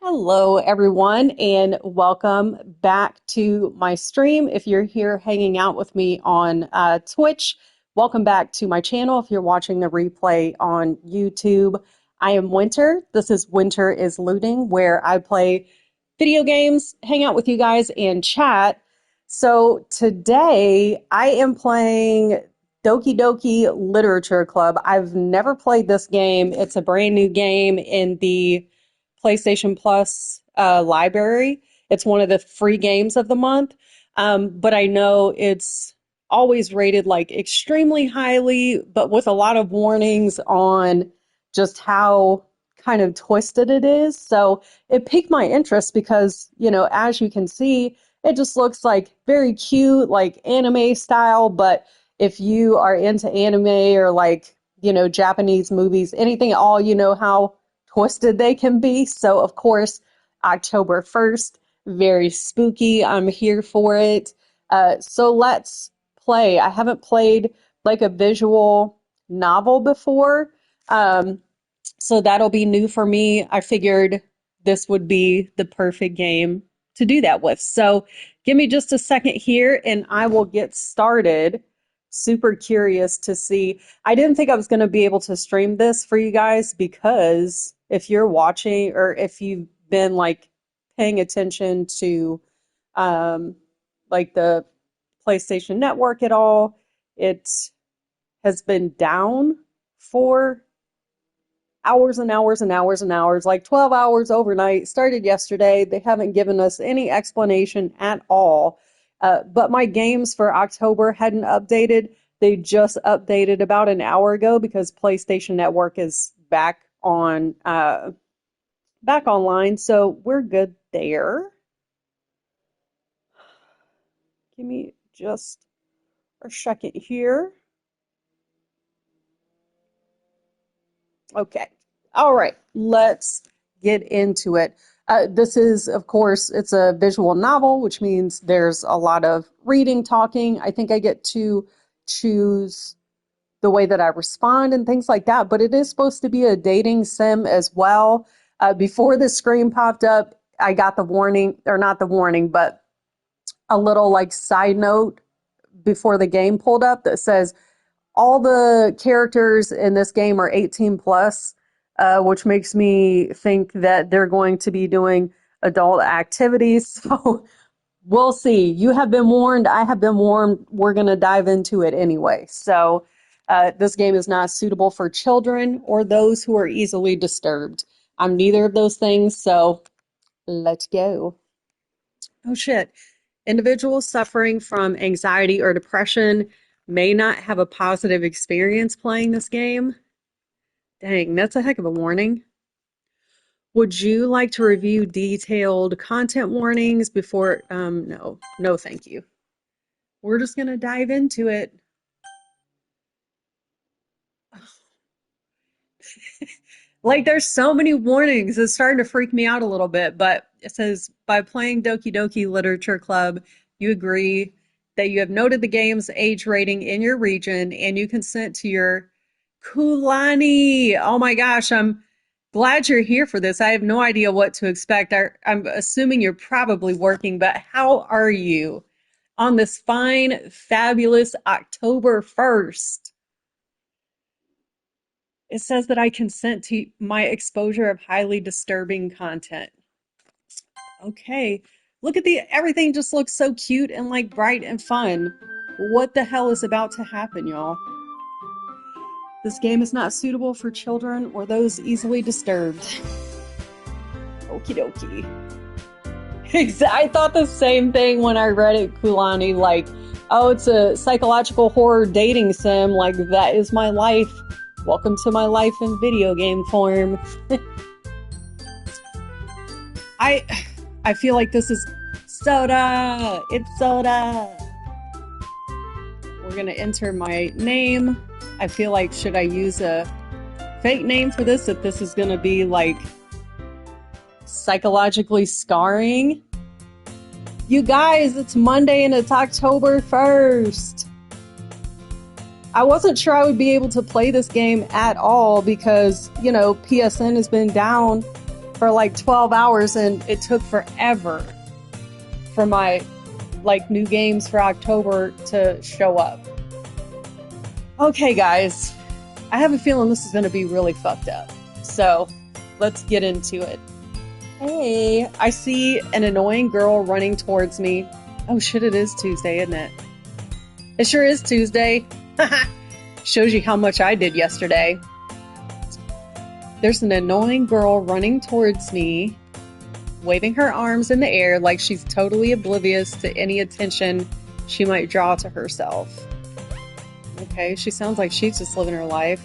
Hello, everyone, and welcome back to my stream. If you're here hanging out with me on Twitch, welcome back to my channel. If you're watching the replay on YouTube, I am Winter. This is Winter is Looting, where I play video games, hang out with you guys, and chat. So today I am playing Doki Doki Literature Club. I've never played this game. It's a brand new game in the PlayStation Plus library. It's one of the free games of the month. But I know it's always rated like extremely highly, but with a lot of warnings on just how kind of twisted it is. So it piqued my interest because, as you can see, it just looks like very cute, like anime style. But if you are into anime or like, Japanese movies, anything at all, you know how twisted they can be. So, of course, October 1st, very spooky. I'm here for it. So let's play. I haven't played like a visual novel before. So that'll be new for me. I figured this would be the perfect game to do that with. So give me just a second here and I will get started. Super curious to see. I didn't think I was going to be able to stream this for you guys because if you're watching or if you've been like paying attention to like the PlayStation Network at all, it has been down for hours and hours and hours and hours, like 12 hours overnight. Started yesterday. They haven't given us any explanation at all. But my games for October hadn't updated. They just updated about an hour ago because PlayStation Network is back online. So we're good there. Give me just a second here. Okay. All right. Let's get into it. This is, of course, it's a visual novel, which means there's a lot of reading, talking. I think I get to choose the way that I respond and things like that, but it is supposed to be a dating sim as well. Before the screen popped up, I got the warning, or not the warning, but a little like side note before the game pulled up that says all the characters in this game are 18 plus. Which makes me think that they're going to be doing adult activities. So we'll see. You have been warned. I have been warned. We're going to dive into it anyway. So this game is not suitable for children or those who are easily disturbed. I'm neither of those things. So let's go. Oh, shit. Individuals suffering from anxiety or depression may not have a positive experience playing this game. Dang, that's a heck of a warning. Would you like to review detailed content warnings before? No, thank you. We're just going to dive into it. Like, there's so many warnings. It's starting to freak me out a little bit, but it says, by playing Doki Doki Literature Club, you agree that you have noted the game's age rating in your region and you consent to your Kulani. Oh my gosh, I'm glad you're here for this. I have no idea what to expect. I'm assuming you're probably working, but how are you on this fine, fabulous October 1st? It says that I consent to my exposure of highly disturbing content. Okay, look at everything just looks so cute and like bright and fun. What the hell is about to happen, y'all? This game is not suitable for children or those easily disturbed. Okie dokie. I thought the same thing when I read it, Kulani, like, oh, it's a psychological horror dating sim, like, that is my life. Welcome to my life in video game form. I feel like this is soda. It's soda. We're gonna enter my name. I feel like, should I use a fake name for this if this is gonna be like psychologically scarring? You guys, it's Monday and it's October 1st. I wasn't sure I would be able to play this game at all because, PSN has been down for like 12 hours and it took forever for my like new games for October to show up. Okay, guys, I have a feeling this is going to be really fucked up. So let's get into it. Hey, I see an annoying girl running towards me. Oh shit, it is Tuesday, isn't it? It sure is Tuesday. Shows you how much I did yesterday. There's an annoying girl running towards me, waving her arms in the air like she's totally oblivious to any attention she might draw to herself. Okay, she sounds like she's just living her life.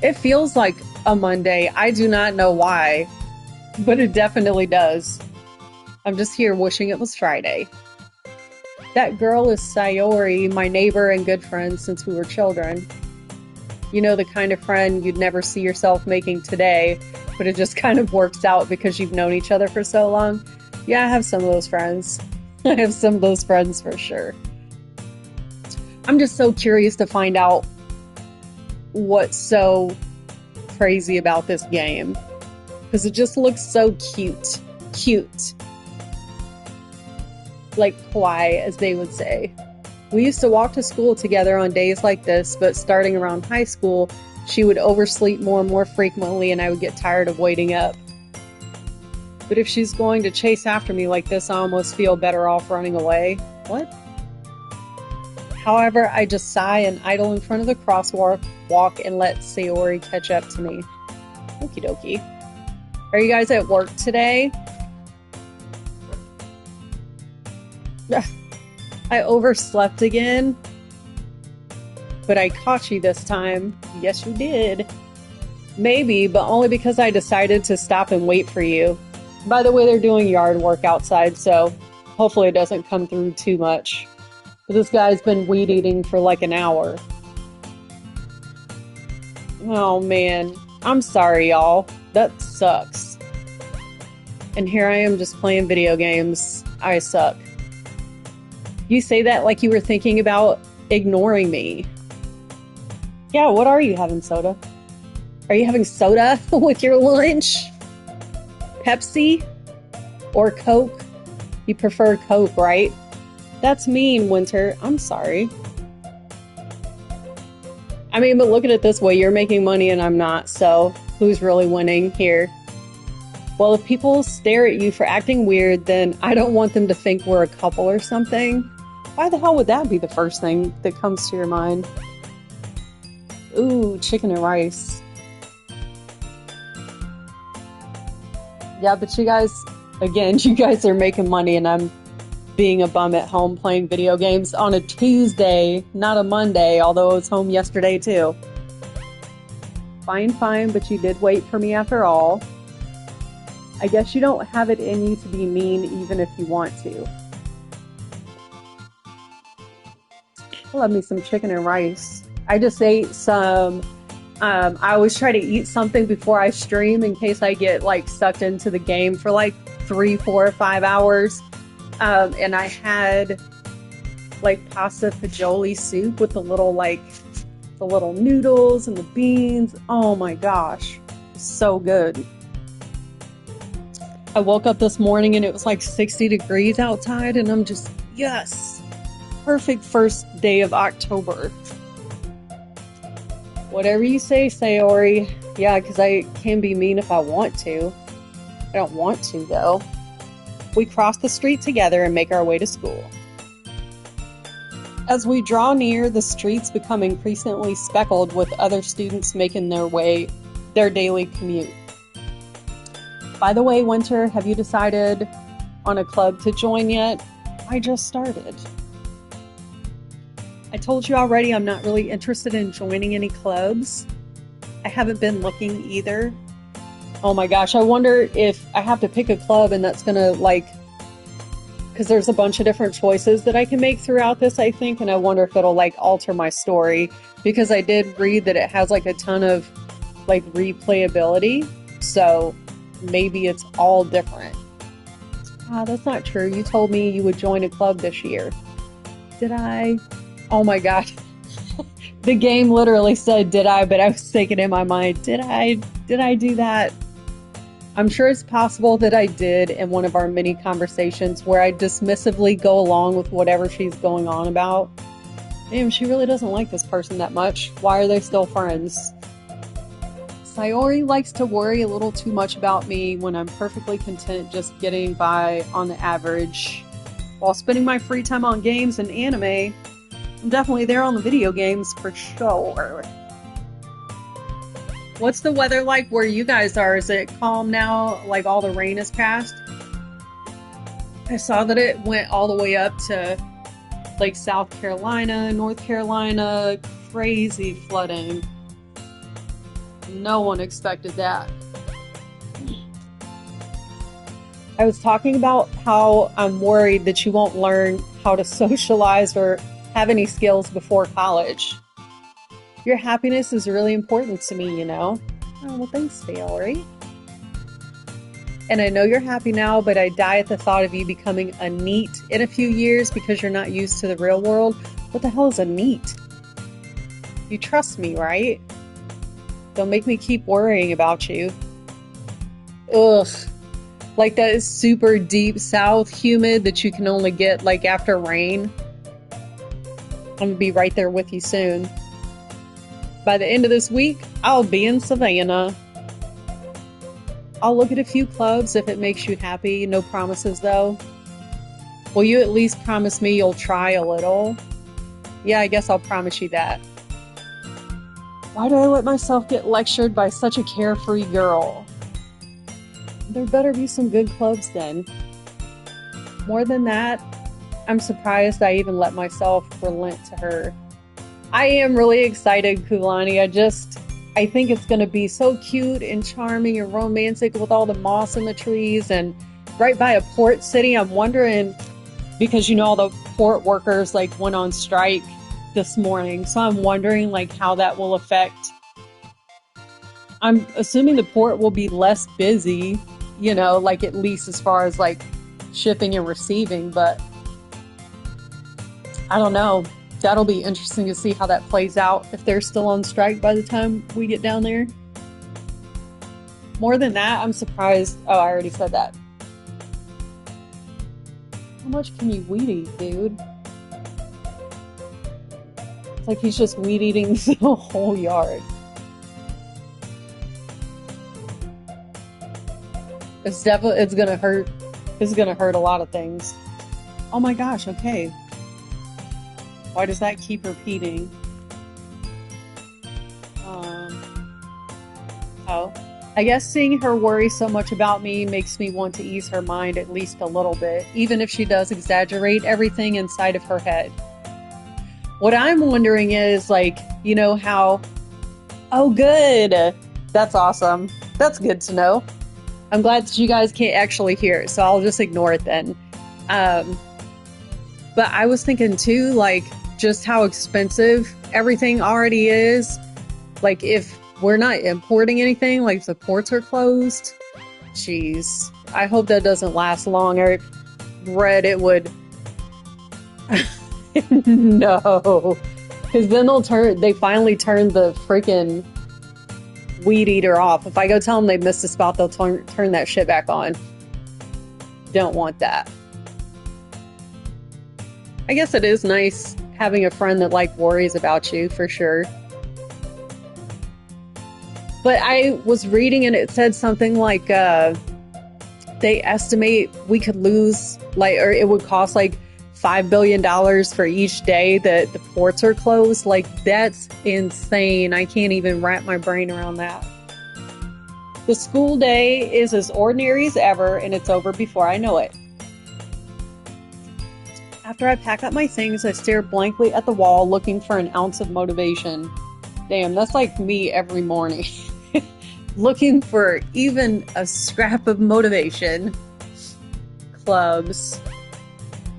It feels like a Monday. I do not know why, but it definitely does. I'm just here wishing it was Friday. That girl is Sayori, my neighbor and good friend since we were children. You know, the kind of friend you'd never see yourself making today, but it just kind of works out because you've known each other for so long. Yeah, I have some of those friends. I have some of those friends for sure. I'm just so curious to find out what's so crazy about this game. Because it just looks so cute. Cute. Like kawaii, as they would say. We used to walk to school together on days like this, but starting around high school, she would oversleep more and more frequently and I would get tired of waiting up. But if she's going to chase after me like this, I almost feel better off running away. What? However, I just sigh and idle in front of the crosswalk and let Sayori catch up to me. Doki Doki. Are you guys at work today? I overslept again. But I caught you this time. Yes, you did. Maybe, but only because I decided to stop and wait for you. By the way, they're doing yard work outside, so hopefully it doesn't come through too much. But this guy's been weed eating for like an hour. Oh man, I'm sorry y'all. That sucks. And here I am just playing video games. I suck. You say that like you were thinking about ignoring me. Yeah, what are you having, soda? Are you having soda with your lunch? Pepsi? Or Coke? You prefer Coke, right? That's mean, Winter. I'm sorry. I mean, but look at it this way. You're making money and I'm not, so who's really winning here? Well, if people stare at you for acting weird, then I don't want them to think we're a couple or something. Why the hell would that be the first thing that comes to your mind? Ooh, chicken and rice. Yeah, but you guys, again, you guys are making money and I'm being a bum at home playing video games on a Tuesday, not a Monday, although I was home yesterday too. Fine, fine, but you did wait for me after all. I guess you don't have it in you to be mean even if you want to. I love me some chicken and rice. I just ate some, I always try to eat something before I stream in case I get like sucked into the game for like 3, 4, 5 hours. And I had like pasta fagioli soup with the little noodles and the beans. Oh my gosh, so good. I woke up this morning and it was like 60 degrees outside and I'm just, yes, perfect first day of October. Whatever you say, Sayori. Yeah, because I can be mean if I want to. I don't want to, though. We cross the street together and make our way to school. As we draw near, the streets become increasingly speckled with other students making their daily commute. By the way, Winter, have you decided on a club to join yet? I just started. I told you already I'm not really interested in joining any clubs. I haven't been looking either. Oh my gosh, I wonder if I have to pick a club and that's gonna because there's a bunch of different choices that I can make throughout this, I think, and I wonder if it'll alter my story, because I did read that it has a ton of replayability, so maybe it's all different. That's not true. You told me you would join a club this year. Did I? Oh my gosh. The game literally said, did I? But I was thinking in my mind, did I do that? I'm sure it's possible that I did in one of our mini conversations where I dismissively go along with whatever she's going on about. Damn, she really doesn't like this person that much. Why are they still friends? Sayori likes to worry a little too much about me when I'm perfectly content just getting by on the average. While spending my free time on games and anime, I'm definitely there on the video games for sure. What's the weather like where you guys are? Is it calm now? Like all the rain is past? I saw that it went all the way up to like South Carolina, North Carolina, crazy flooding. No one expected that. I was talking about how I'm worried that you won't learn how to socialize or have any skills before college. Your happiness is really important to me, you know? Oh, well, thanks, Sayori. And I know you're happy now, but I die at the thought of you becoming a NEET in a few years because you're not used to the real world. What the hell is a NEET? You trust me, right? Don't make me keep worrying about you. Ugh. Like that is super deep south humid that you can only get like after rain. I'm gonna be right there with you soon. By the end of this week, I'll be in Savannah. I'll look at a few clubs if it makes you happy. No promises though. Will you at least promise me you'll try a little? Yeah, I guess I'll promise you that. Why do I let myself get lectured by such a carefree girl? There better be some good clubs then. More than that, I'm surprised I even let myself relent to her. I am really excited, Kulani. I think it's going to be so cute and charming and romantic with all the moss in the trees and right by a port city. I'm wondering, because you know all the port workers like went on strike this morning, so I'm wondering like how that will affect. I'm assuming the port will be less busy, you know, like at least as far as like shipping and receiving, but I don't know. That'll be interesting to see how that plays out if they're still on strike by the time we get down there. More than that, I'm surprised. Oh, I already said that. How much can you weed eat, dude? It's like he's just weed eating the whole yard. It's gonna hurt. It's gonna hurt a lot of things. Oh my gosh, okay. Why does that keep repeating? Oh. I guess seeing her worry so much about me makes me want to ease her mind at least a little bit, even if she does exaggerate everything inside of her head. What I'm wondering is, like, you know how... Oh, good! That's awesome. That's good to know. I'm glad that you guys can't actually hear it, so I'll just ignore it then. But I was thinking too, like, just how expensive everything already is. Like, if we're not importing anything, like if the ports are closed, jeez. I hope that doesn't last long. I read it would... No. Because then they finally turn the freaking weed eater off. If I go tell them they missed a spot, they'll turn that shit back on. Don't want that. I guess it is nice having a friend that like worries about you, for sure. But I was reading and it said something like they estimate we could lose, like, or it would cost like $5 billion for each day that the ports are closed. Like, that's insane. I can't even wrap my brain around that. The school day is as ordinary as ever, and it's over before I know it. After I pack up my things, I stare blankly at the wall, looking for an ounce of motivation. Damn, that's like me every morning. Looking for even a scrap of motivation. Clubs.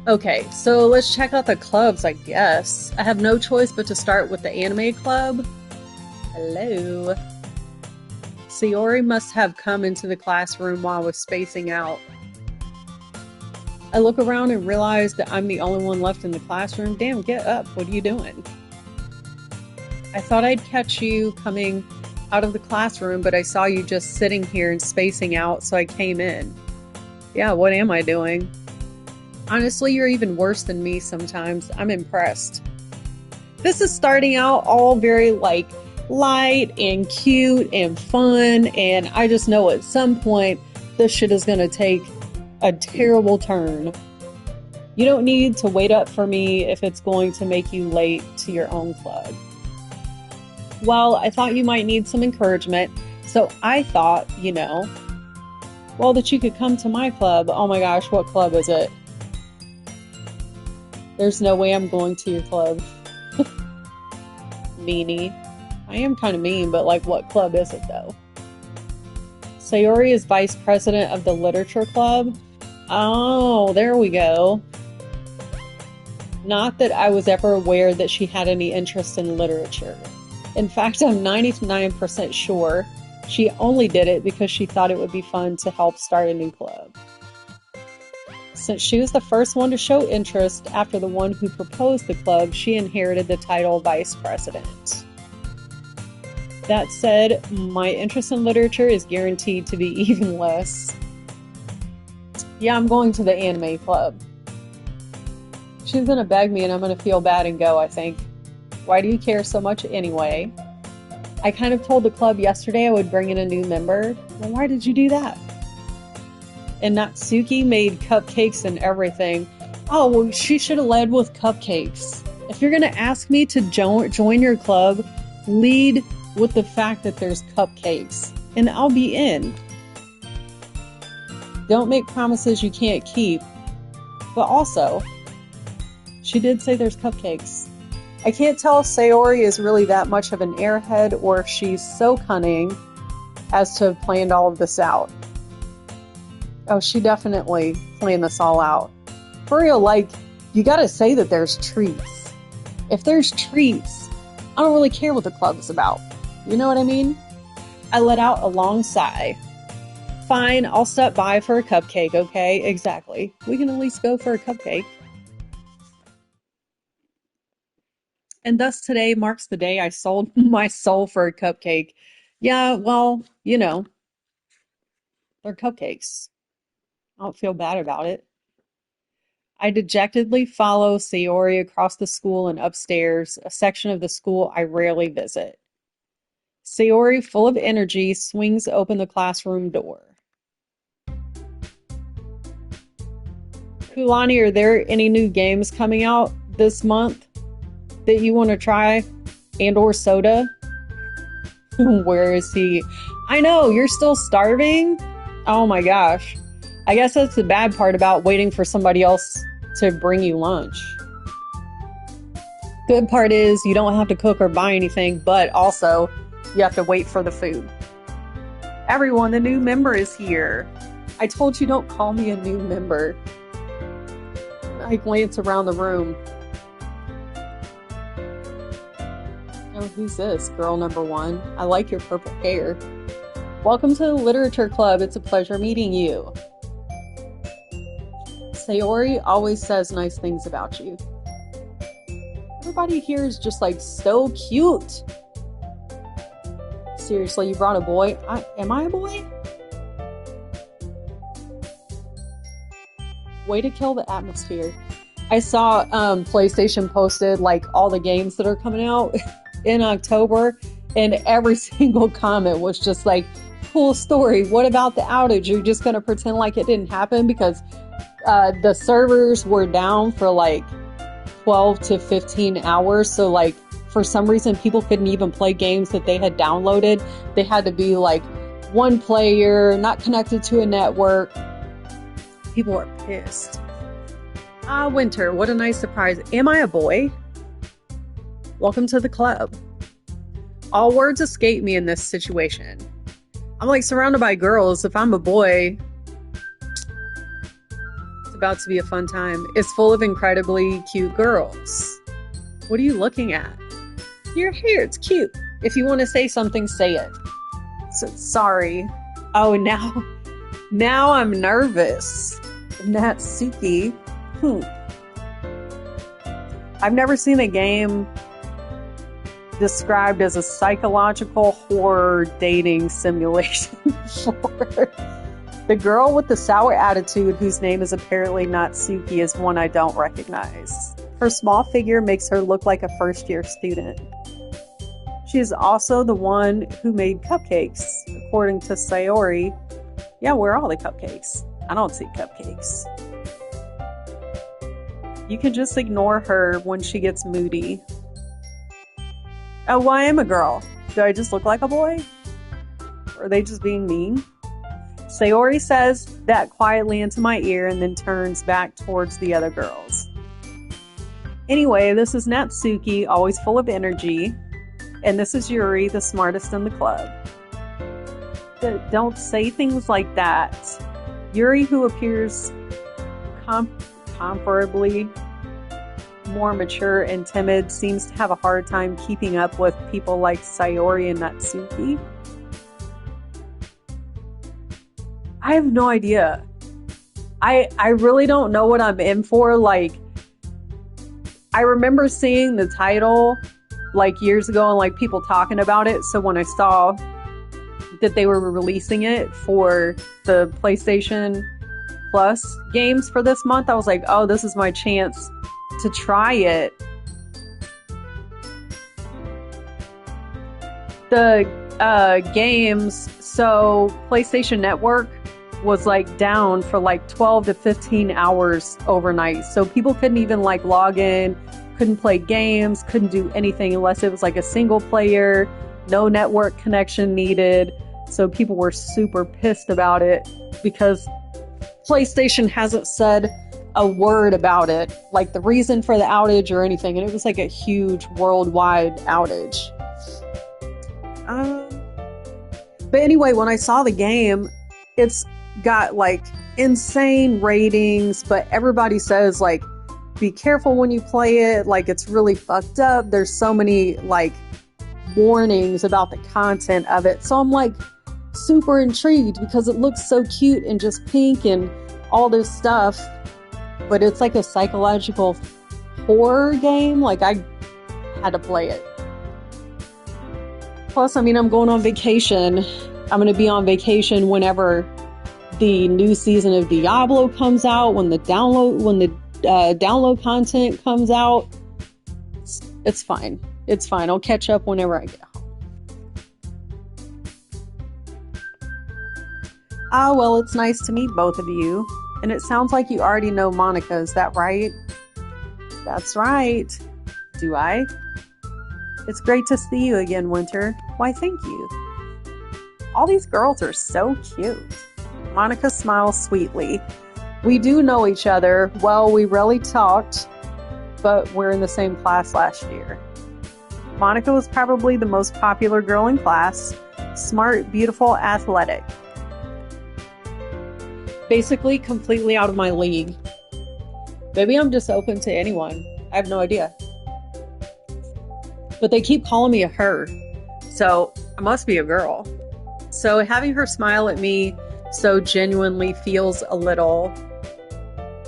Okay, so let's check out the clubs, I guess. I have no choice but to start with the anime club. Hello. Sayori must have come into the classroom while I was spacing out. I look around and realize that I'm the only one left in the classroom. Damn, get up. What are you doing? I thought I'd catch you coming out of the classroom, but I saw you just sitting here and spacing out, so I came in. Yeah, what am I doing? Honestly, you're even worse than me sometimes. I'm impressed. This is starting out all very like light and cute and fun, and I just know at some point this shit is gonna take a terrible turn. You don't need to wait up for me if it's going to make you late to your own club. Well, I thought you might need some encouragement, so I thought, well, that you could come to my club. Oh my gosh, what club is it? There's no way I'm going to your club. Meanie. I am kind of mean, but like, what club is it though? Sayori is vice president of the literature club. Oh, there we go. Not that I was ever aware that she had any interest in literature. In fact, I'm 99% sure she only did it because she thought it would be fun to help start a new club. Since she was the first one to show interest after the one who proposed the club, she inherited the title vice president. That said, my interest in literature is guaranteed to be even less. Yeah, I'm going to the anime club. She's gonna beg me and I'm gonna feel bad and go, I think. Why do you care so much anyway? I kind of told the club yesterday I would bring in a new member. Well, why did you do that? And Natsuki made cupcakes and everything. Oh, well, she should have led with cupcakes. If you're gonna ask me to join your club, lead with the fact that there's cupcakes, and I'll be in. Don't make promises you can't keep. But also, she did say there's cupcakes. I can't tell if Sayori is really that much of an airhead or if she's so cunning as to have planned all of this out. Oh, she definitely planned this all out. For real, like, you gotta say that there's treats. If there's treats, I don't really care what the club is about. You know what I mean? I let out a long sigh. Fine, I'll step by for a cupcake, okay? Exactly. We can at least go for a cupcake. And thus today marks the day I sold my soul for a cupcake. Yeah, well, they're cupcakes. I don't feel bad about it. I dejectedly follow Sayori across the school and upstairs, a section of the school I rarely visit. Sayori, full of energy, swings open the classroom door. Kulani, are there any new games coming out this month that you want to try? And/or soda? Where is he? I know, you're still starving? Oh my gosh. I guess that's the bad part about waiting for somebody else to bring you lunch. Good part is you don't have to cook or buy anything, but also you have to wait for the food. Everyone, the new member is here. I told you don't call me a new member. I glance around the room. Oh, who's this? Girl number one. I like your purple hair. Welcome to the Literature Club. It's a pleasure meeting you. Sayori always says nice things about you. Everybody here is just like so cute. Seriously, you brought a boy? Am I a boy? Way to kill the atmosphere. I saw PlayStation posted like all the games that are coming out in October, and every single comment was just like, cool story. What about the outage? You're just gonna pretend like it didn't happen because the servers were down for like 12 to 15 hours. So like for some reason people couldn't even play games that they had downloaded. They had to be like one player, not connected to a network. People were pissed. Ah, Winter, what a nice surprise. Am I a boy? Welcome to the club. All words escape me in this situation. I'm like surrounded by girls. If I'm a boy, it's about to be a fun time. It's full of incredibly cute girls. What are you looking at? Your hair, it's cute. If you want to say something, say it. So, sorry. Oh, now I'm nervous. Natsuki. I've never seen a game described as a psychological horror dating simulation for the girl with the sour attitude, whose name is apparently not Suki, is one I don't recognize. Her small figure makes her look like a first-year student. She is also the one who made cupcakes, according to Sayori. Yeah, where are all the cupcakes? I don't see cupcakes. You can just ignore her when she gets moody. Oh, well, I am a girl. Do I just look like a boy? Or are they just being mean? Sayori says that quietly into my ear and then turns back towards the other girls. Anyway, this is Natsuki, always full of energy. And this is Yuri, the smartest in the club. Don't say things like that. Yuri, who appears comparably more mature and timid, seems to have a hard time keeping up with people like Sayori and Natsuki. I have no idea. I really don't know what I'm in for. Like, I remember seeing the title like years ago and like people talking about it. So when I saw that they were releasing it for the PlayStation Plus games for this month, I was like, oh, this is my chance to try it. The games, so PlayStation Network was like down for like 12 to 15 hours overnight. So people couldn't even like log in, couldn't play games, couldn't do anything unless it was like a single player, no network connection needed. So people were super pissed about it because PlayStation hasn't said a word about it, like the reason for the outage or anything. And it was like a huge worldwide outage. But anyway, when I saw the game, it's got like insane ratings, but everybody says like, be careful when you play it. Like, it's really fucked up. There's so many like warnings about the content of it. So I'm like super intrigued because it looks so cute and just pink and all this stuff. But it's like a psychological horror game. Like, I had to play it. Plus, I mean, I'm going on vacation. I'm going to be on vacation whenever the new season of Diablo comes out, when the download content comes out. It's fine. It's fine. I'll catch up whenever I get home. Ah, well, it's nice to meet both of you. And it sounds like you already know Monica, is that right? That's right. Do I? It's great to see you again, Winter. Why, thank you. All these girls are so cute. Monica smiles sweetly. We do know each other. Well, we rarely talked, but we're in the same class last year. Monica was probably the most popular girl in class. Smart, beautiful, athletic. Basically, completely out of my league. Maybe I'm just open to anyone. I have no idea. But they keep calling me a her, so I must be a girl. So having her smile at me so genuinely feels a little...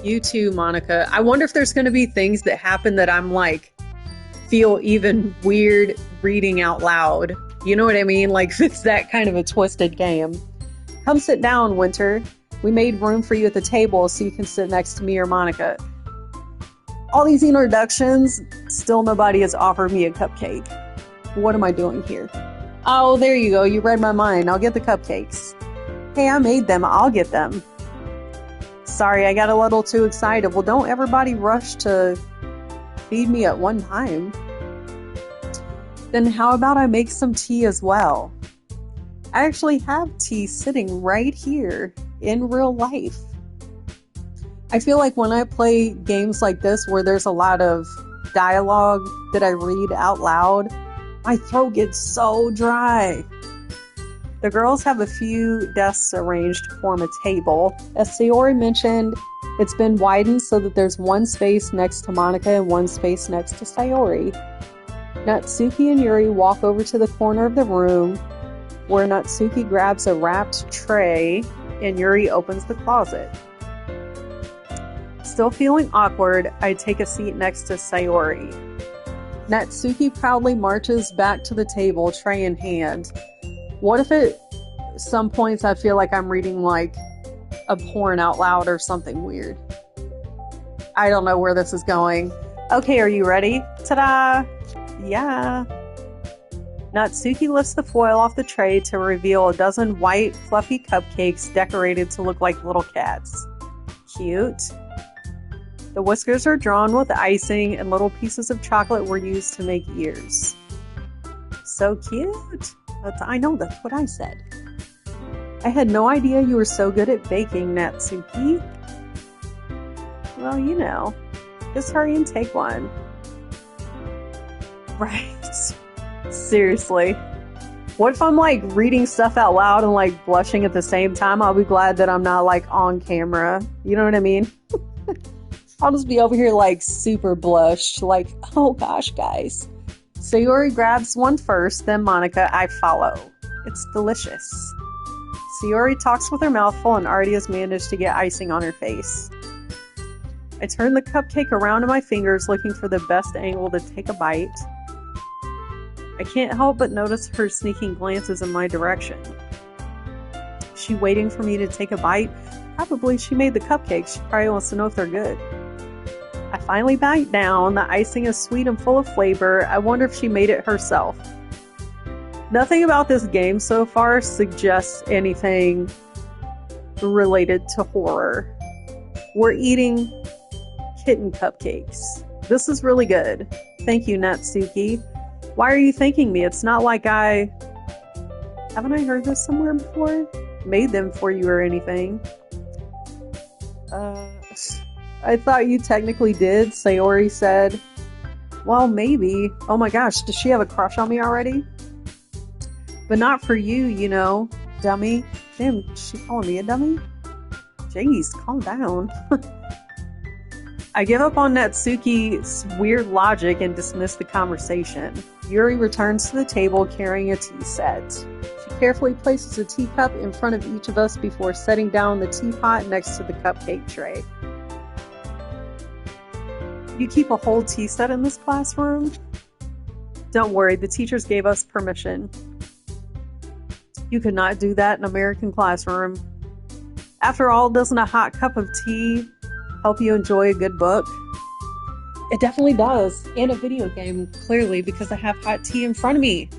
You too, Monica. I wonder if there's going to be things that happen that I'm like, feel even weird reading out loud. You know what I mean? Like, it's that kind of a twisted game. Come sit down, Winter. We made room for you at the table so you can sit next to me or Monica. All these introductions, still nobody has offered me a cupcake. What am I doing here? Oh, there you go. You read my mind. I'll get the cupcakes. Hey, I made them. I'll get them. Sorry, I got a little too excited. Well, don't everybody rush to feed me at one time. Then how about I make some tea as well? I actually have tea sitting right here in real life. I feel like when I play games like this where there's a lot of dialogue that I read out loud, my throat gets so dry. The girls have a few desks arranged to form a table. As Sayori mentioned, it's been widened so that there's one space next to Monica and one space next to Sayori. Natsuki and Yuri walk over to the corner of the room where Natsuki grabs a wrapped tray and Yuri opens the closet. Still feeling awkward, I take a seat next to Sayori. Natsuki proudly marches back to the table, tray in hand. What if at some points I feel like I'm reading like a porn out loud or something weird? I don't know where this is going. Okay, are you ready? Ta-da! Yeah. Natsuki lifts the foil off the tray to reveal a dozen white, fluffy cupcakes decorated to look like little cats. Cute. The whiskers are drawn with icing and little pieces of chocolate were used to make ears. So cute. I know, that's what I said. I had no idea you were so good at baking, Natsuki. Well, you know, just hurry and take one. Right. Seriously. What if I'm like reading stuff out loud and like blushing at the same time? I'll be glad that I'm not like on camera. You know what I mean? I'll just be over here like super blushed, like, oh gosh, guys. Sayori grabs one first, then Monica, I follow. It's delicious. Sayori talks with her mouth full and already has managed to get icing on her face. I turn the cupcake around in my fingers, looking for the best angle to take a bite. I can't help but notice her sneaking glances in my direction. Is she waiting for me to take a bite? Probably. She made the cupcakes. She probably wants to know if they're good. I finally bite down. The icing is sweet and full of flavor. I wonder if she made it herself. Nothing about this game so far suggests anything related to horror. We're eating kitten cupcakes. This is really good. Thank you, Natsuki. Why are you thanking me? It's not like haven't I heard this somewhere before? Made them for you or anything. I thought you technically did, Sayori said. Well, maybe. Oh my gosh, does she have a crush on me already? But not for you, you know, dummy. Damn, she calling me a dummy? Jeez, calm down. I give up on Natsuki's weird logic and dismiss the conversation. Yuri returns to the table carrying a tea set. She carefully places a teacup in front of each of us before setting down the teapot next to the cupcake tray. You keep a whole tea set in this classroom? Don't worry, the teachers gave us permission. You could not do that in an American classroom. After all, doesn't a hot cup of tea help you enjoy a good book? It definitely does. And a video game, clearly, because I have hot tea in front of me.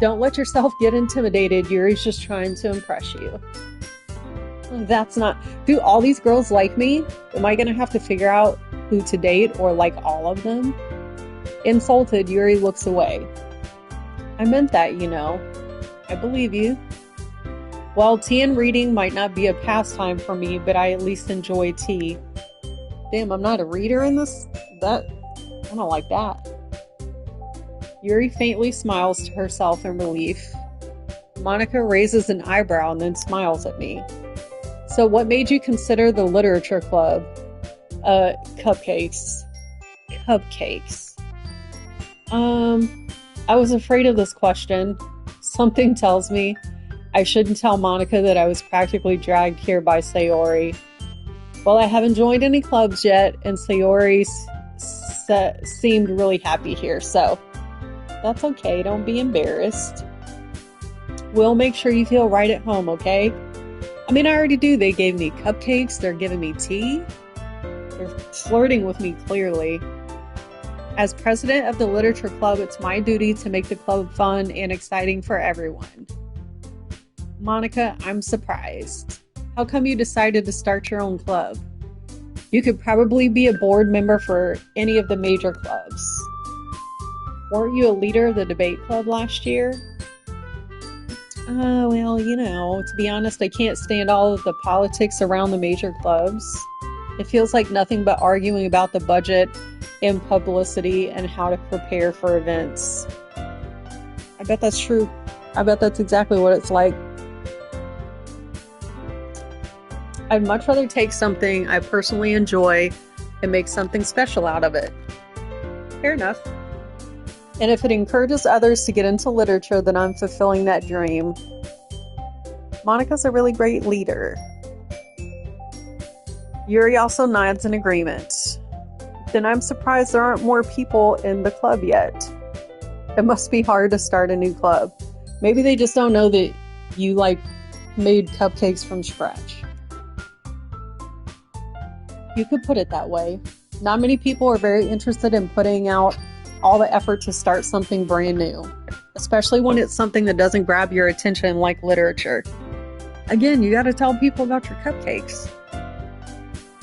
Don't let yourself get intimidated. Yuri's just trying to impress you. That's not... Do all these girls like me? Am I going to have to figure out who to date or like all of them? Insulted, Yuri looks away. I meant that, you know. I believe you. Well, tea and reading might not be a pastime for me, but I at least enjoy tea. Damn, I'm not a reader in this? I don't like that. Yuri faintly smiles to herself in relief. Monica raises an eyebrow and then smiles at me. So what made you consider the literature club? Cupcakes. Cupcakes. I was afraid of this question. Something tells me I shouldn't tell Monica that I was practically dragged here by Sayori. Well, I haven't joined any clubs yet, and Sayori seemed really happy here, so that's okay. Don't be embarrassed. We'll make sure you feel right at home, okay? I mean, I already do. They gave me cupcakes. They're giving me tea. They're flirting with me, clearly. As president of the literature club, it's my duty to make the club fun and exciting for everyone. Monica, I'm surprised. How come you decided to start your own club? You could probably be a board member for any of the major clubs. Weren't you a leader of the debate club last year? Well, you know, to be honest, I can't stand all of the politics around the major clubs. It feels like nothing but arguing about the budget and publicity and how to prepare for events. I bet that's true. I bet that's exactly what it's like. I'd much rather take something I personally enjoy and make something special out of it. Fair enough. And if it encourages others to get into literature, then I'm fulfilling that dream. Monica's a really great leader. Yuri also nods in agreement. then I'm surprised there aren't more people in the club yet. It must be hard to start a new club. Maybe they just don't know that you like made cupcakes from scratch. You could put it that way. Not many people are very interested in putting out all the effort to start something brand new, especially when it's something that doesn't grab your attention like literature. Again, you got to tell people about your cupcakes.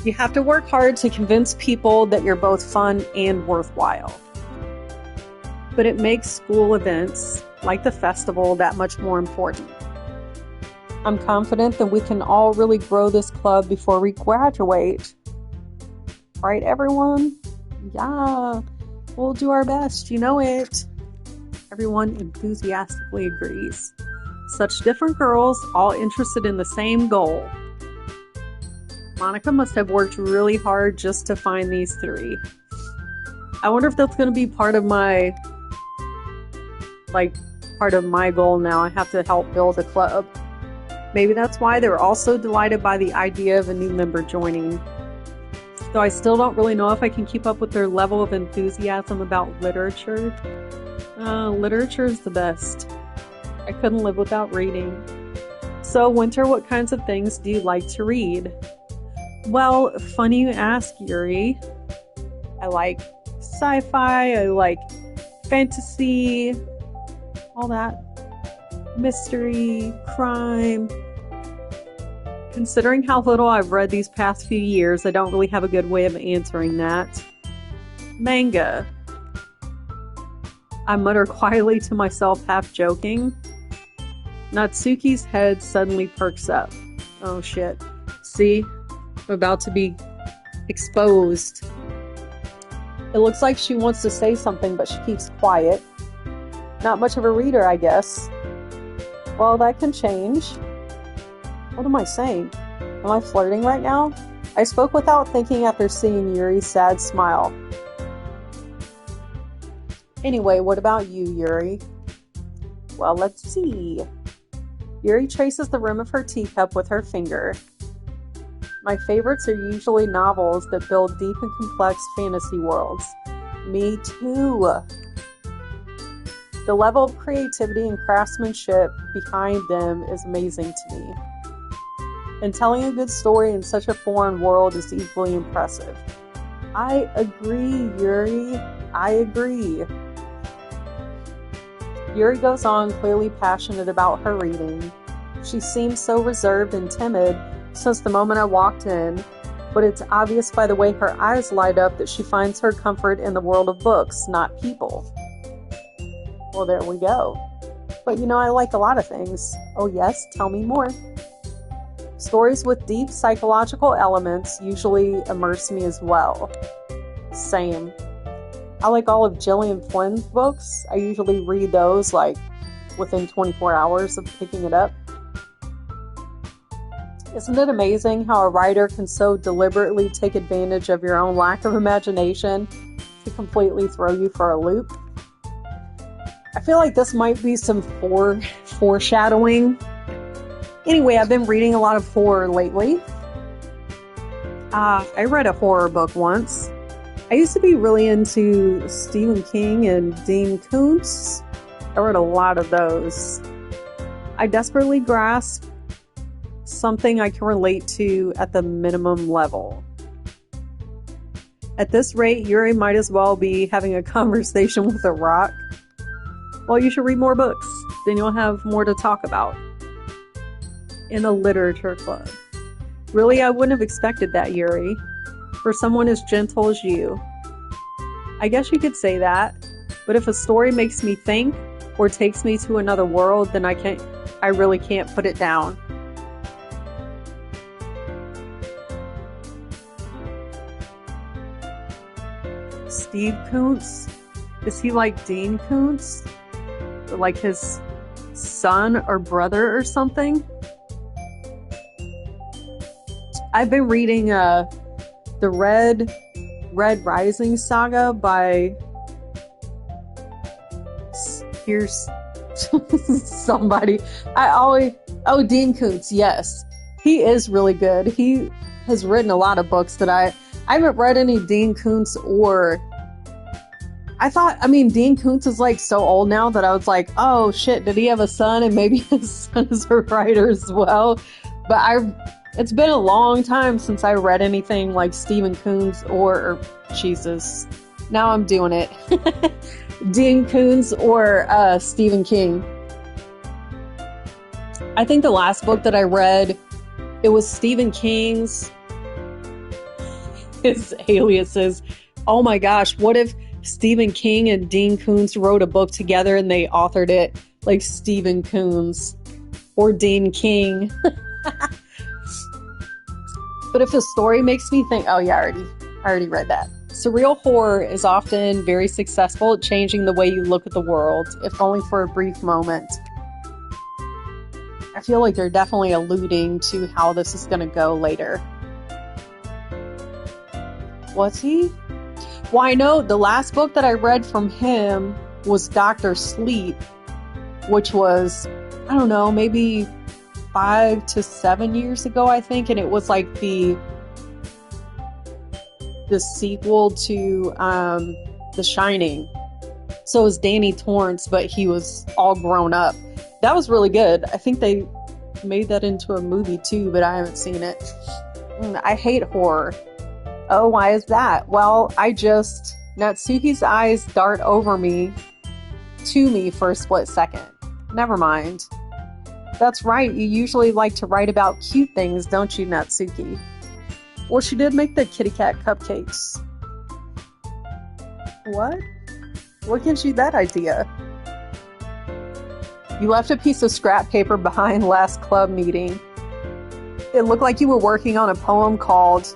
You have to work hard to convince people that you're both fun and worthwhile. But it makes school events, like the festival, that much more important. I'm confident that we can all really grow this club before we graduate. Right, everyone? Yeah, we'll do our best, you know it. Everyone enthusiastically agrees. Such different girls, all interested in the same goal. Monica must have worked really hard just to find these three. I wonder if that's going to be part of my goal now. I have to help build a club. Maybe that's why they were also delighted by the idea of a new member joining. Though I still don't really know if I can keep up with their level of enthusiasm about literature. Literature is the best. I couldn't live without reading. So, Winter, what kinds of things do you like to read? Well, funny you ask, Yuri. I like sci-fi, I like fantasy, all that. Mystery, crime. Considering how little I've read these past few years, I don't really have a good way of answering that. Manga. I mutter quietly to myself, half joking. Natsuki's head suddenly perks up. Oh shit. See? I'm about to be exposed. It looks like she wants to say something, but she keeps quiet. Not much of a reader, I guess. Well, that can change. What am I saying? Am I flirting right now? I spoke without thinking after seeing Yuri's sad smile. Anyway, what about you, Yuri? Well, let's see. Yuri traces the rim of her teacup with her finger. My favorites are usually novels that build deep and complex fantasy worlds. Me too. The level of creativity and craftsmanship behind them is amazing to me. And telling a good story in such a foreign world is equally impressive. I agree, Yuri. I agree. Yuri goes on, clearly passionate about her reading. She seems so reserved and timid since the moment I walked in, but it's obvious by the way her eyes light up that she finds her comfort in the world of books, not people. Well, there we go. But you know, I like a lot of things. Oh yes, tell me more. Stories with deep psychological elements usually immerse me as well. Same. I like all of Gillian Flynn's books. I usually read those like within 24 hours of picking it up. Isn't it amazing how a writer can so deliberately take advantage of your own lack of imagination to completely throw you for a loop? I feel like this might be some foreshadowing. Anyway, I've been reading a lot of horror lately. I read a horror book once. I used to be really into Stephen King and Dean Koontz. I read a lot of those. I desperately grasp something I can relate to at the minimum level. At this rate, Yuri might as well be having a conversation with a rock. Well, you should read more books. Then you'll have more to talk about. In a literature club. Really, I wouldn't have expected that, Yuri. For someone as gentle as you. I guess you could say that. But if a story makes me think or takes me to another world, then I really can't put it down. Steve Koontz? Is he like Dean Koontz? Like his son or brother or something? I've been reading the Red Rising saga by here's somebody. Dean Koontz, yes. He is really good. He has written a lot of books that I haven't read any Dean Koontz or Dean Koontz is like so old now that I was like, oh shit, did he have a son? And maybe his son is a writer as well. But it's been a long time since I read anything like Stephen Koontz or Jesus. Now I'm doing it. Dean Koontz or Stephen King. I think the last book that I read, it was Stephen King's. His aliases. Oh my gosh, what if Stephen King and Dean Koontz wrote a book together and they authored it like Stephen Koontz or Dean King? But if a story makes me think, oh yeah, I already read that. Surreal horror is often very successful at changing the way you look at the world, if only for a brief moment. I feel like they're definitely alluding to how this is going to go later. Was he? Well, I know the last book that I read from him was Dr. Sleep, which was, I don't know, maybe 5 to 7 years ago, I think. And it was like the sequel to The Shining. So it was Danny Torrance, but he was all grown up. That was really good. I think they made that into a movie too, but I haven't seen it. I hate horror. Oh, why is that? Well, Natsuki's eyes dart over me, to me for a split second. Never mind. That's right, you usually like to write about cute things, don't you, Natsuki? Well, she did make the kitty cat cupcakes. What? What gives you that idea? You left a piece of scrap paper behind last club meeting. It looked like you were working on a poem called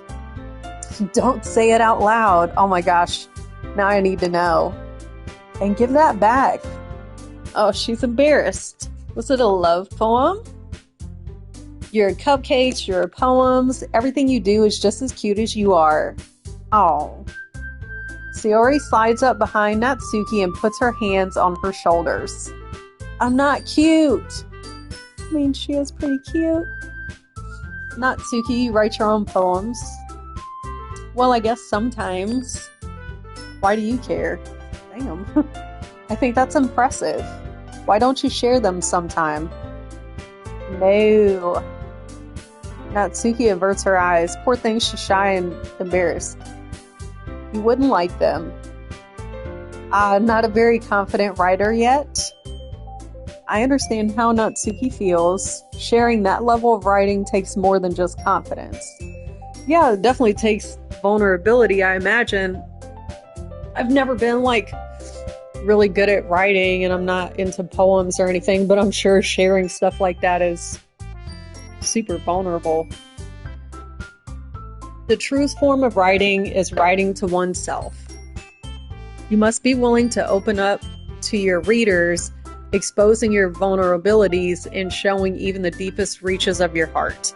Don't Say It Out Loud. Oh my gosh, now I need to know. And give that back. Oh, she's embarrassed. Was it a love poem? Your cupcakes, your poems, everything you do is just as cute as you are. Oh. Sayori slides up behind Natsuki and puts her hands on her shoulders. I'm not cute. I mean, she is pretty cute. Natsuki, you write your own poems. Well, I guess sometimes. Why do you care? Damn. I think that's impressive. Why don't you share them sometime? No. Natsuki averts her eyes. Poor thing, she's shy and embarrassed. You wouldn't like them. Not a very confident writer yet. I understand how Natsuki feels. Sharing that level of writing takes more than just confidence. Yeah, it definitely takes vulnerability, I imagine. I've never been really good at writing, and I'm not into poems or anything, but I'm sure sharing stuff like that is super vulnerable. The truest form of writing is writing to oneself. You must be willing to open up to your readers, exposing your vulnerabilities and showing even the deepest reaches of your heart.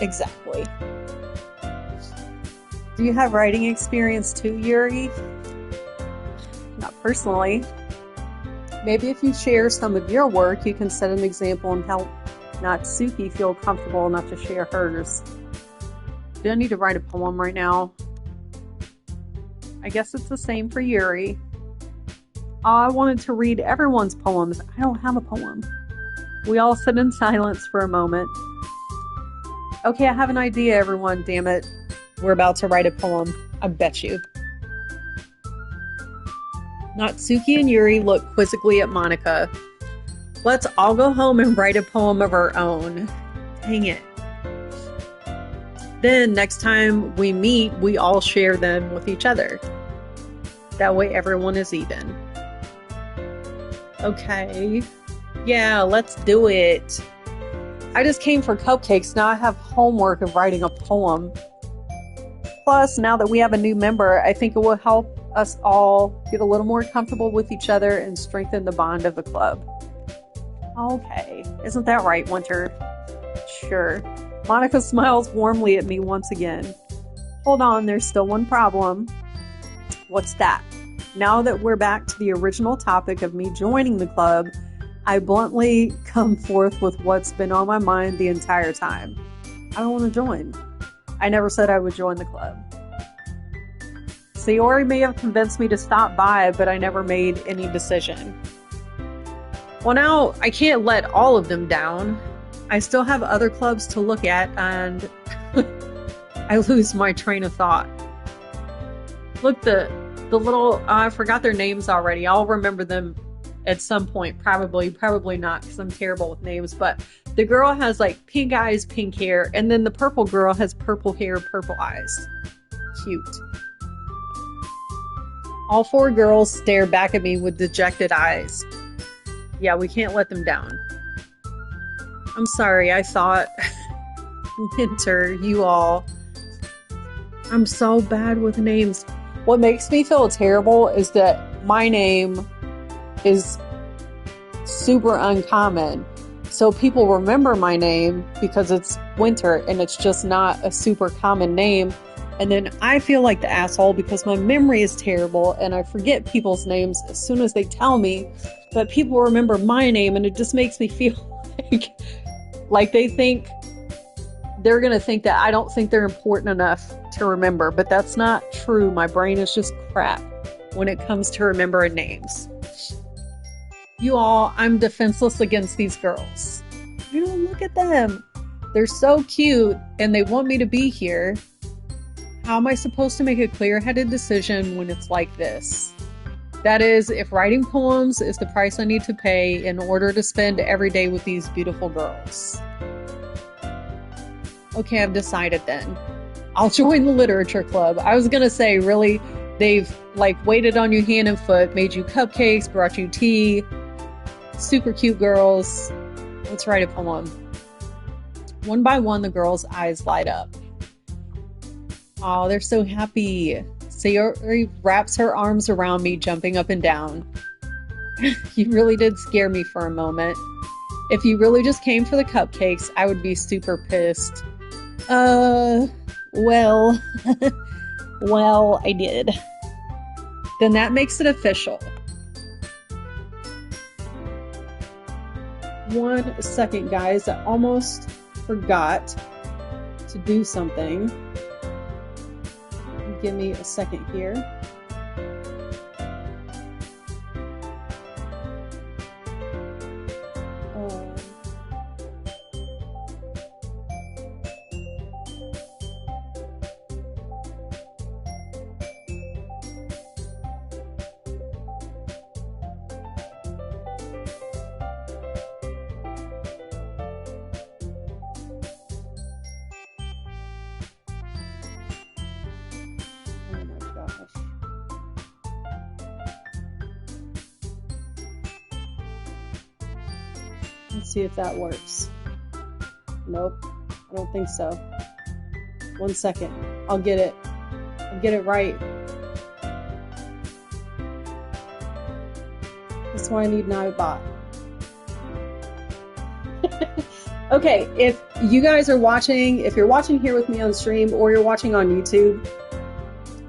Exactly. Do you have writing experience too, Yuri? Not personally. Maybe if you share some of your work, you can set an example and help Natsuki feel comfortable enough to share hers. Do I need to write a poem right now? I guess it's the same for Yuri. I wanted to read everyone's poems. I don't have a poem. We all sit in silence for a moment. Okay, I have an idea, everyone. Damn it. We're about to write a poem. I bet you. Natsuki and Yuri look quizzically at Monika. Let's all go home and write a poem of our own. Dang it. Then next time we meet, we all share them with each other. That way everyone is even. Okay. Yeah, let's do it. I just came for cupcakes. Now I have homework of writing a poem. Plus, now that we have a new member, I think it will help us all get a little more comfortable with each other and strengthen the bond of the club. Okay. Isn't that right, Winter? Sure. Monika smiles warmly at me once again. Hold on, there's still one problem. What's that? Now that we're back to the original topic of me joining the club, I bluntly come forth with what's been on my mind the entire time. I don't want to join. I never said I would join the club. Sayori may have convinced me to stop by, but I never made any decision. Well, now I can't let all of them down. I still have other clubs to look at, and I lose my train of thought. Look, the little, I forgot their names already. I'll remember them at some point, probably not, because I'm terrible with names, but the girl has like pink eyes, pink hair, and then the purple girl has purple hair, purple eyes. Cute. All four girls stare back at me with dejected eyes. Yeah, we can't let them down. I'm sorry, I thought Winter, you all. I'm so bad with names. What makes me feel terrible is that my name is super uncommon. So people remember my name because it's Winter and it's just not a super common name. And then I feel like the asshole because my memory is terrible and I forget people's names as soon as they tell me. But people remember my name and it just makes me feel like they think they're going to think that I don't think they're important enough to remember. But that's not true. My brain is just crap when it comes to remembering names. You all, I'm defenseless against these girls. You know, look at them. They're so cute and they want me to be here. How am I supposed to make a clear-headed decision when it's like this? That is, if writing poems is the price I need to pay in order to spend every day with these beautiful girls. Okay, I've decided then. I'll join the literature club. I was gonna say, really, they've like waited on you hand and foot, made you cupcakes, brought you tea. Super cute girls. Let's write a poem. One by one, the girls' eyes light up. Oh, they're so happy. Sayori wraps her arms around me, jumping up and down. You really did scare me for a moment. If you really just came for the cupcakes, I would be super pissed. Well, well, I did. Then that makes it official. 1 second, guys. I almost forgot to do something. Give me a second here. Let's see if that works. Nope, I don't think so. 1 second. I'll get it. I'll get it right. That's why I need Nightbot. Okay, if you guys are watching, if you're watching here with me on stream or you're watching on YouTube,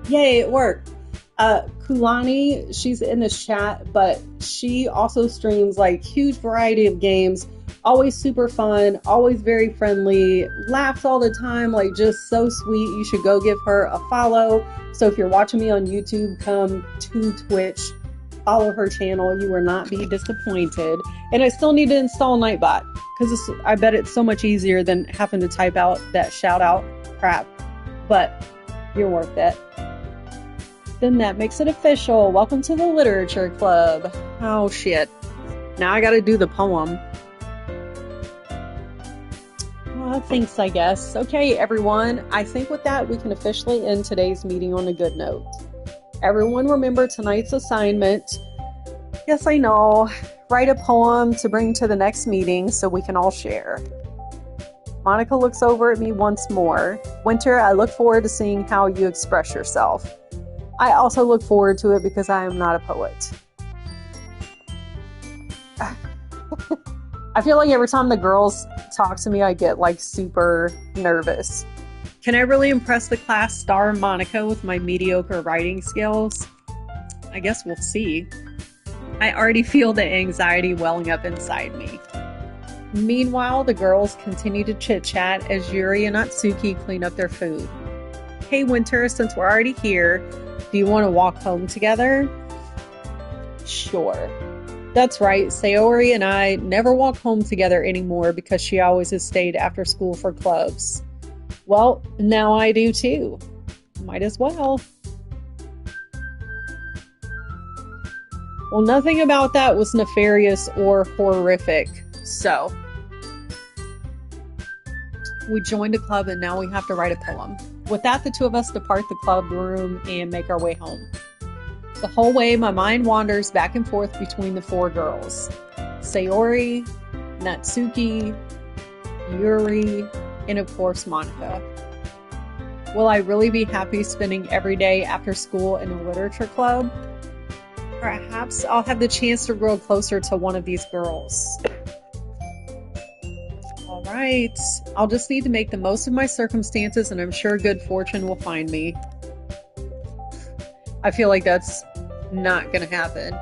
yay, it worked. Kulani, she's in the chat, but she also streams like huge variety of games, always super fun, always very friendly, laughs all the time, like just so sweet. You should go give her a follow. So if you're watching me on YouTube, come to Twitch, follow her channel. You will not be disappointed. And I still need to install Nightbot because I bet it's so much easier than having to type out that shout out crap, but you're worth it. Then that makes it official. Welcome to the literature club. Oh shit. Now I gotta do the poem. Well, thanks, I guess. Okay, everyone. I think with that, we can officially end today's meeting on a good note. Everyone remember tonight's assignment. Yes, I know. Write a poem to bring to the next meeting so we can all share. Monica looks over at me once more. Winter, I look forward to seeing how you express yourself. I also look forward to it because I am not a poet. I feel like every time the girls talk to me, I get like super nervous. Can I really impress the class star Monica with my mediocre writing skills? I guess we'll see. I already feel the anxiety welling up inside me. Meanwhile, the girls continue to chit-chat as Yuri and Natsuki clean up their food. Hey, Winter, since we're already here, do you want to walk home together? Sure. That's right, Sayori and I never walk home together anymore because she always has stayed after school for clubs. Well, now I do too. Might as well. Well, nothing about that was nefarious or horrific, so we joined a club and now we have to write a poem. With that, the two of us depart the club room and make our way home. The whole way, my mind wanders back and forth between the four girls. Sayori, Natsuki, Yuri, and of course, Monika. Will I really be happy spending every day after school in a literature club? Perhaps I'll have the chance to grow closer to one of these girls. All right, I'll just need to make the most of my circumstances and I'm sure good fortune will find me. I feel like that's not gonna happen.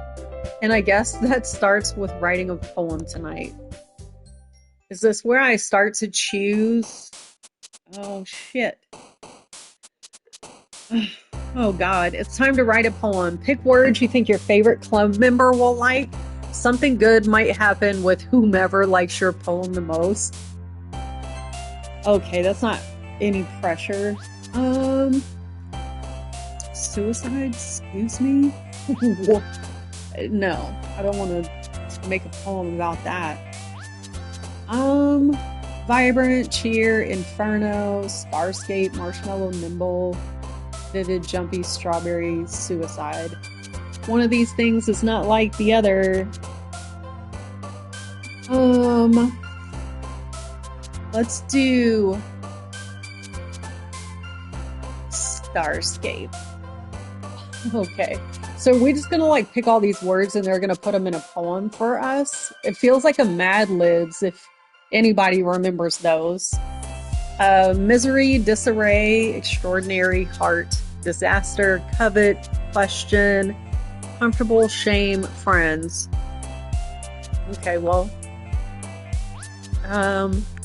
And I guess that starts with writing a poem tonight. Is this where I start to choose? Oh shit. Oh God, it's time to write a poem. Pick words you think your favorite club member will like. Something good might happen with whomever likes your poem the most. Okay, that's not any pressure. Suicide? Excuse me? No, I don't want to make a poem about that. Vibrant, cheer, inferno, starscape, marshmallow, nimble, vivid, jumpy, strawberry, suicide. One of these things is not like the other. Let's do starscape. Okay, so we're just gonna like pick all these words and they're gonna put them in a poem for us. It feels like a Mad Libs if anybody remembers those. Misery, disarray, extraordinary, heart, disaster, covet, question, comfortable, shame, friends. Okay, well,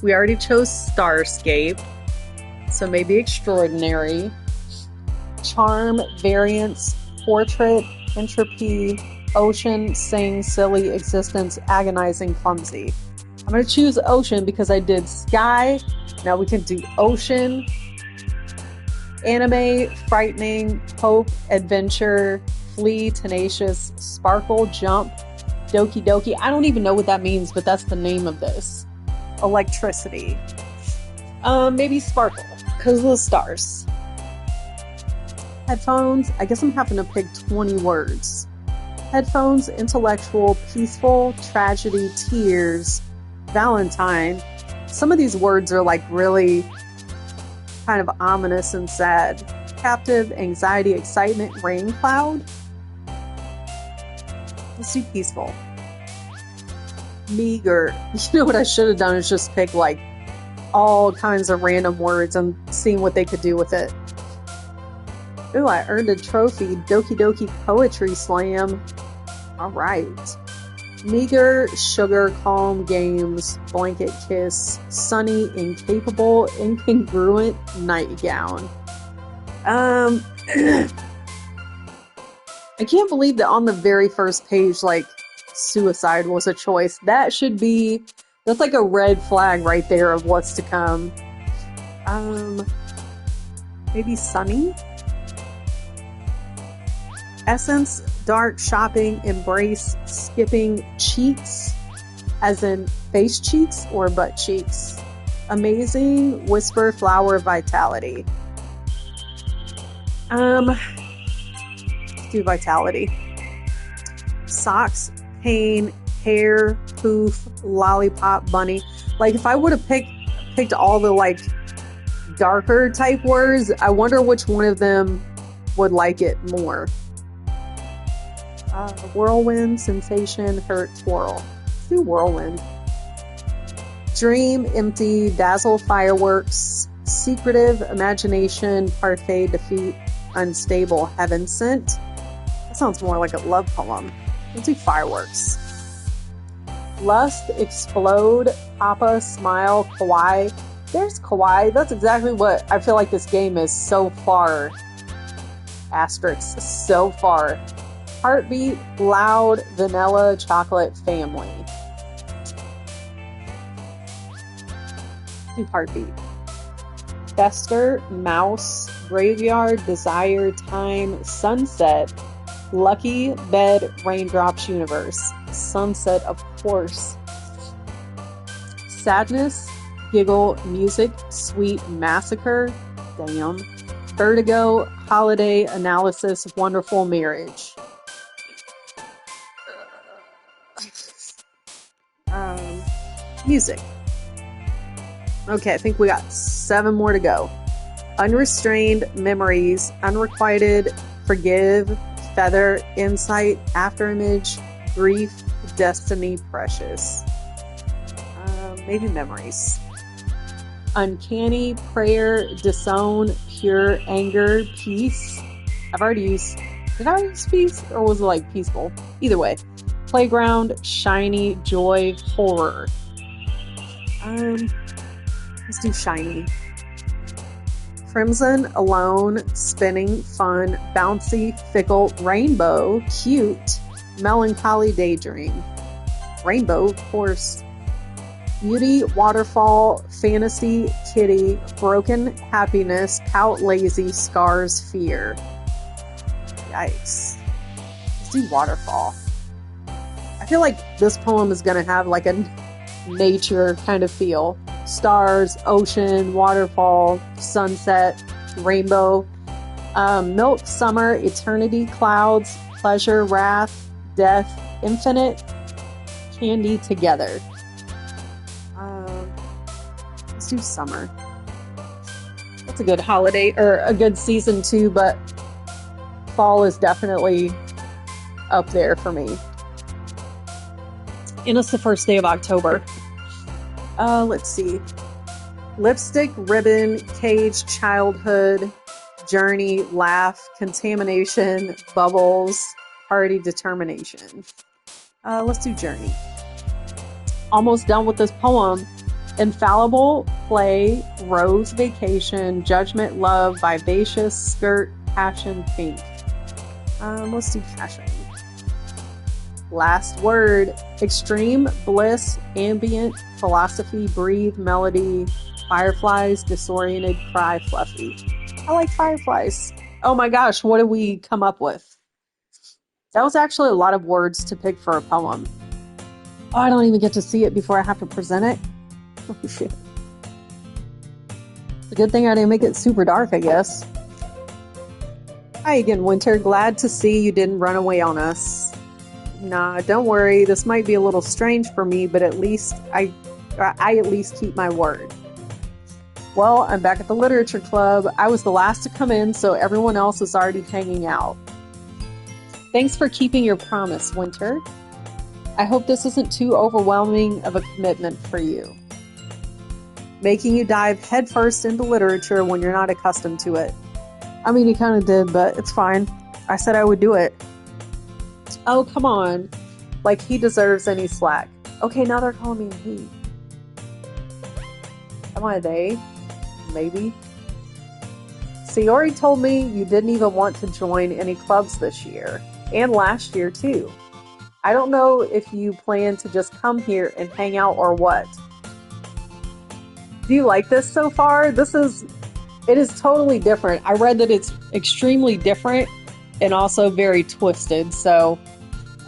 we already chose starscape, so maybe extraordinary. Charm, variance, portrait, entropy, ocean, sing, silly, existence, agonizing, clumsy. I'm going to choose ocean because I did sky. Now we can do ocean, anime, frightening, hope, adventure, flee, tenacious, sparkle, jump, Doki Doki. I don't even know what that means, but that's the name of this. Electricity. Maybe sparkle because of the stars. Headphones, I guess I'm having to pick 20 words. Headphones, intellectual, peaceful, tragedy, tears, Valentine. Some of these words are like really kind of ominous and sad. Captive, anxiety, excitement, rain cloud. Let's do peaceful. Meager. You know what I should have done is just pick like all kinds of random words and seeing what they could do with it. Ooh, I earned a trophy. Doki Doki Poetry Slam. All right. Meager, sugar, calm, games, blanket kiss, sunny, incapable, incongruent, nightgown. I can't believe that on the very first page, like, suicide was a choice. That's like a red flag right there of what's to come. Maybe sunny? Essence, dark, shopping, embrace, skipping, cheeks, as in face cheeks or butt cheeks. Amazing, whisper, flower, vitality. Let's do vitality. Socks, pain, hair, poof, lollipop, bunny. Like if I would have picked all the like darker type words, I wonder which one of them would like it more. Whirlwind, sensation, hurt, twirl. Let's do whirlwind. Dream, empty, dazzle, fireworks, secretive, imagination, parfait, defeat, unstable, heaven sent. That sounds more like a love poem. Let's do fireworks. Lust, explode, Papa, smile, kawaii. There's kawaii. That's exactly what I feel like this game is so far. Asterisk, so far. Heartbeat, loud, vanilla, chocolate, family. Heartbeat. Fester, mouse, graveyard, desire, time, sunset, lucky, bed, raindrops, universe. Sunset, of course. Sadness, giggle, music, sweet, massacre. Damn. Vertigo, holiday, analysis, wonderful, marriage. Music. Okay, I think we got 7 more to go. Unrestrained, memories, unrequited, forgive, feather, insight, afterimage, grief, destiny, precious. Maybe memories. Uncanny, prayer, disown, pure, anger, peace. Did I use peace? Or was it like peaceful? Either way. Playground, shiny, joy, horror. Let's do shiny. Crimson, alone, spinning, fun, bouncy, fickle, rainbow, cute, melancholy, daydream. Rainbow, of course. Beauty, waterfall, fantasy, kitty, broken, happiness, pout, lazy, scars, fear. Yikes. Let's do waterfall. I feel like this poem is going to have like a nature kind of feel. Stars, ocean, waterfall, sunset, rainbow, milk, summer, eternity, clouds, pleasure, wrath, death, infinite, candy, together. Let's do summer. That's a good holiday, or a good season too, but fall is definitely up there for me. And it's the first day of October. Let's see. Lipstick, ribbon, cage, childhood, journey, laugh, contamination, bubbles, party, determination. Let's do journey. Almost done with this poem. Infallible, play, rose, vacation, judgment, love, vivacious, skirt, passion, pink. Let's do passion. Last word. Extreme, bliss, ambient, philosophy, breathe, melody, fireflies, disoriented, cry, fluffy. I like fireflies. Oh my gosh, what did we come up with? That was actually a lot of words to pick for a poem. Oh, I don't even get to see it before I have to present it. Oh shit. It's a good thing I didn't make it super dark, I guess. Hi again, Winter. Glad to see you didn't run away on us. Nah, don't worry. This might be a little strange for me, but at least I at least keep my word. Well, I'm back at the literature club. I was the last to come in, so everyone else is already hanging out. Thanks for keeping your promise, Winter. I hope this isn't too overwhelming of a commitment for you. Making you dive headfirst into literature when you're not accustomed to it. I mean, you kind of did, but it's fine. I said I would do it. Oh, come on. Like he deserves any slack. Okay, now they're calling me he. Am I they? Maybe. So you already told me you didn't even want to join any clubs this year. And last year, too. I don't know if you plan to just come here and hang out or what. Do you like this so far? It is totally different. I read that it's extremely different and also very twisted, so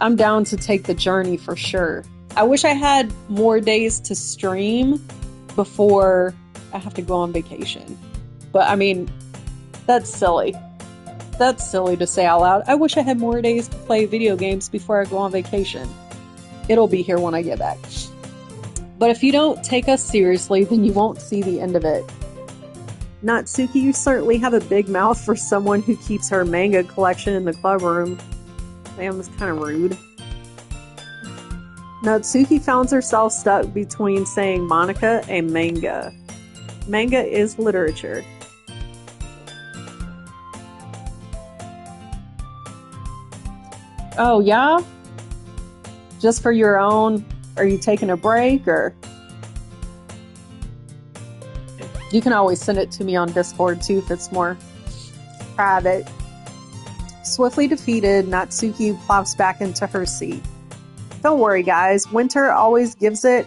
I'm down to take the journey for sure. I wish I had more days to stream before I have to go on vacation. But I mean, that's silly. That's silly to say out loud. I wish I had more days to play video games before I go on vacation. It'll be here when I get back. But if you don't take us seriously, then you won't see the end of it. Natsuki, you certainly have a big mouth for someone who keeps her manga collection in the club room. Damn, that's kind of rude. Natsuki finds herself stuck between saying Monica and manga. Manga is literature. Oh, yeah? Just for your own Are you taking a break, or you can always send it to me on Discord too if it's more private. Swiftly defeated, Natsuki plops back into her seat. Don't worry, guys. Winter always gives it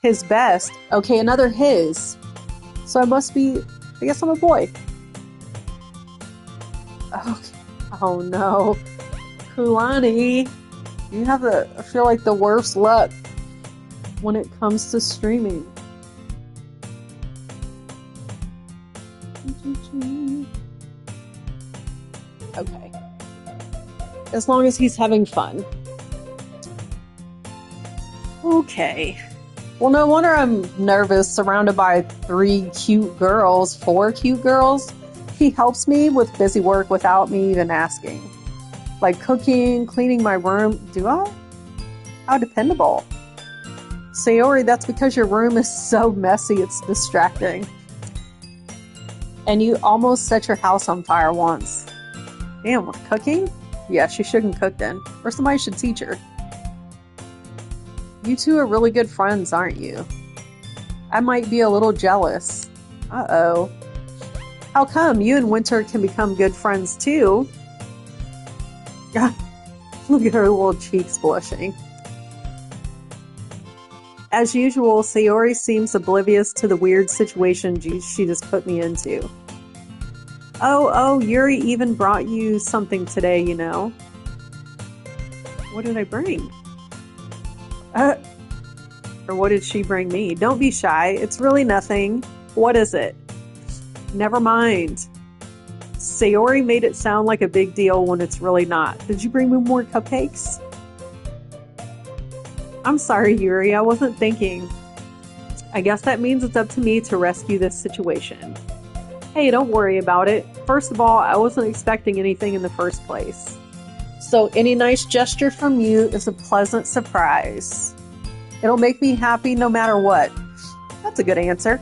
his best. Okay, another his. So I must be, I guess I'm a boy. Okay. Oh no. Kulani, you have I feel like the worst luck when it comes to streaming. Okay. As long as he's having fun. Okay. Well, no wonder I'm nervous, surrounded by 4 cute girls. He helps me with busy work without me even asking. Like cooking, cleaning my room. Do I? How dependable. Sayori, that's because your room is so messy, it's distracting. And you almost set your house on fire once. Damn, with cooking? Yeah, she shouldn't cook then. Or somebody should teach her. You two are really good friends, aren't you? I might be a little jealous. Uh-oh. How come? You and Winter can become good friends too. Look at her little cheeks blushing. As usual, Sayori seems oblivious to the weird situation she just put me into. Oh, Yuri even brought you something today, you know. What did I bring? Or what did she bring me? Don't be shy. It's really nothing. What is it? Never mind. Sayori made it sound like a big deal when it's really not. Did you bring me more cupcakes? I'm sorry, Yuri. I wasn't thinking. I guess that means it's up to me to rescue this situation. Hey, don't worry about it. First of all, I wasn't expecting anything in the first place. So any nice gesture from you is a pleasant surprise. It'll make me happy no matter what. That's a good answer.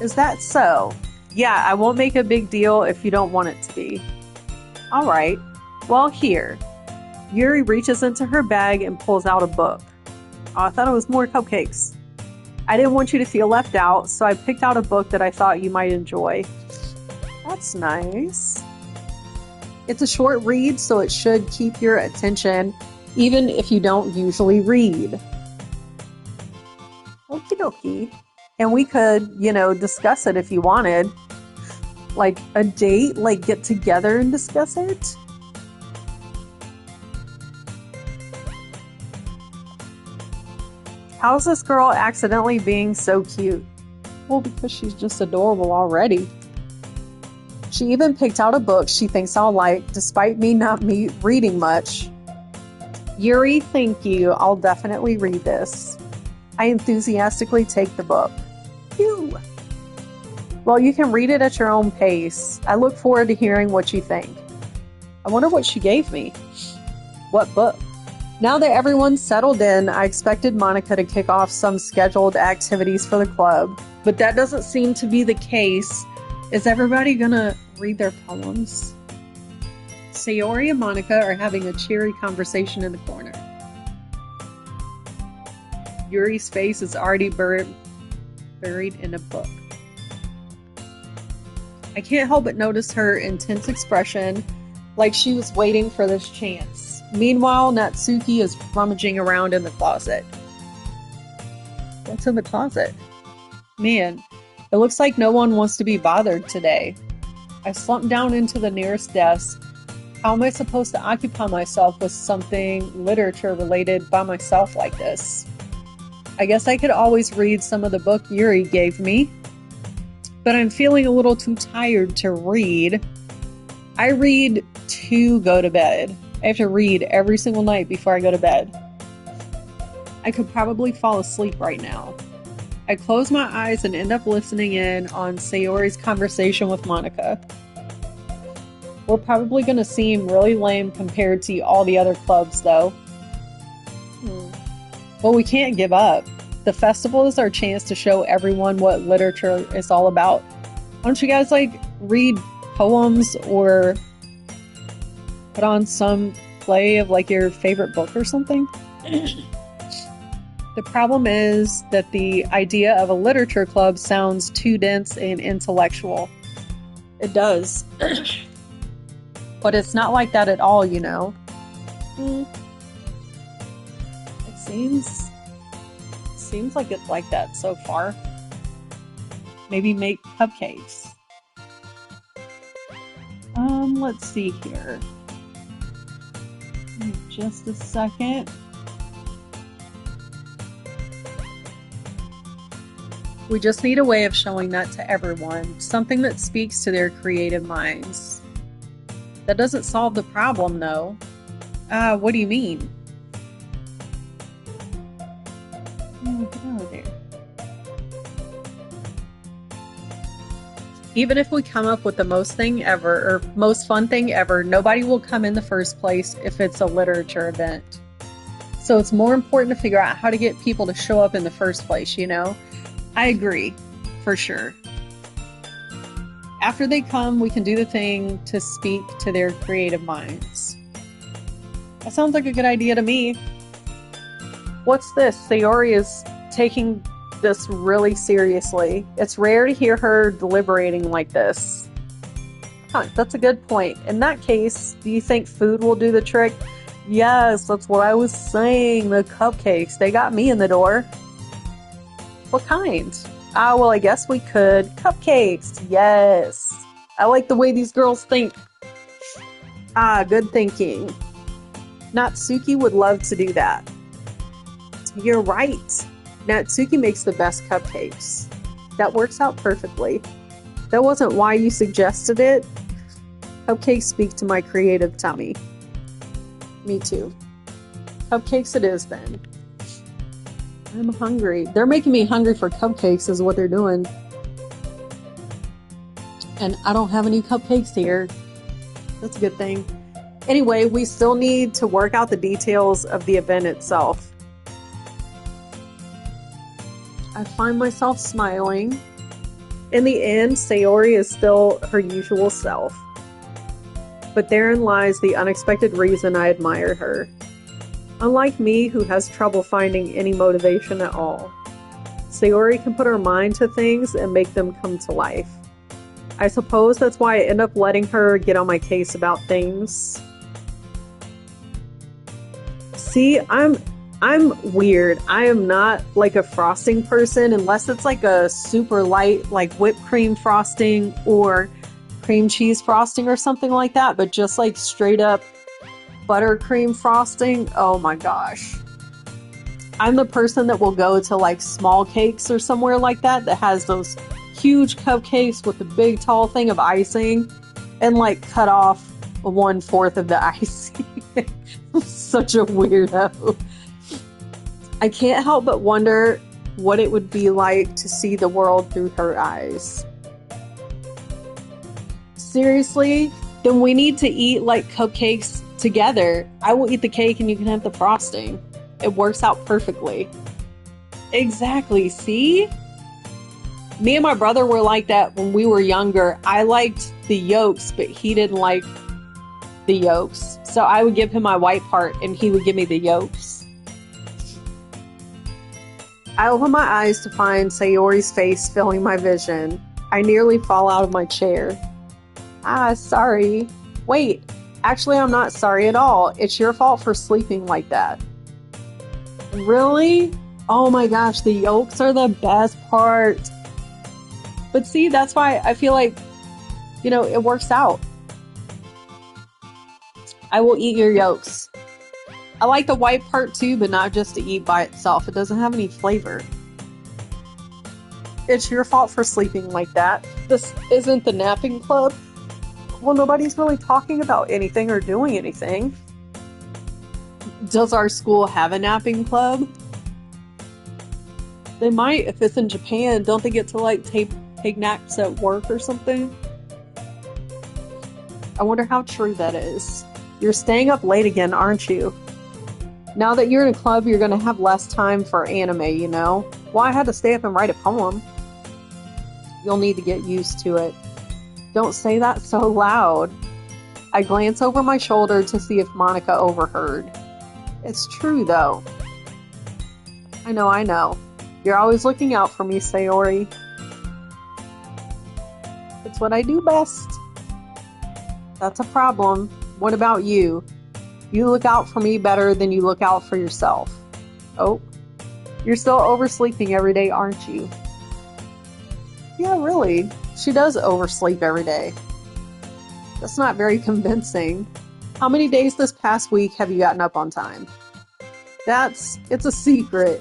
Is that so? Yeah, I won't make a big deal if you don't want it to be. All right. Well, here. Yuri reaches into her bag and pulls out a book. Oh, I thought it was more cupcakes. I didn't want you to feel left out, so I picked out a book that I thought you might enjoy. That's nice. It's a short read, so it should keep your attention, even if you don't usually read. Okie dokie. And we could, discuss it if you wanted. Like a date, like get together and discuss it. How's this girl accidentally being so cute? Well, because she's just adorable already. She even picked out a book she thinks I'll like, despite me not reading much. Yuri, thank you. I'll definitely read this. I enthusiastically take the book. Phew. Well, you can read it at your own pace. I look forward to hearing what you think. I wonder what she gave me. What book? Now that everyone's settled in, I expected Monica to kick off some scheduled activities for the club, but that doesn't seem to be the case. Is everybody gonna read their poems? Sayori and Monica are having a cheery conversation in the corner. Yuri's face is already buried in a book. I can't help but notice her intense expression, like she was waiting for this chance. Meanwhile, Natsuki is rummaging around in the closet. What's in the closet? Man, it looks like no one wants to be bothered today. I slumped down into the nearest desk. How am I supposed to occupy myself with something literature related by myself like this? I guess I could always read some of the book Yuri gave me, but I'm feeling a little too tired to read. I read to go to bed. I have to read every single night before I go to bed. I could probably fall asleep right now. I close my eyes and end up listening in on Sayori's conversation with Monica. We're probably going to seem really lame compared to all the other clubs, though. But we can't give up. The festival is our chance to show everyone what literature is all about. Why don't you guys, read poems or put on some play of, your favorite book or something? The problem is that the idea of a literature club sounds too dense and intellectual. It does. But it's not like that at all, you know. It seems like it's like that so far. Maybe make cupcakes. Let's see here. Give me just a second. We just need a way of showing that to everyone. Something that speaks to their creative minds. That doesn't solve the problem, though. What do you mean? Get out of there. Even if we come up with the most thing ever, or most fun thing ever, nobody will come in the first place if it's a literature event. So it's more important to figure out how to get people to show up in the first place, you know? I agree, for sure. After they come, we can do the thing to speak to their creative minds. That sounds like a good idea to me. What's this? Sayori is taking this really seriously. It's rare to hear her deliberating like this. Huh, that's a good point. In that case, do you think food will do the trick? Yes, that's what I was saying. The cupcakes, they got me in the door. What kind? Well, I guess we could. Cupcakes, yes. I like the way these girls think. Good thinking. Natsuki would love to do that. You're right. Natsuki makes the best cupcakes. That works out perfectly. That wasn't why you suggested it. Cupcakes speak to my creative tummy. Me too. Cupcakes it is then. I'm hungry. They're making me hungry for cupcakes is what they're doing. And I don't have any cupcakes here. That's a good thing. Anyway, we still need to work out the details of the event itself. I find myself smiling. In the end, Sayori is still her usual self. But therein lies the unexpected reason I admire her. Unlike me, who has trouble finding any motivation at all, Sayori can put her mind to things and make them come to life. I suppose that's why I end up letting her get on my case about things. See, I'm weird. I am not like a frosting person unless it's like a super light, like whipped cream frosting or cream cheese frosting or something like that, but just like straight up buttercream frosting, oh my gosh. I'm the person that will go to like Small Cakes or somewhere like that has those huge cupcakes with a big tall thing of icing and like cut off 1/4 of the icing. Such a weirdo. I can't help but wonder what it would be like to see the world through her eyes. Seriously? Then we need to eat like cupcakes together. I will eat the cake and you can have the frosting. It works out perfectly. Exactly, see? Me and my brother were like that when we were younger. I liked the yolks, but he didn't like the yolks. So I would give him my white part and he would give me the yolks. I open my eyes to find Sayori's face filling my vision. I nearly fall out of my chair. Sorry. Wait. Actually, I'm not sorry at all. It's your fault for sleeping like that. Really? Oh my gosh, the yolks are the best part. But see, that's why I feel like, you know, it works out. I will eat your yolks. I like the white part too, but not just to eat by itself. It doesn't have any flavor. It's your fault for sleeping like that. This isn't the napping club. Well, nobody's really talking about anything or doing anything. Does our school have a napping club? They might if it's in Japan. Don't they get to like take naps at work or something? I wonder how true that is. You're staying up late again, aren't you? Now that you're in a club, you're going to have less time for anime, you know? Well, I had to stay up and write a poem. You'll need to get used to it. Don't say that so loud. I glance over my shoulder to see if Monica overheard. It's true, though. I know, I know. You're always looking out for me, Sayori. It's what I do best. That's a problem. What about you? You look out for me better than you look out for yourself. Oh, you're still oversleeping every day, aren't you? Yeah, really. She does oversleep every day. That's not very convincing. How many days this past week have you gotten up on time? It's a secret.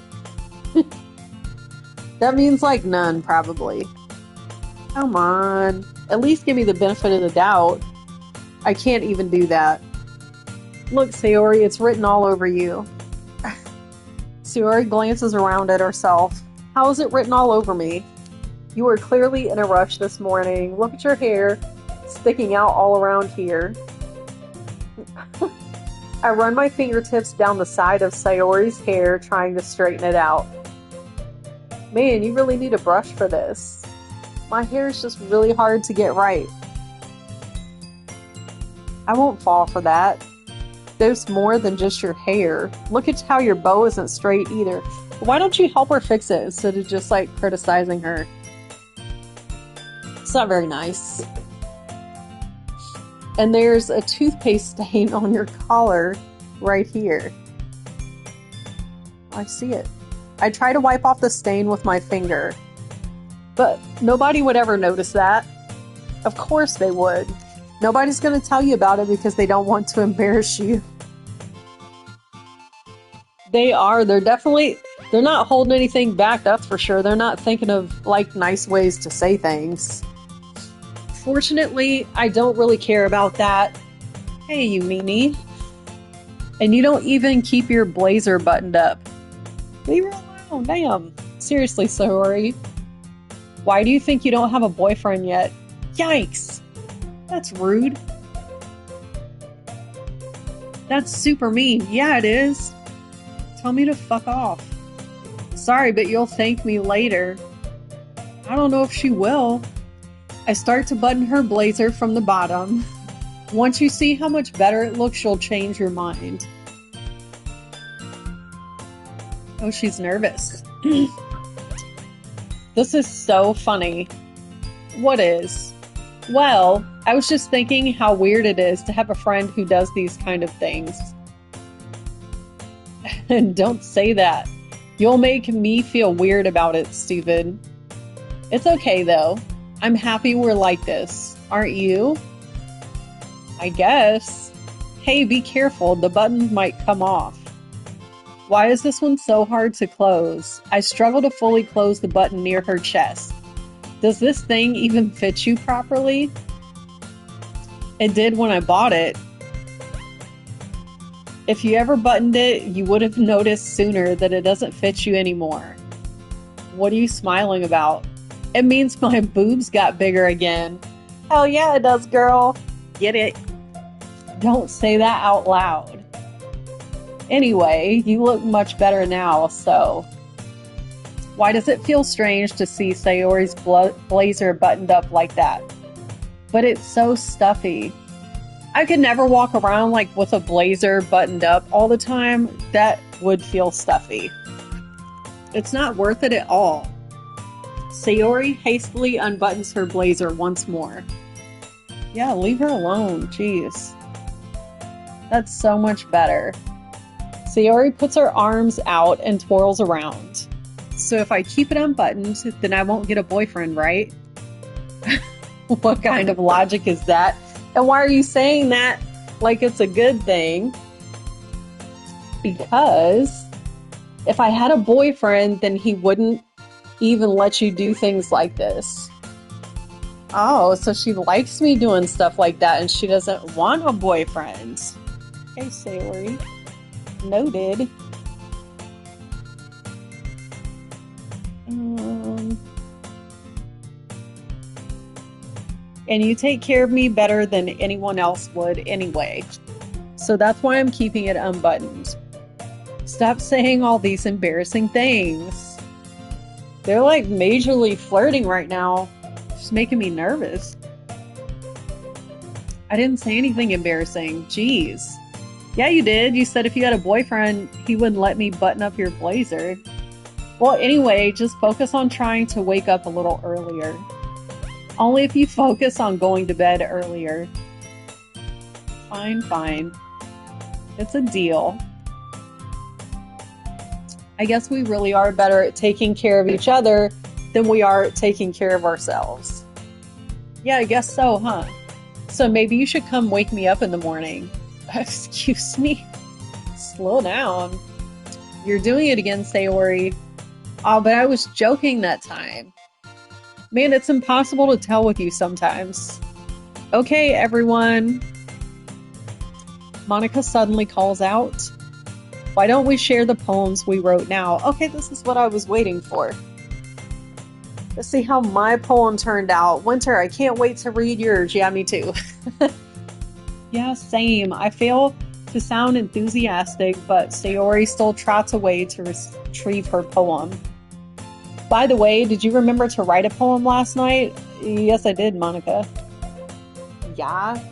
That means like none, probably. Come on. At least give me the benefit of the doubt. I can't even do that. Look, Sayori, it's written all over you. Sayori glances around at herself. How is it written all over me? You were clearly in a rush this morning. Look at your hair sticking out all around here. I run my fingertips down the side of Sayori's hair, trying to straighten it out. Man, you really need a brush for this. My hair is just really hard to get right. I won't fall for that. There's more than just your hair. Look at how your bow isn't straight either. Why don't you help her fix it instead of just like criticizing her? It's not very nice. And there's a toothpaste stain on your collar right here. I see it. I try to wipe off the stain with my finger, but nobody would ever notice that. Of course they would. Nobody's going to tell you about it because they don't want to embarrass you. They are. They're not holding anything back, that's for sure. They're not thinking of, like, nice ways to say things. Fortunately, I don't really care about that. Hey, you meanie. And you don't even keep your blazer buttoned up. Leave her alone, damn. Seriously, Sayori. Why do you think you don't have a boyfriend yet? Yikes! That's rude. That's super mean. Yeah, it is. Tell me to fuck off. Sorry, but you'll thank me later. I don't know if she will. I start to button her blazer from the bottom. Once you see how much better it looks, you'll change your mind. Oh, she's nervous. This is so funny. What is? Well, I was just thinking how weird it is to have a friend who does these kind of things. And don't say that. You'll make me feel weird about it, stupid. It's okay, though. I'm happy we're like this. Aren't you? I guess. Hey, be careful. The button might come off. Why is this one so hard to close? I struggle to fully close the button near her chest. Does this thing even fit you properly? It did when I bought it. If you ever buttoned it, you would have noticed sooner that it doesn't fit you anymore. What are you smiling about? It means my boobs got bigger again. Hell yeah, it does, girl. Get it? Don't say that out loud. Anyway, you look much better now, so... Why does it feel strange to see Sayori's blazer buttoned up like that? But it's so stuffy. I could never walk around like with a blazer buttoned up all the time. That would feel stuffy. It's not worth it at all. Sayori hastily unbuttons her blazer once more. Yeah, leave her alone. Jeez. That's so much better. Sayori puts her arms out and twirls around. So if I keep it unbuttoned, then I won't get a boyfriend, right? What kind of logic is that? And why are you saying that like it's a good thing? Because if I had a boyfriend, then he wouldn't even let you do things like this. Oh, so she likes me doing stuff like that and she doesn't want a boyfriend. Okay, Sayori. Noted. And you take care of me better than anyone else would anyway. So that's why I'm keeping it unbuttoned. Stop saying all these embarrassing things. They're like majorly flirting right now. It's making me nervous. I didn't say anything embarrassing. Jeez. Yeah, you did. You said if you had a boyfriend, he wouldn't let me button up your blazer. Well, anyway, just focus on trying to wake up a little earlier. Only if you focus on going to bed earlier. Fine, fine. It's a deal. I guess we really are better at taking care of each other than we are at taking care of ourselves. Yeah, I guess so, huh? So maybe you should come wake me up in the morning. Excuse me? Slow down. You're doing it again, Sayori. Oh, but I was joking that time. Man, it's impossible to tell with you sometimes. Okay, everyone. Monica suddenly calls out. Why don't we share the poems we wrote now? Okay, this is what I was waiting for. Let's see how my poem turned out. Winter, I can't wait to read yours. Yeah, me too. Yeah, same. I fail to sound enthusiastic, but Sayori still trots away to retrieve her poem. By the way, did you remember to write a poem last night? Yes, I did, Monica. Yeah.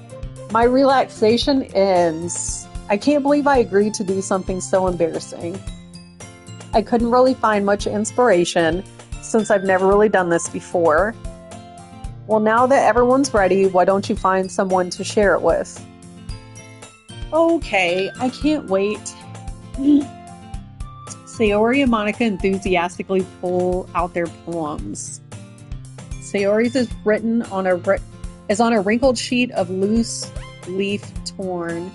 My relaxation ends. I can't believe I agreed to do something so embarrassing. I couldn't really find much inspiration since I've never really done this before. Well, now that everyone's ready, why don't you find someone to share it with? Okay, I can't wait. Sayori and Monica enthusiastically pull out their poems. Sayori's is written on a wrinkled sheet of loose leaf torn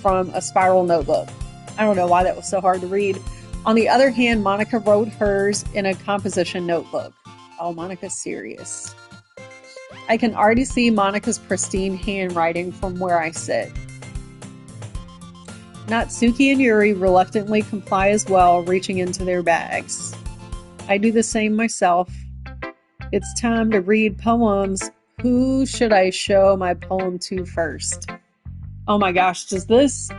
from a spiral notebook. I don't know why that was so hard to read. On the other hand, Monica wrote hers in a composition notebook. Oh, Monica's serious. I can already see Monica's pristine handwriting from where I sit. Natsuki and Yuri reluctantly comply as well, reaching into their bags. I do the same myself. It's time to read poems. Who should I show my poem to first? Oh my gosh, does this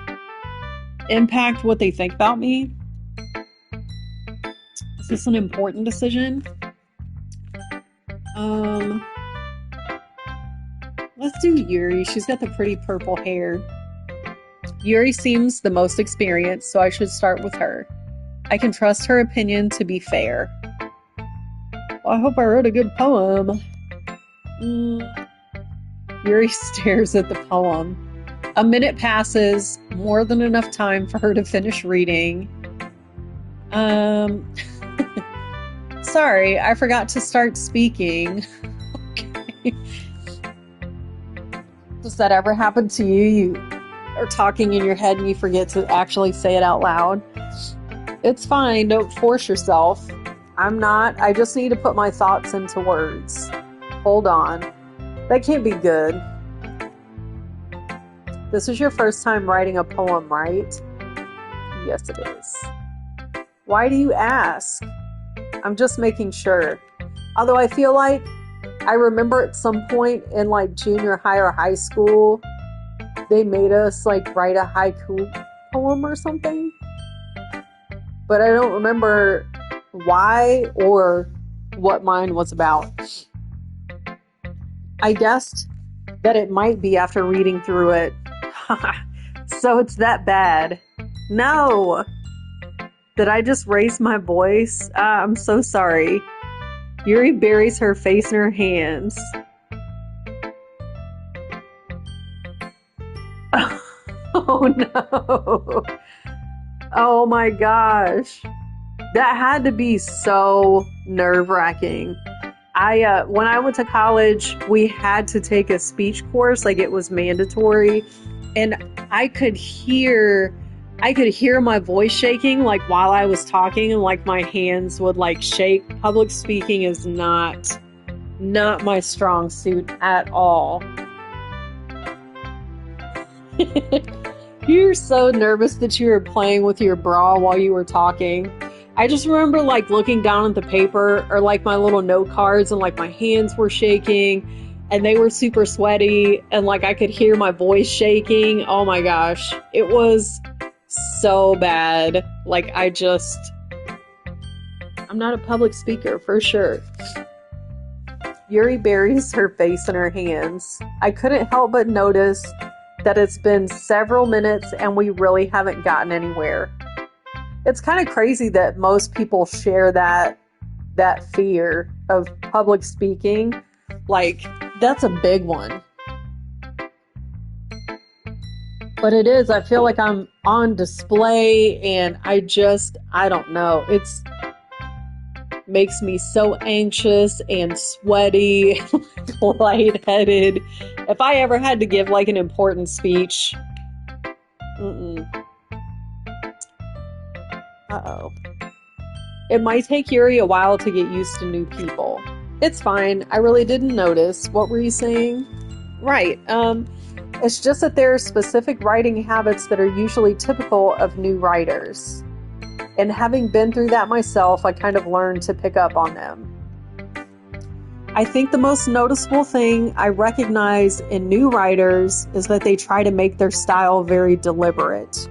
impact what they think about me? Is this an important decision? Let's do Yuri. She's got the pretty purple hair. Yuri seems the most experienced, so I should start with her. I can trust her opinion to be fair. Well, I hope I wrote a good poem. Yuri stares at the poem. A minute passes, more than enough time for her to finish reading. Sorry, I forgot to start speaking. Okay. Does that ever happen to you? You are talking in your head and you forget to actually say it out loud? It's fine, don't force yourself. I just need to put my thoughts into words. Hold on. That can't be good. This is your first time writing a poem, right? Yes, it is. Why do you ask? I'm just making sure. Although I feel like I remember at some point in like junior high or high school, they made us like write a haiku poem or something. But I don't remember why or what mine was about. I guessed that it might be after reading through it. So it's that bad. No! Did I just raise my voice? I'm so sorry. Yuri buries her face in her hands. Oh no! Oh my gosh. That had to be so nerve-wracking. When I went to college, we had to take a speech course, like it was mandatory, and I could hear my voice shaking, like while I was talking, and like my hands would like shake. Public speaking is not my strong suit at all. You were so nervous that you were playing with your bra while you were talking. I just remember like looking down at the paper or like my little note cards and like my hands were shaking and they were super sweaty and like I could hear my voice shaking. Oh my gosh. It was so bad. Like I'm not a public speaker for sure. Yuri buries her face in her hands. I couldn't help but notice that it's been several minutes and we really haven't gotten anywhere. It's kind of crazy that most people share that fear of public speaking. Like, that's a big one. But it is, I feel like I'm on display and I don't know. It's makes me so anxious and sweaty, lightheaded. If I ever had to give like an important speech, uh-oh. It might take Yuri a while to get used to new people. It's fine. I really didn't notice. What were you saying? Right. It's just that there are specific writing habits that are usually typical of new writers. And having been through that myself, I kind of learned to pick up on them. I think the most noticeable thing I recognize in new writers is that they try to make their style very deliberate.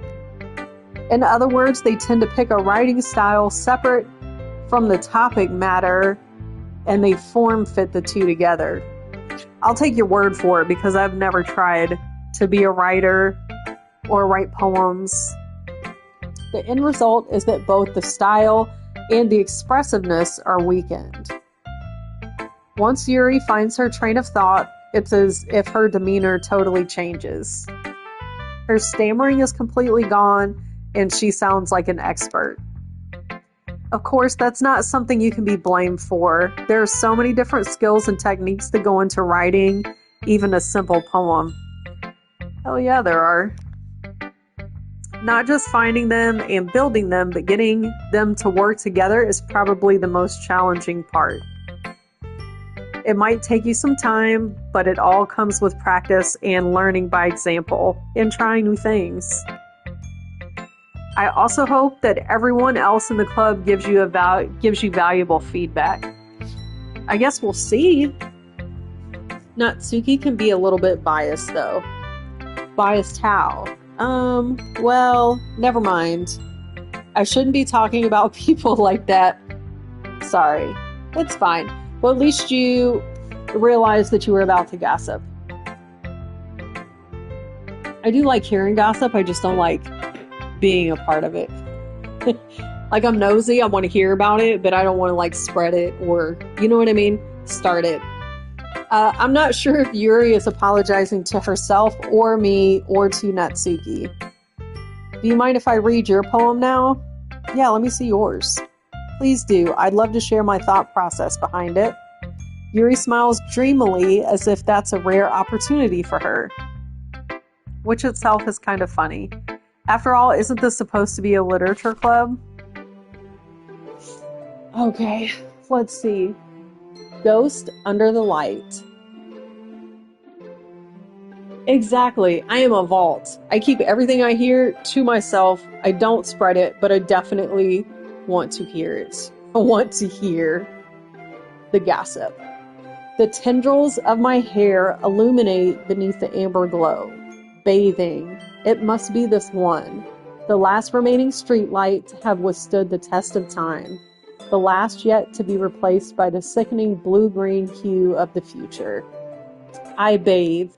In other words, they tend to pick a writing style separate from the topic matter, and they form fit the two together. I'll take your word for it because I've never tried to be a writer or write poems. The end result is that both the style and the expressiveness are weakened. Once Yuri finds her train of thought, it's as if her demeanor totally changes. Her stammering is completely gone, and she sounds like an expert. Of course, that's not something you can be blamed for. There are so many different skills and techniques that go into writing, even a simple poem. Hell yeah, there are. Not just finding them and building them, but getting them to work together is probably the most challenging part. It might take you some time, but it all comes with practice and learning by example and trying new things. I also hope that everyone else in the club gives you valuable feedback. I guess we'll see. Natsuki can be a little bit biased though. Biased how? Well, never mind. I shouldn't be talking about people like that. Sorry. It's fine. Well, at least you realized that you were about to gossip. I do like hearing gossip, I just don't like being a part of it. Like, I'm nosy, I want to hear about it, but I don't want to like spread it or, you know what I mean? Start it. I'm not sure if Yuri is apologizing to herself or me or to Natsuki. Do you mind if I read your poem now? Yeah, let me see yours. Please do. I'd love to share my thought process behind it. Yuri smiles dreamily as if that's a rare opportunity for her, which itself is kind of funny. After all, isn't this supposed to be a literature club? Okay, let's see. Ghost under the light. Exactly. I am a vault. I keep everything I hear to myself. I don't spread it, but I definitely want to hear it. I want to hear the gossip. The tendrils of my hair illuminate beneath the amber glow. Bathing. It must be this one. The last remaining streetlight to have withstood the test of time. The last yet to be replaced by the sickening blue-green hue of the future. I bathe.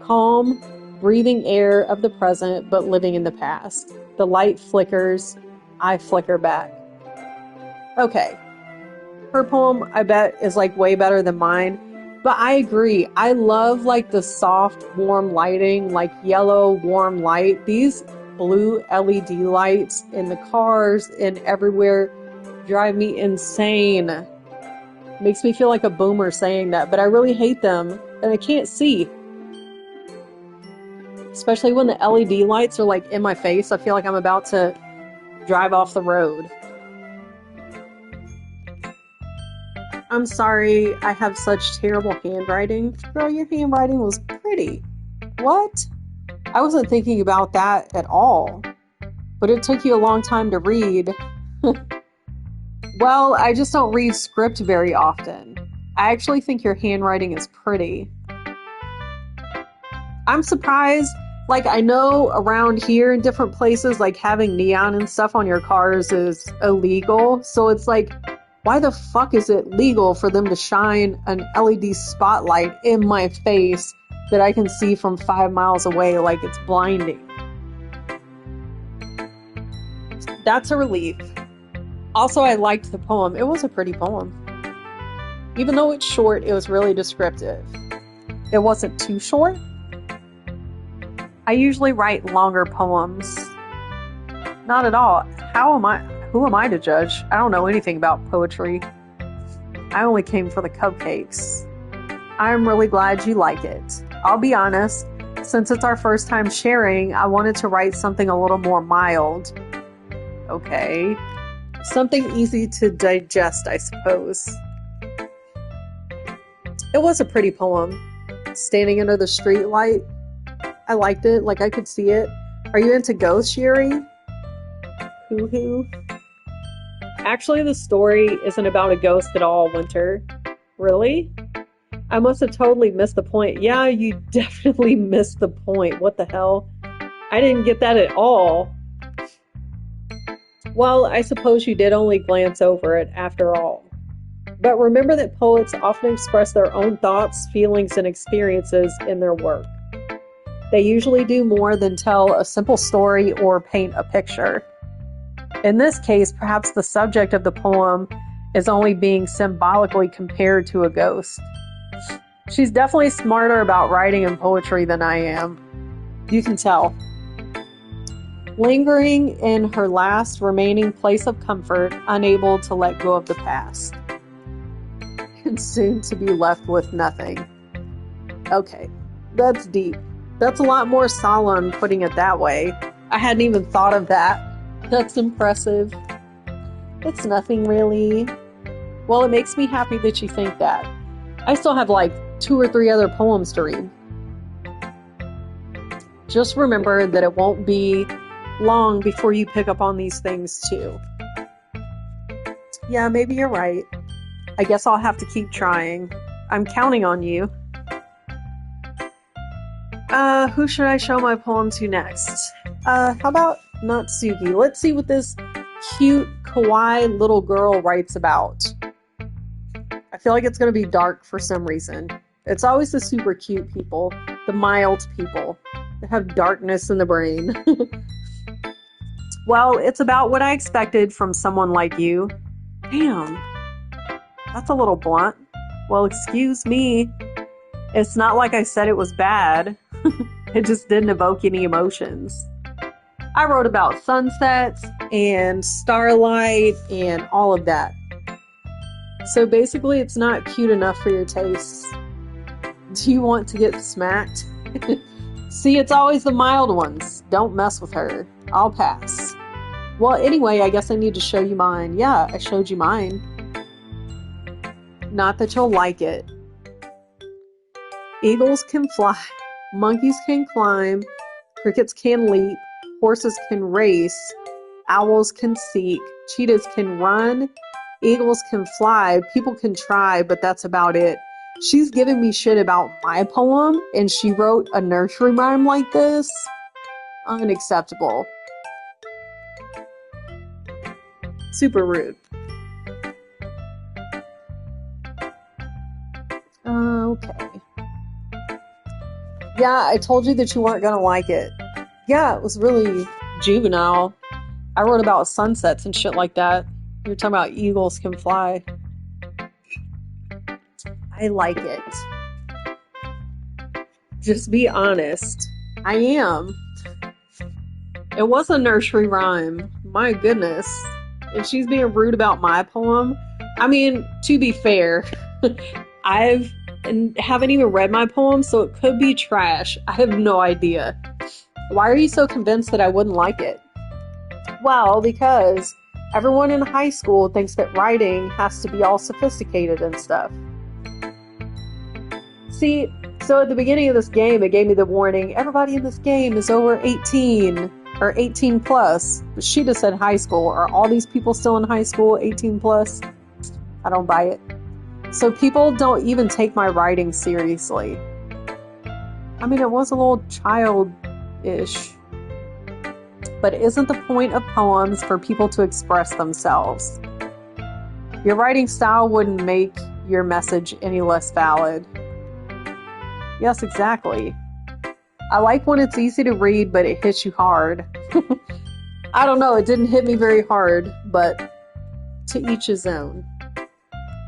Calm, breathing air of the present, but living in the past. The light flickers. I flicker back. Okay. Her poem, I bet, is like way better than mine. But I agree. I love like the soft, warm lighting, like yellow, warm light. These blue LED lights in the cars and everywhere drive me insane. Makes me feel like a boomer saying that, but I really hate them and I can't see. Especially when the LED lights are like in my face. I feel like I'm about to drive off the road. I'm sorry, I have such terrible handwriting. Girl, your handwriting was pretty. What? I wasn't thinking about that at all. But it took you a long time to read. Well, I just don't read script very often. I actually think your handwriting is pretty. I'm surprised. Like, I know around here in different places, like having neon and stuff on your cars is illegal. So it's like, why the fuck is it legal for them to shine an LED spotlight in my face that I can see from 5 miles away like it's blinding? That's a relief. Also, I liked the poem. It was a pretty poem. Even though it's short, it was really descriptive. It wasn't too short. I usually write longer poems. Not at all. Who am I to judge? I don't know anything about poetry. I only came for the cupcakes. I'm really glad you like it. I'll be honest, since it's our first time sharing, I wanted to write something a little more mild. Okay. Something easy to digest, I suppose. It was a pretty poem. Standing under the street light. I liked it, like I could see it. Are you into ghosts, Sherry? Hoo-hoo. Actually, the story isn't about a ghost at all, Winter. Really? I must have totally missed the point. Yeah, you definitely missed the point. What the hell? I didn't get that at all. Well, I suppose you did only glance over it after all. But remember that poets often express their own thoughts, feelings, and experiences in their work. They usually do more than tell a simple story or paint a picture. In this case, perhaps the subject of the poem is only being symbolically compared to a ghost. She's definitely smarter about writing and poetry than I am. You can tell. Lingering in her last remaining place of comfort, unable to let go of the past. And soon to be left with nothing. Okay, that's deep. That's a lot more solemn putting it that way. I hadn't even thought of that. That's impressive. It's nothing really. Well, it makes me happy that you think that. I still have like 2 or 3 other poems to read. Just remember that it won't be long before you pick up on these things too. Yeah, maybe you're right. I guess I'll have to keep trying. I'm counting on you. Who should I show my poem to next? How about Natsuki? Let's see what this cute, kawaii little girl writes about. I feel like it's going to be dark for some reason. It's always the super cute people, the mild people that have darkness in the brain. Well, it's about what I expected from someone like you. Damn, that's a little blunt. Well, excuse me. It's not like I said it was bad. It just didn't evoke any emotions. I wrote about sunsets and starlight and all of that. So basically, it's not cute enough for your tastes. Do you want to get smacked? See, it's always the mild ones. Don't mess with her. I'll pass. Well, anyway, I guess I need to show you mine. Yeah, I showed you mine. Not that you'll like it. Eagles can fly. Monkeys can climb. Crickets can leap. Horses can race. Owls can seek. Cheetahs can run. Eagles can fly. People can try, but that's about it. She's giving me shit about my poem, and she wrote a nursery rhyme like this? Unacceptable. Super rude. Okay. Yeah, I told you that you weren't gonna like it. Yeah, it was really juvenile. I wrote about sunsets and shit like that. You're talking about eagles can fly. I like it. Just be honest. I am. It was a nursery rhyme. My goodness. If she's being rude about my poem, I mean, to be fair, I haven't even read my poem, so it could be trash. I have no idea. Why are you so convinced that I wouldn't like it? Well, because everyone in high school thinks that writing has to be all sophisticated and stuff. See, so at the beginning of this game, it gave me the warning, everybody in this game is over 18 or 18 plus. But she just said high school. Are all these people still in high school 18 plus? I don't buy it. So people don't even take my writing seriously. I mean, it was a little childish. But isn't the point of poems for people to express themselves? Your writing style wouldn't make your message any less valid. Yes, exactly. I like when it's easy to read, but it hits you hard. I don't know, it didn't hit me very hard, but to each his own.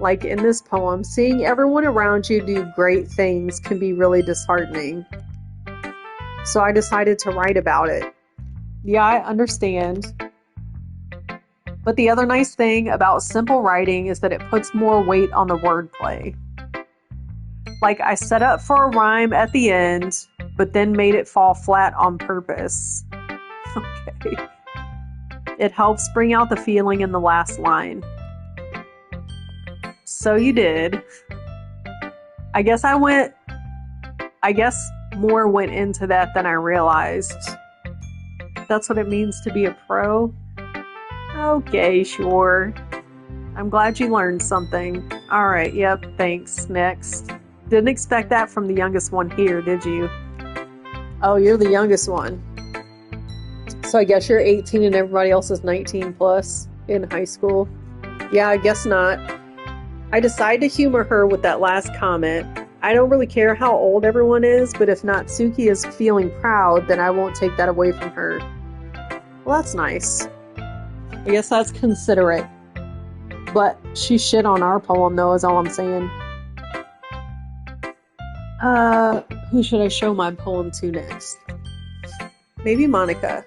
Like in this poem, seeing everyone around you do great things can be really disheartening. So I decided to write about it. Yeah, I understand. But the other nice thing about simple writing is that it puts more weight on the wordplay. Like I set up for a rhyme at the end, but then made it fall flat on purpose. Okay. It helps bring out the feeling in the last line. So you did. I guess more went into that than I realized. That's what it means to be a pro? Okay, sure. I'm glad you learned something. Alright, yep, thanks. Next. Didn't expect that from the youngest one here, did you? Oh, you're the youngest one. So I guess you're 18 and everybody else is 19 plus in high school. Yeah, I guess not. I decided to humor her with that last comment. I don't really care how old everyone is, but if Natsuki is feeling proud, then I won't take that away from her. Well, that's nice. I guess that's considerate. But she shit on our poem, though, is all I'm saying. Who should I show my poem to next? Maybe Monica.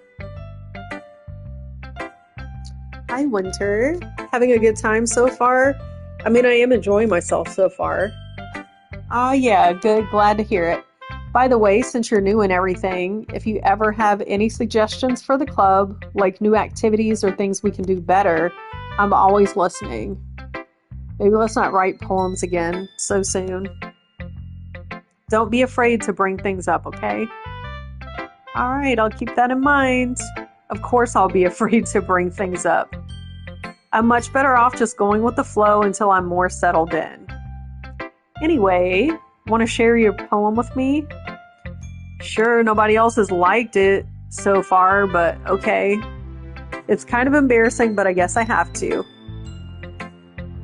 Hi, Winter. Having a good time so far? I mean, I am enjoying myself so far. Yeah, good. Glad to hear it. By the way, since you're new and everything, if you ever have any suggestions for the club, like new activities or things we can do better, I'm always listening. Maybe let's not write poems again so soon. Don't be afraid to bring things up, okay? Alright, I'll keep that in mind. Of course I'll be afraid to bring things up. I'm much better off just going with the flow until I'm more settled in. Anyway, want to share your poem with me? Sure, nobody else has liked it so far, but okay. It's kind of embarrassing, but I guess I have to.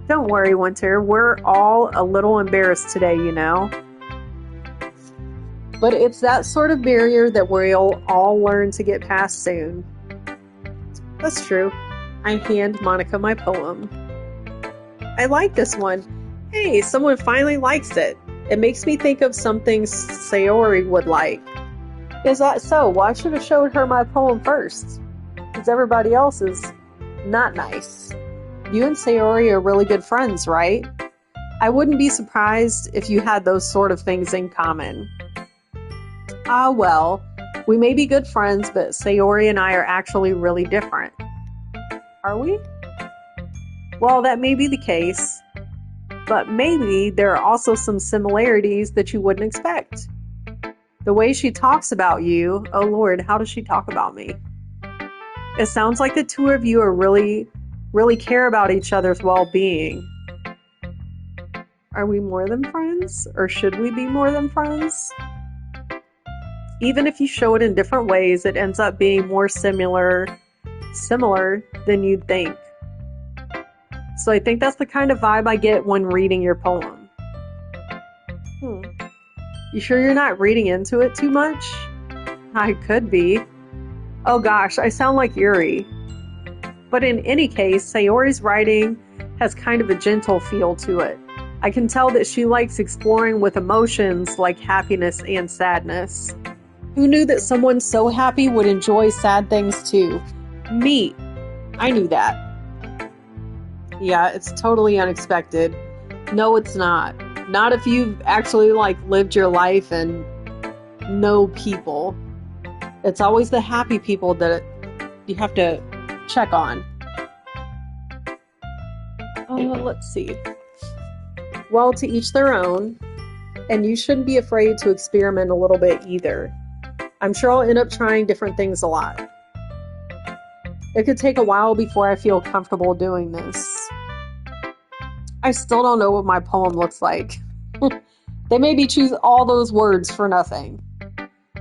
Don't worry, Winter. We're all a little embarrassed today, you know. But it's that sort of barrier that we'll all learn to get past soon. That's true. I hand Monica my poem. I like this one. Hey, someone finally likes it. It makes me think of something Sayori would like. Is that so? Well, I should have showed her my poem first. Because everybody else is not nice. You and Sayori are really good friends, right? I wouldn't be surprised if you had those sort of things in common. Well, we may be good friends, but Sayori and I are actually really different. Are we? Well, that may be the case, but maybe there are also some similarities that you wouldn't expect. The way she talks about you, oh Lord, how does she talk about me? It sounds like the two of you are really care about each other's well-being. Are we more than friends? Or should we be more than friends? Even if you show it in different ways, it ends up being more similar than you'd think. So I think that's the kind of vibe I get when reading your poem. You sure you're not reading into it too much? I could be. Oh gosh, I sound like Yuri. But in any case, Sayori's writing has kind of a gentle feel to it. I can tell that she likes exploring with emotions like happiness and sadness. Who knew that someone so happy would enjoy sad things too? Me. I knew that. Yeah, it's totally unexpected. No, it's not. Not if you've actually lived your life and know people. It's always the happy people that you have to check on. Let's see. Well, to each their own. And you shouldn't be afraid to experiment a little bit either. I'm sure I'll end up trying different things a lot. It could take a while before I feel comfortable doing this. I still don't know what my poem looks like. They maybe choose all those words for nothing.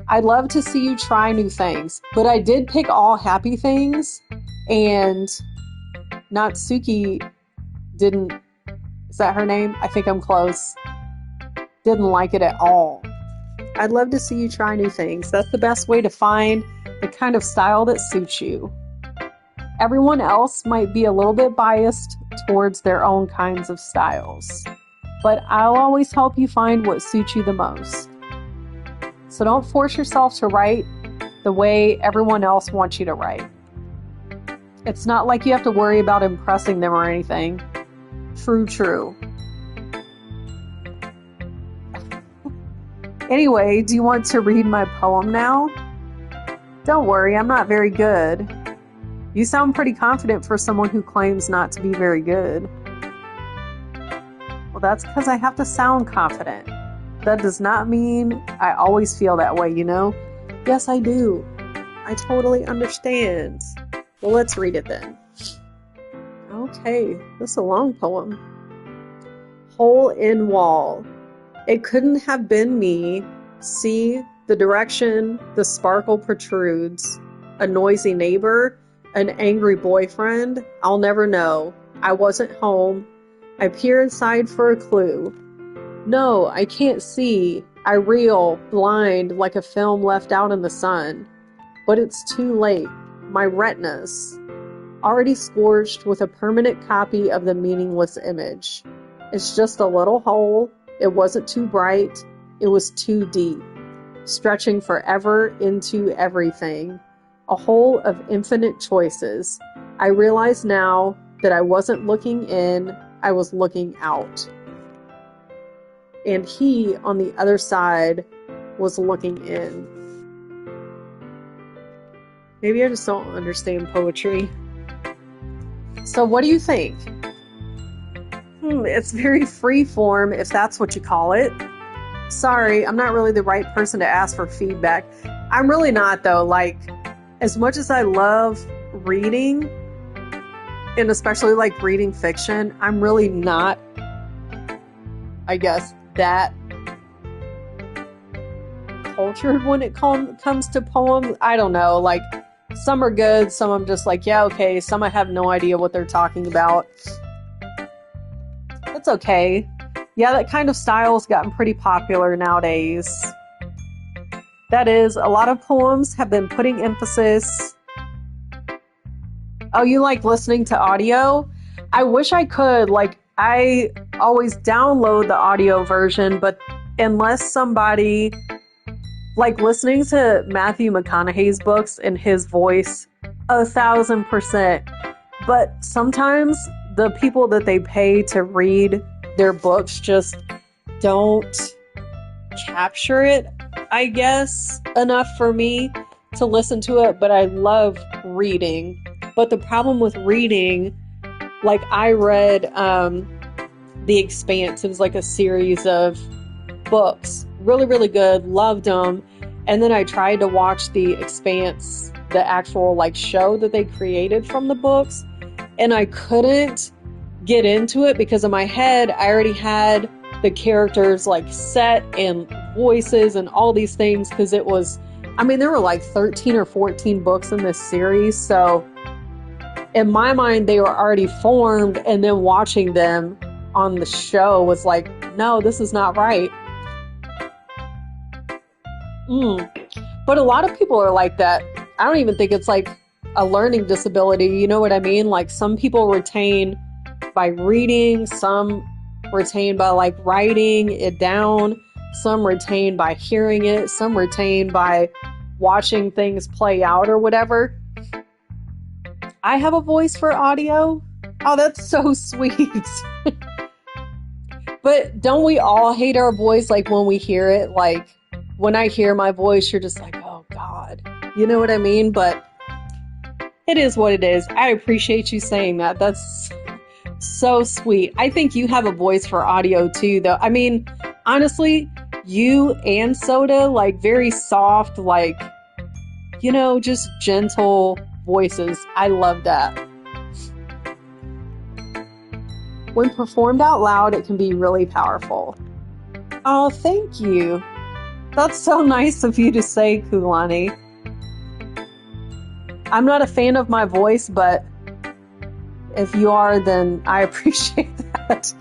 I'd love to see you try new things, but I did pick all happy things, and Natsuki didn't, is that her name? I think I'm close. Didn't like it at all. I'd love to see you try new things. That's the best way to find the kind of style that suits you. Everyone else might be a little bit biased towards their own kinds of styles, but I'll always help you find what suits you the most. So don't force yourself to write the way everyone else wants you to write. It's not like you have to worry about impressing them or anything. True. Anyway, do you want to read my poem now? Don't worry, I'm not very good. You sound pretty confident for someone who claims not to be very good. Well, that's because I have to sound confident. That does not mean I always feel that way, you know? Yes, I do. I totally understand. Well, let's read it then. Okay, this is a long poem. Hole in wall. It couldn't have been me. See the direction the sparkle protrudes. A noisy neighbor, an angry boyfriend. I'll never know. I wasn't home. I peer inside for a clue. No, I can't see. I reel, blind, like a film left out in the sun. But it's too late. My retinas, already scorched with a permanent copy of the meaningless image. It's just a little hole. It wasn't too bright. It was too deep, stretching forever into everything. A hole of infinite choices. I realize now that I wasn't looking in, I was looking out. And he, on the other side, was looking in. Maybe I just don't understand poetry. So what do you think? It's very free form, if that's what you call it. Sorry, I'm not really the right person to ask for feedback. I'm really not, though. Like, as much as I love reading, and especially like reading fiction, I'm really not, I guess, that cultured when it comes to poems. I don't know, like, some are good, some I'm just like, yeah, okay, some I have no idea what they're talking about. It's okay. Yeah, that kind of style has gotten pretty popular nowadays. That is, a lot of poems have been putting emphasis. Oh, you like listening to audio? I wish I could. Like, I always download the audio version, but unless somebody, like listening to Matthew McConaughey's books in his voice, 1,000%. But sometimes the people that they pay to read their books just don't capture it, I guess, enough for me to listen to it. But I love reading. But the problem with reading, like, I read The Expanse. It was like a series of books. Really, really good. Loved them. And then I tried to watch The Expanse, the actual like show that they created from the books. And I couldn't get into it because in my head, I already had the characters like set and voices and all these things. Because it was, I mean, there were like 13 or 14 books in this series. So in my mind, they were already formed. And then watching them on the show was like, no, this is not right. But a lot of people are like that. I don't even think it's like a learning disability. You know what I mean? Like, some people retain by reading, some retain by like writing it down, some retain by hearing it, some retain by watching things play out or whatever. I have a voice for audio. Oh, that's so sweet. But don't we all hate our voice, like when we hear it? Like, when I hear my voice, you're just like, oh God, you know what I mean? But it is what it is. I appreciate you saying that. That's so sweet. I think you have a voice for audio too, though. I mean, honestly, you and Soda, like, very soft, like, you know, just gentle voices. I love that. When performed out loud, it can be really powerful. Oh, thank you. That's so nice of you to say, Kulani. I'm not a fan of my voice, but if you are, then I appreciate that.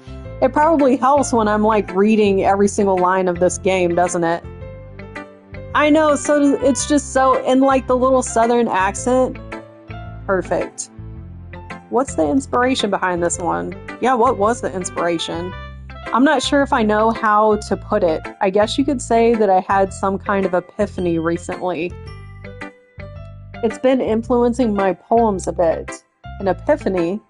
It probably helps when I'm like reading every single line of this game, doesn't it? I know, so it's just so, and like the little southern accent, perfect. What's the inspiration behind this one? Yeah, what was the inspiration? I'm not sure if I know how to put it. I guess you could say that I had some kind of epiphany recently. It's been influencing my poems a bit. An epiphany?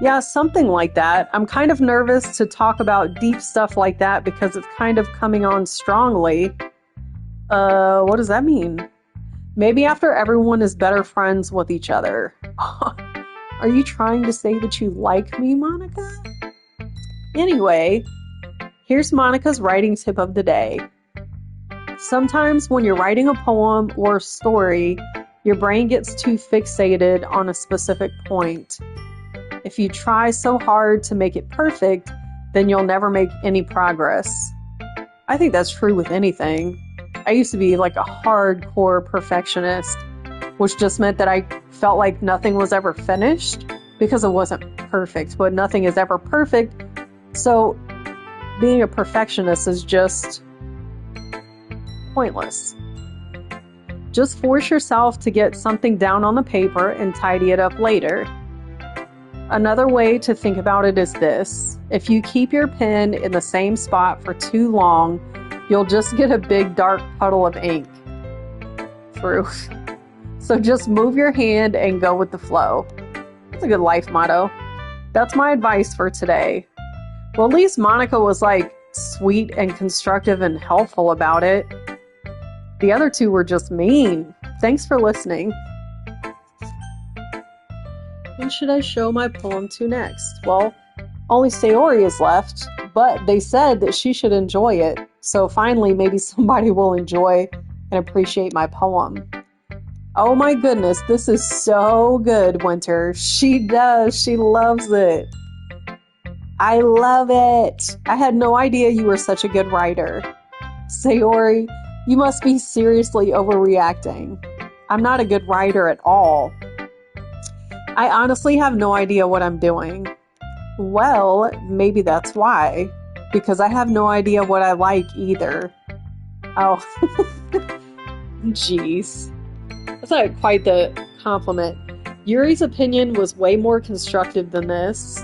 Yeah, something like that. I'm kind of nervous to talk about deep stuff like that because it's kind of coming on strongly. What does that mean? Maybe after everyone is better friends with each other. Are you trying to say that you like me, Monica? Anyway, here's Monica's writing tip of the day. Sometimes when you're writing a poem or a story, your brain gets too fixated on a specific point. If you try so hard to make it perfect, then you'll never make any progress. I think that's true with anything. I used to be like a hardcore perfectionist, which just meant that I felt like nothing was ever finished because it wasn't perfect, but nothing is ever perfect. So being a perfectionist is just pointless. Just force yourself to get something down on the paper and tidy it up later. Another way to think about it is this. If you keep your pen in the same spot for too long, you'll just get a big dark puddle of ink. True. So just move your hand and go with the flow. That's a good life motto. That's my advice for today. Well, at least Monica was like sweet and constructive and helpful about it. The other two were just mean. Thanks for listening. Who should I show my poem to next? Well, only Sayori is left, but they said that she should enjoy it. So finally, maybe somebody will enjoy and appreciate my poem. Oh my goodness, this is so good, Winter. She does. She loves it. I love it. I had no idea you were such a good writer. Sayori, you must be seriously overreacting. I'm not a good writer at all. I honestly have no idea what I'm doing. Well, maybe that's why. Because I have no idea what I like either. Oh, jeez. That's not quite the compliment. Yuri's opinion was way more constructive than this.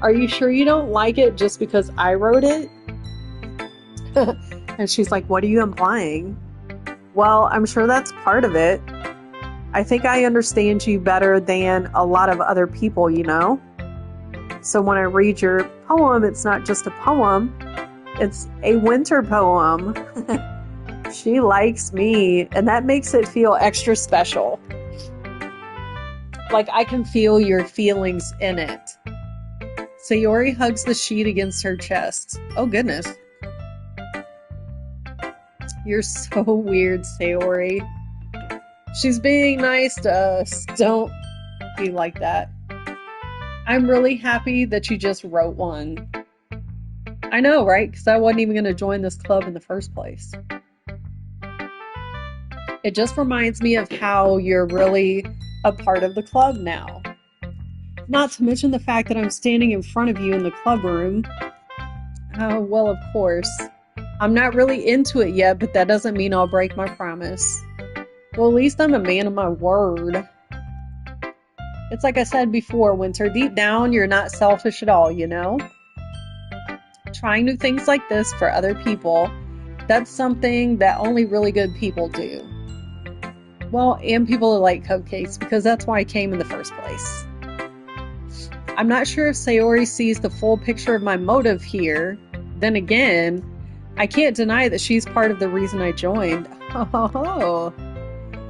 Are you sure you don't like it just because I wrote it? And she's like, what are you implying? Well, I'm sure that's part of it. I think I understand you better than a lot of other people, you know? So when I read your poem, it's not just a poem, it's a winter poem. She likes me, and that makes it feel extra special. Like I can feel your feelings in it. Sayori hugs the sheet against her chest. Oh goodness. You're so weird, Sayori. She's being nice to us. Don't be like that. I'm really happy that you just wrote one. I know, right? Because I wasn't even going to join this club in the first place. It just reminds me of how you're really a part of the club now. Not to mention the fact that I'm standing in front of you in the club room. Oh, well, of course. I'm not really into it yet, but that doesn't mean I'll break my promise. Well, at least I'm a man of my word. It's like I said before, Winter, deep down, you're not selfish at all, you know? Trying new things like this for other people, that's something that only really good people do. Well, and people that like cupcakes, because that's why I came in the first place. I'm not sure if Sayori sees the full picture of my motive here. Then again, I can't deny that she's part of the reason I joined. Oh,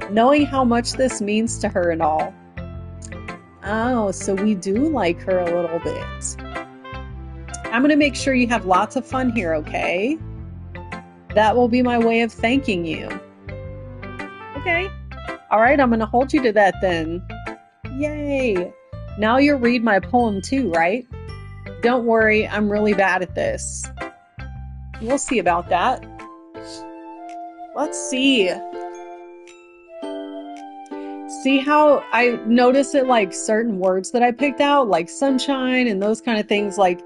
knowing how much this means to her and all. Oh, so we do like her a little bit. I'm going to make sure you have lots of fun here, okay? That will be my way of thanking you. Okay. All right, I'm going to hold you to that then. Yay. Now you'll read my poem too, right? Don't worry, I'm really bad at this. We'll see about that. Let's see. See how I notice it, like certain words that I picked out, like sunshine and those kind of things. Like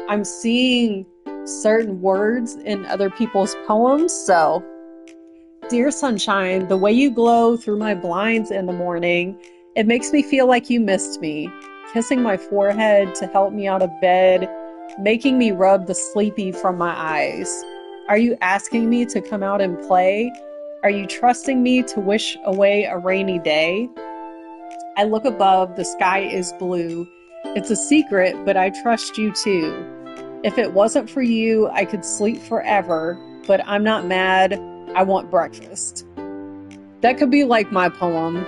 I'm seeing certain words in other people's poems. So, dear sunshine, the way you glow through my blinds in the morning It makes me feel like you missed me, kissing my forehead to help me out of bed, making me rub the sleepy from my eyes. Are you asking me to come out and play? Are you trusting me to wish away a rainy day? I look above, the sky is blue. It's a secret, but I trust you too. If it wasn't for you, I could sleep forever, but I'm not mad. I want breakfast. That could be like my poem.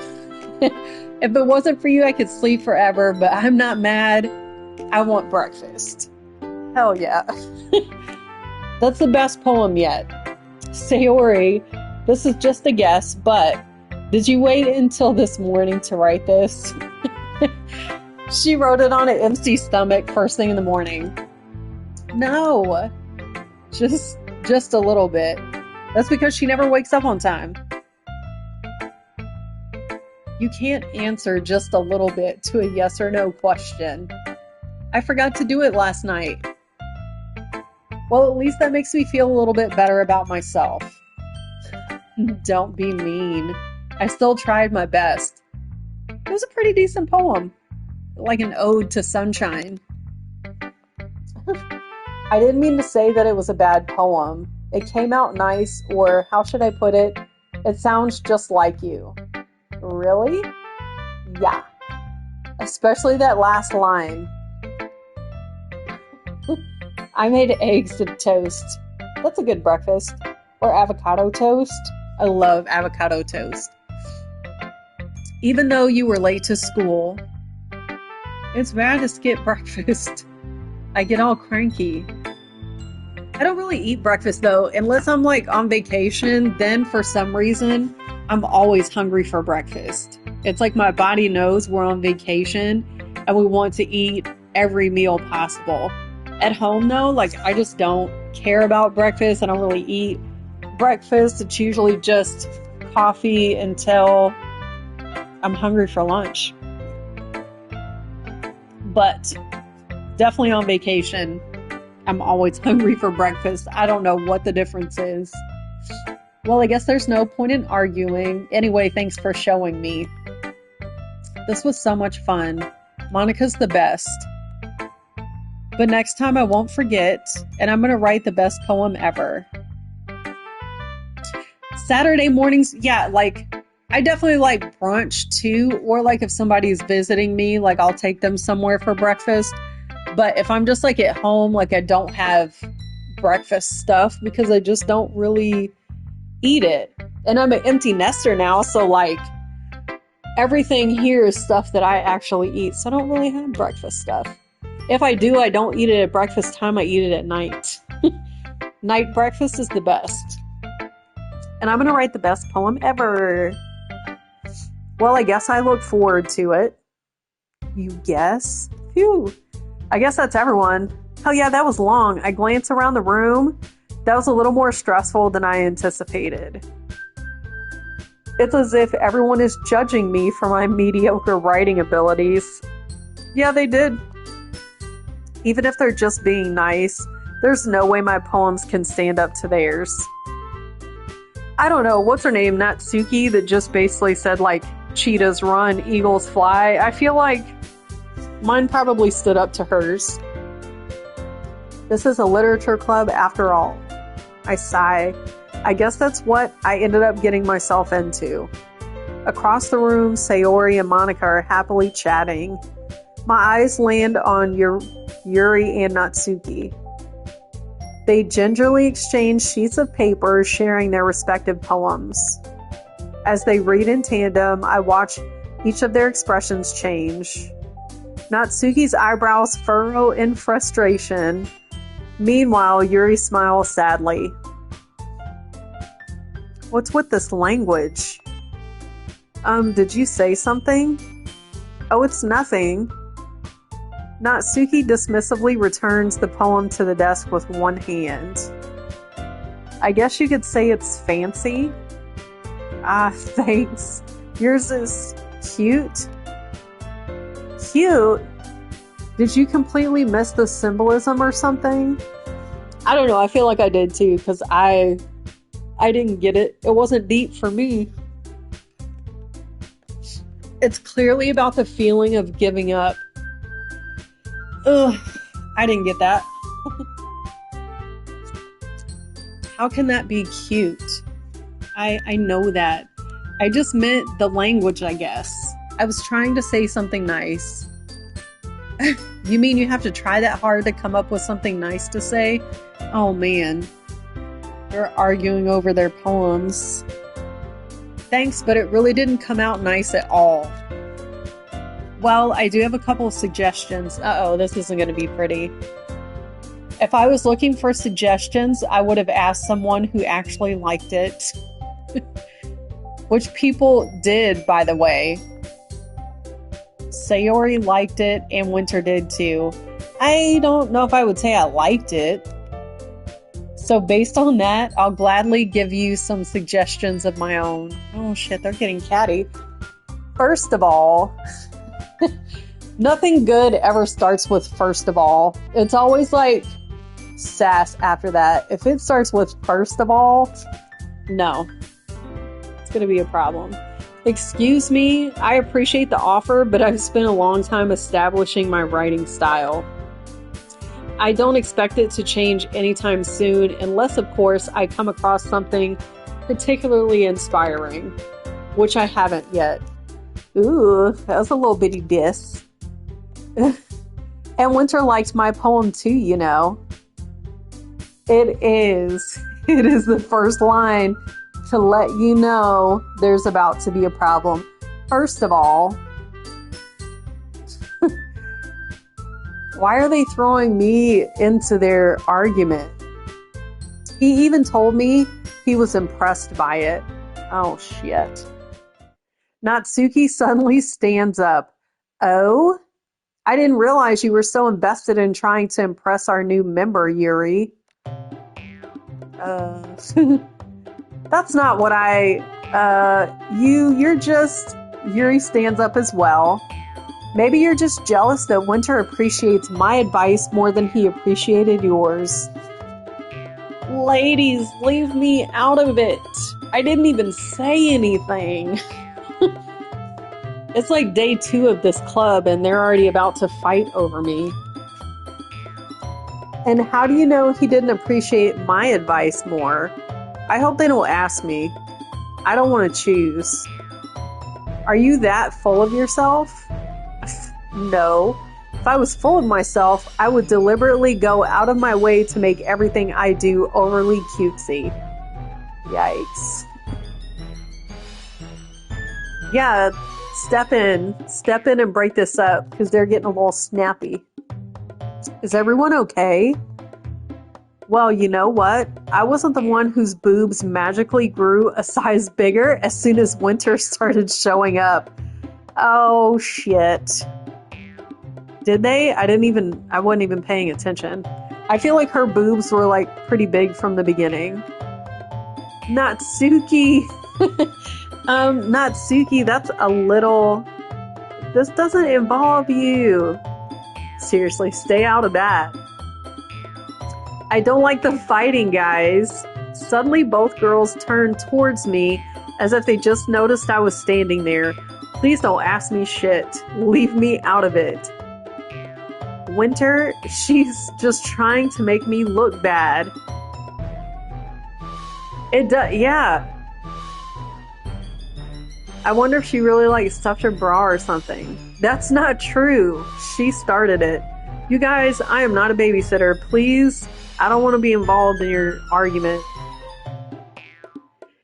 If it wasn't for you, I could sleep forever, but I'm not mad. I want breakfast. Hell yeah. That's the best poem yet. Sayori, this is just a guess, but did you wait until this morning to write this? She wrote it on an empty stomach first thing in the morning. No, just a little bit. That's because she never wakes up on time. You can't answer just a little bit to a yes or no question. I forgot to do it last night. Well, at least that makes me feel a little bit better about myself. Don't be mean. I still tried my best. It was a pretty decent poem, like an ode to sunshine. I didn't mean to say that it was a bad poem. It came out nice, or how should I put it? It sounds just like you. Really? Yeah. Especially that last line. I made eggs and toast. That's a good breakfast. Or avocado toast. I love avocado toast. Even though you were late to school, it's bad to skip breakfast. I get all cranky. I don't really eat breakfast though, unless I'm like on vacation. Then for some reason, I'm always hungry for breakfast. It's like my body knows we're on vacation and we want to eat every meal possible. At home though, like I just don't care about breakfast. I don't really eat breakfast. It's usually just coffee until I'm hungry for lunch. But definitely on vacation, I'm always hungry for breakfast. I don't know what the difference is. Well, I guess there's no point in arguing. Anyway, thanks for showing me. This was so much fun. Monica's the best. But next time I won't forget, and I'm going to write the best poem ever. Saturday mornings, yeah, like I definitely like brunch too, or like if somebody's visiting me, like I'll take them somewhere for breakfast. But if I'm just like at home, like I don't have breakfast stuff because I just don't really eat it. And I'm an empty nester now, so like everything here is stuff that I actually eat. So I don't really have breakfast stuff. If I do, I don't eat it at breakfast time, I eat it at night. Night breakfast is the best. And I'm going to write the best poem ever. Well, I guess I look forward to it. You guess? Phew. I guess that's everyone. Hell yeah, that was long. I glanced around the room. That was a little more stressful than I anticipated. It's as if everyone is judging me for my mediocre writing abilities. Yeah, they did. Even if they're just being nice, there's no way my poems can stand up to theirs. I don't know, what's her name, Natsuki, that just basically said like, cheetahs run, eagles fly. I feel like mine probably stood up to hers. This is a literature club after all. I sigh. I guess that's what I ended up getting myself into. Across the room, Sayori and Monica are happily chatting. My eyes land on Yuri and Natsuki. They gingerly exchange sheets of paper, sharing their respective poems. As they read in tandem, I watch each of their expressions change. Natsuki's eyebrows furrow in frustration. Meanwhile, Yuri smiles sadly. What's with this language? Did you say something? Oh, it's nothing. Natsuki dismissively returns the poem to the desk with one hand. I guess you could say it's fancy. Ah, thanks. Yours is cute. Cute? Did you completely miss the symbolism or something? I don't know. I feel like I did too, because I didn't get it. It wasn't deep for me. It's clearly about the feeling of giving up. Ugh, I didn't get that. How can that be cute? I know that. I just meant the language, I guess. I was trying to say something nice. You mean you have to try that hard to come up with something nice to say? Oh man. They're arguing over their poems. Thanks, but it really didn't come out nice at all. Well, I do have a couple of suggestions. Uh-oh, this isn't going to be pretty. If I was looking for suggestions, I would have asked someone who actually liked it. Which people did, by the way. Sayori liked it, and Winter did too. I don't know if I would say I liked it. So based on that, I'll gladly give you some suggestions of my own. Oh shit, they're getting catty. First of all, nothing good ever starts with first of all. It's always like sass after that. If it starts with first of all, no. It's going to be a problem. Excuse me, I appreciate the offer, but I've spent a long time establishing my writing style. I don't expect it to change anytime soon, unless, of course, I come across something particularly inspiring, which I haven't yet. Ooh, that was a little bitty diss. And Winter liked my poem too, you know. It is the first line to let you know there's about to be a problem. First of all, why are they throwing me into their argument? He even told me he was impressed by it. Oh, shit. Natsuki suddenly stands up. Oh? I didn't realize you were so invested in trying to impress our new member, Yuri. That's not what you're just... Yuri stands up as well. Maybe you're just jealous that Winter appreciates my advice more than he appreciated yours. Ladies, leave me out of it. I didn't even say anything. It's like day 2 of this club and they're already about to fight over me. And how do you know he didn't appreciate my advice more? I hope they don't ask me. I don't want to choose. Are you that full of yourself? No. If I was full of myself, I would deliberately go out of my way to make everything I do overly cutesy. Yikes. Yeah, step in and break this up because they're getting a little snappy. Is everyone okay? Well, you know what? I wasn't the one whose boobs magically grew a size bigger as soon as Winter started showing up. Oh, shit. Did they? I wasn't even paying attention. I feel like her boobs were like pretty big from the beginning. Natsuki. Natsuki, that's a little... This doesn't involve you. Seriously, stay out of that. I don't like the fighting, guys. Suddenly, both girls turned towards me as if they just noticed I was standing there. Please don't ask me shit. Leave me out of it. Winter, she's just trying to make me look bad. It does, yeah. I wonder if she really like stuffed her bra or something. That's not true. She started it. You guys, I am not a babysitter. Please, I don't want to be involved in your argument.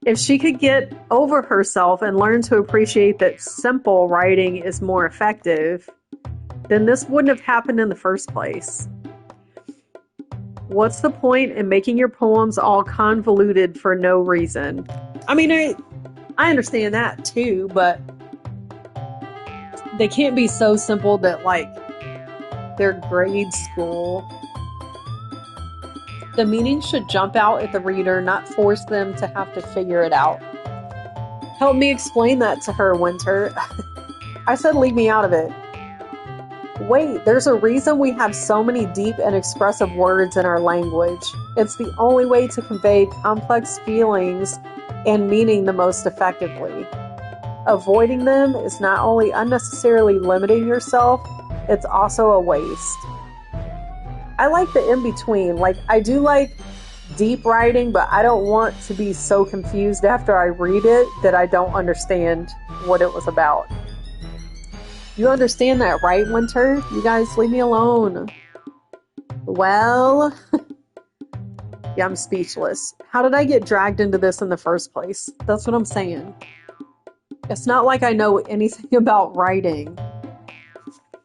If she could get over herself and learn to appreciate that simple writing is more effective, then this wouldn't have happened in the first place. What's the point in making your poems all convoluted for no reason? I mean, I understand that too, but they can't be so simple that, like, they're grade school. The meaning should jump out at the reader, not force them to have to figure it out. Help me explain that to her, Winter. I said leave me out of it. Wait, there's a reason we have so many deep and expressive words in our language. It's the only way to convey complex feelings and meaning the most effectively. Avoiding them is not only unnecessarily limiting yourself, it's also a waste. I like the in-between. Like, I do like deep writing, but I don't want to be so confused after I read it that I don't understand what it was about. You understand that, right, Winter? You guys leave me alone. Well, yeah, I'm speechless. How did I get dragged into this in the first place? That's what I'm saying. It's not like I know anything about writing.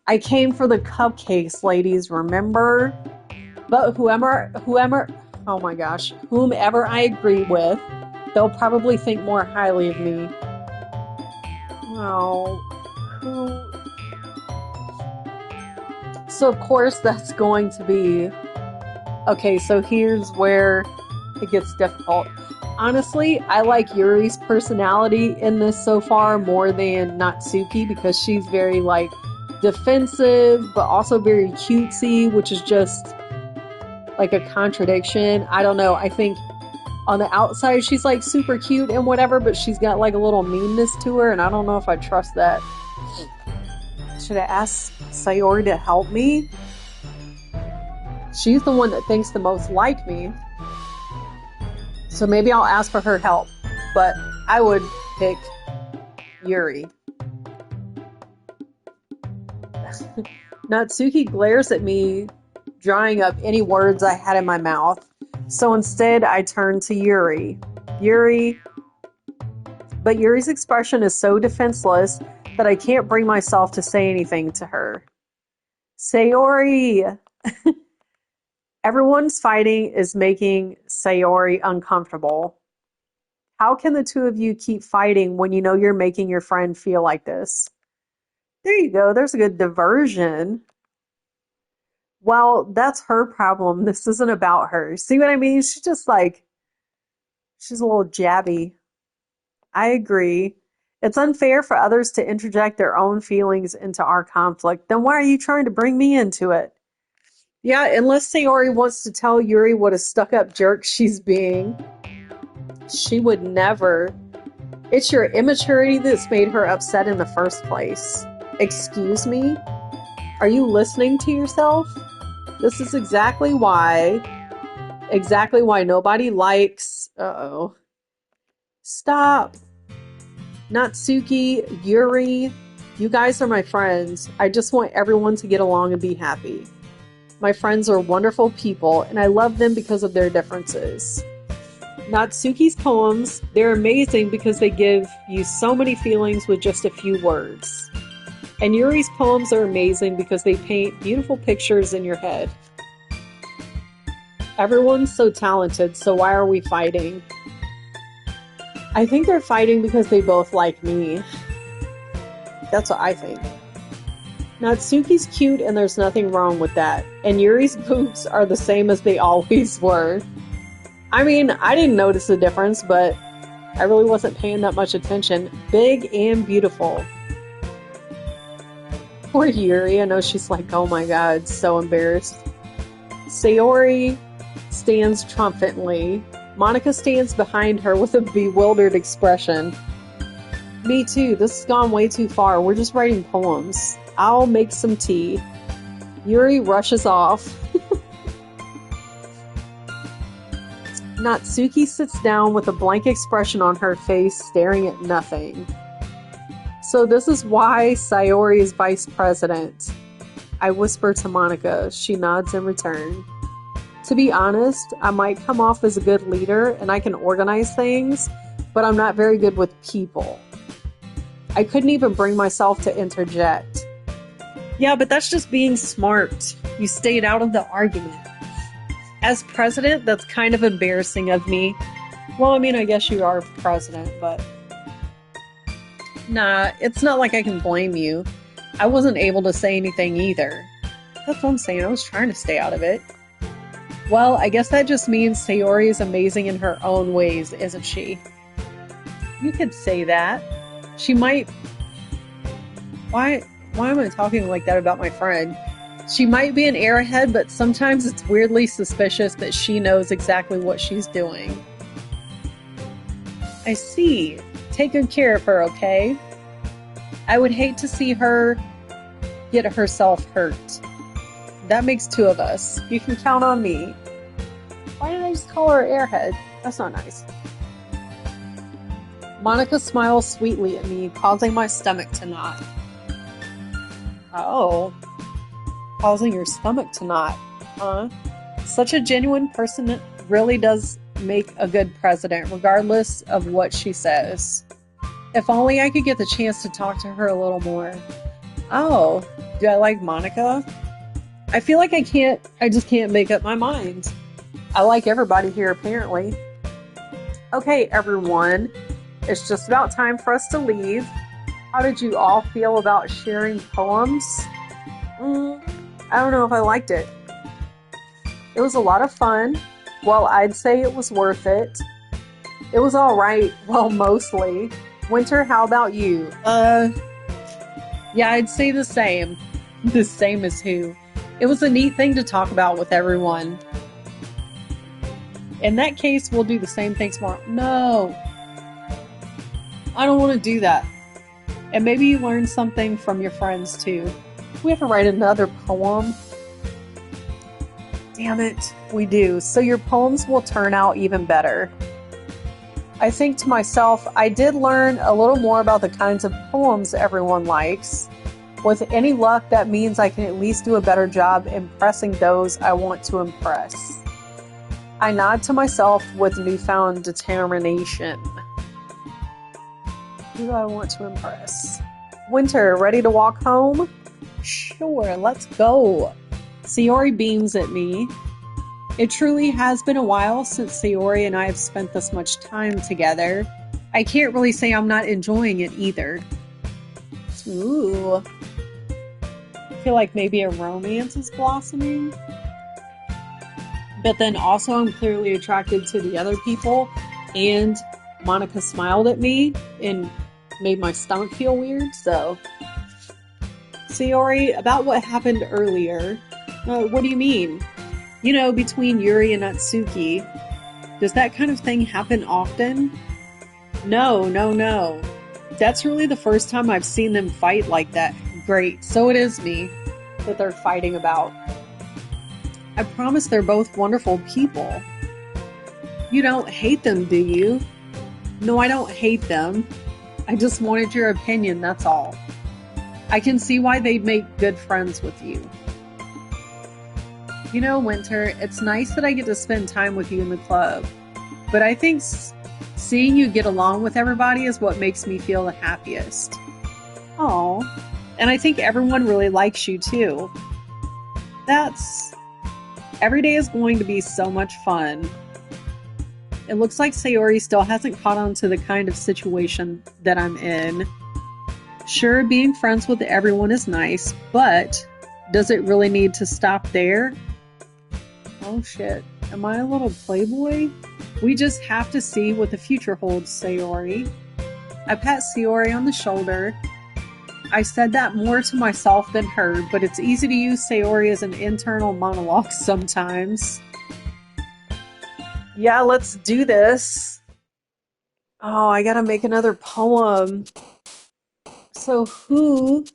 I came for the cupcakes, ladies, remember? But whomever, oh my gosh, whomever I agree with, they'll probably think more highly of me. Oh, So of course that's going to be, okay, so here's where it gets difficult. Honestly, I like Yuri's personality in this so far more than Natsuki because she's very like defensive but also very cutesy, which is just like a contradiction. I don't know. I think on the outside she's like super cute and whatever, but she's got like a little meanness to her, and I don't know if I trust that. Should I ask Sayori to help me? She's the one that thinks the most like me. So maybe I'll ask for her help. But I would pick Yuri. Natsuki glares at me, drying up any words I had in my mouth. So instead, I turn to Yuri. But Yuri's expression is so defenseless that I can't bring myself to say anything to her. Sayori! Everyone's fighting is making Sayori uncomfortable. How can the two of you keep fighting when you know you're making your friend feel like this? There you go. There's a good diversion. Well, that's her problem. This isn't about her. See what I mean? She's just like, she's a little jabby. I agree. It's unfair for others to interject their own feelings into our conflict. Then why are you trying to bring me into it? Yeah, unless Sayori wants to tell Yuri what a stuck-up jerk she's being. She would never. It's your immaturity that's made her upset in the first place. Excuse me? Are you listening to yourself? This is exactly why nobody likes... Uh-oh. Stop. Natsuki, Yuri, you guys are my friends. I just want everyone to get along and be happy. My friends are wonderful people, and I love them because of their differences. Natsuki's poems, they're amazing because they give you so many feelings with just a few words. And Yuri's poems are amazing because they paint beautiful pictures in your head. Everyone's so talented, so why are we fighting? I think they're fighting because they both like me. That's what I think. Natsuki's cute and there's nothing wrong with that. And Yuri's boobs are the same as they always were. I mean, I didn't notice the difference, but I really wasn't paying that much attention. Big and beautiful. Poor Yuri, I know she's like, oh my god, so embarrassed. Sayori stands triumphantly. Monika stands behind her with a bewildered expression. Me too, this has gone way too far. We're just writing poems. I'll make some tea. Yuri rushes off. Natsuki sits down with a blank expression on her face, staring at nothing. So this is why Sayori is vice president. I whisper to Monika. She nods in return. To be honest, I might come off as a good leader and I can organize things, but I'm not very good with people. I couldn't even bring myself to interject. Yeah, but that's just being smart. You stayed out of the argument. As president, that's kind of embarrassing of me. Well, I mean, I guess you are president, but... Nah, it's not like I can blame you. I wasn't able to say anything either. That's what I'm saying, I was trying to stay out of it. Well, I guess that just means Sayori is amazing in her own ways, isn't she? You could say that. She might... Why am I talking like that about my friend? She might be an airhead, but sometimes it's weirdly suspicious that she knows exactly what she's doing. I see. Take good care of her, okay? I would hate to see her get herself hurt. That makes two of us. You can count on me. Why did I just call her Airhead? That's not nice. Monica smiles sweetly at me, causing my stomach to knot. Oh, causing your stomach to knot, huh? Such a genuine person that really does make a good president, regardless of what she says. If only I could get the chance to talk to her a little more. Oh, do I like Monica? I feel like I just can't make up my mind. I like everybody here, apparently. Okay, everyone. It's just about time for us to leave. How did you all feel about sharing poems? I don't know if I liked it. It was a lot of fun. Well, I'd say it was worth it. It was alright. Well, mostly. Winter, how about you? Yeah, I'd say the same. The same as who? It was a neat thing to talk about with everyone. In that case, we'll do the same thing tomorrow. No. I don't want to do that. And maybe you learn something from your friends too. We have to write another poem. Damn it, we do. So your poems will turn out even better. I think to myself, I did learn a little more about the kinds of poems everyone likes. With any luck, that means I can at least do a better job impressing those I want to impress. I nod to myself with newfound determination. Who do I want to impress? Winter, ready to walk home? Sure, let's go. Sayori beams at me. It truly has been a while since Sayori and I have spent this much time together. I can't really say I'm not enjoying it either. Ooh. I feel like maybe a romance is blossoming. But then also I'm clearly attracted to the other people, and Monica smiled at me and made my stomach feel weird, so. Sayori, about what happened earlier. What do you mean? You know, between Yuri and Natsuki. Does that kind of thing happen often? No. That's really the first time I've seen them fight like that. Great, so it is me that they're fighting about. I promise they're both wonderful people. You don't hate them, do you? No, I don't hate them. I just wanted your opinion, that's all. I can see why they'd make good friends with you. You know, Winter, it's nice that I get to spend time with you in the club. But I think seeing you get along with everybody is what makes me feel the happiest. Aw. And I think everyone really likes you too. Every day is going to be so much fun. It looks like Sayori still hasn't caught on to the kind of situation that I'm in. Sure, being friends with everyone is nice, but does it really need to stop there? Oh shit, am I a little playboy? We just have to see what the future holds, Sayori. I pat Sayori on the shoulder. I said that more to myself than her, but it's easy to use Sayori as an internal monologue sometimes. Yeah, let's do this. Oh, I gotta make another poem. So who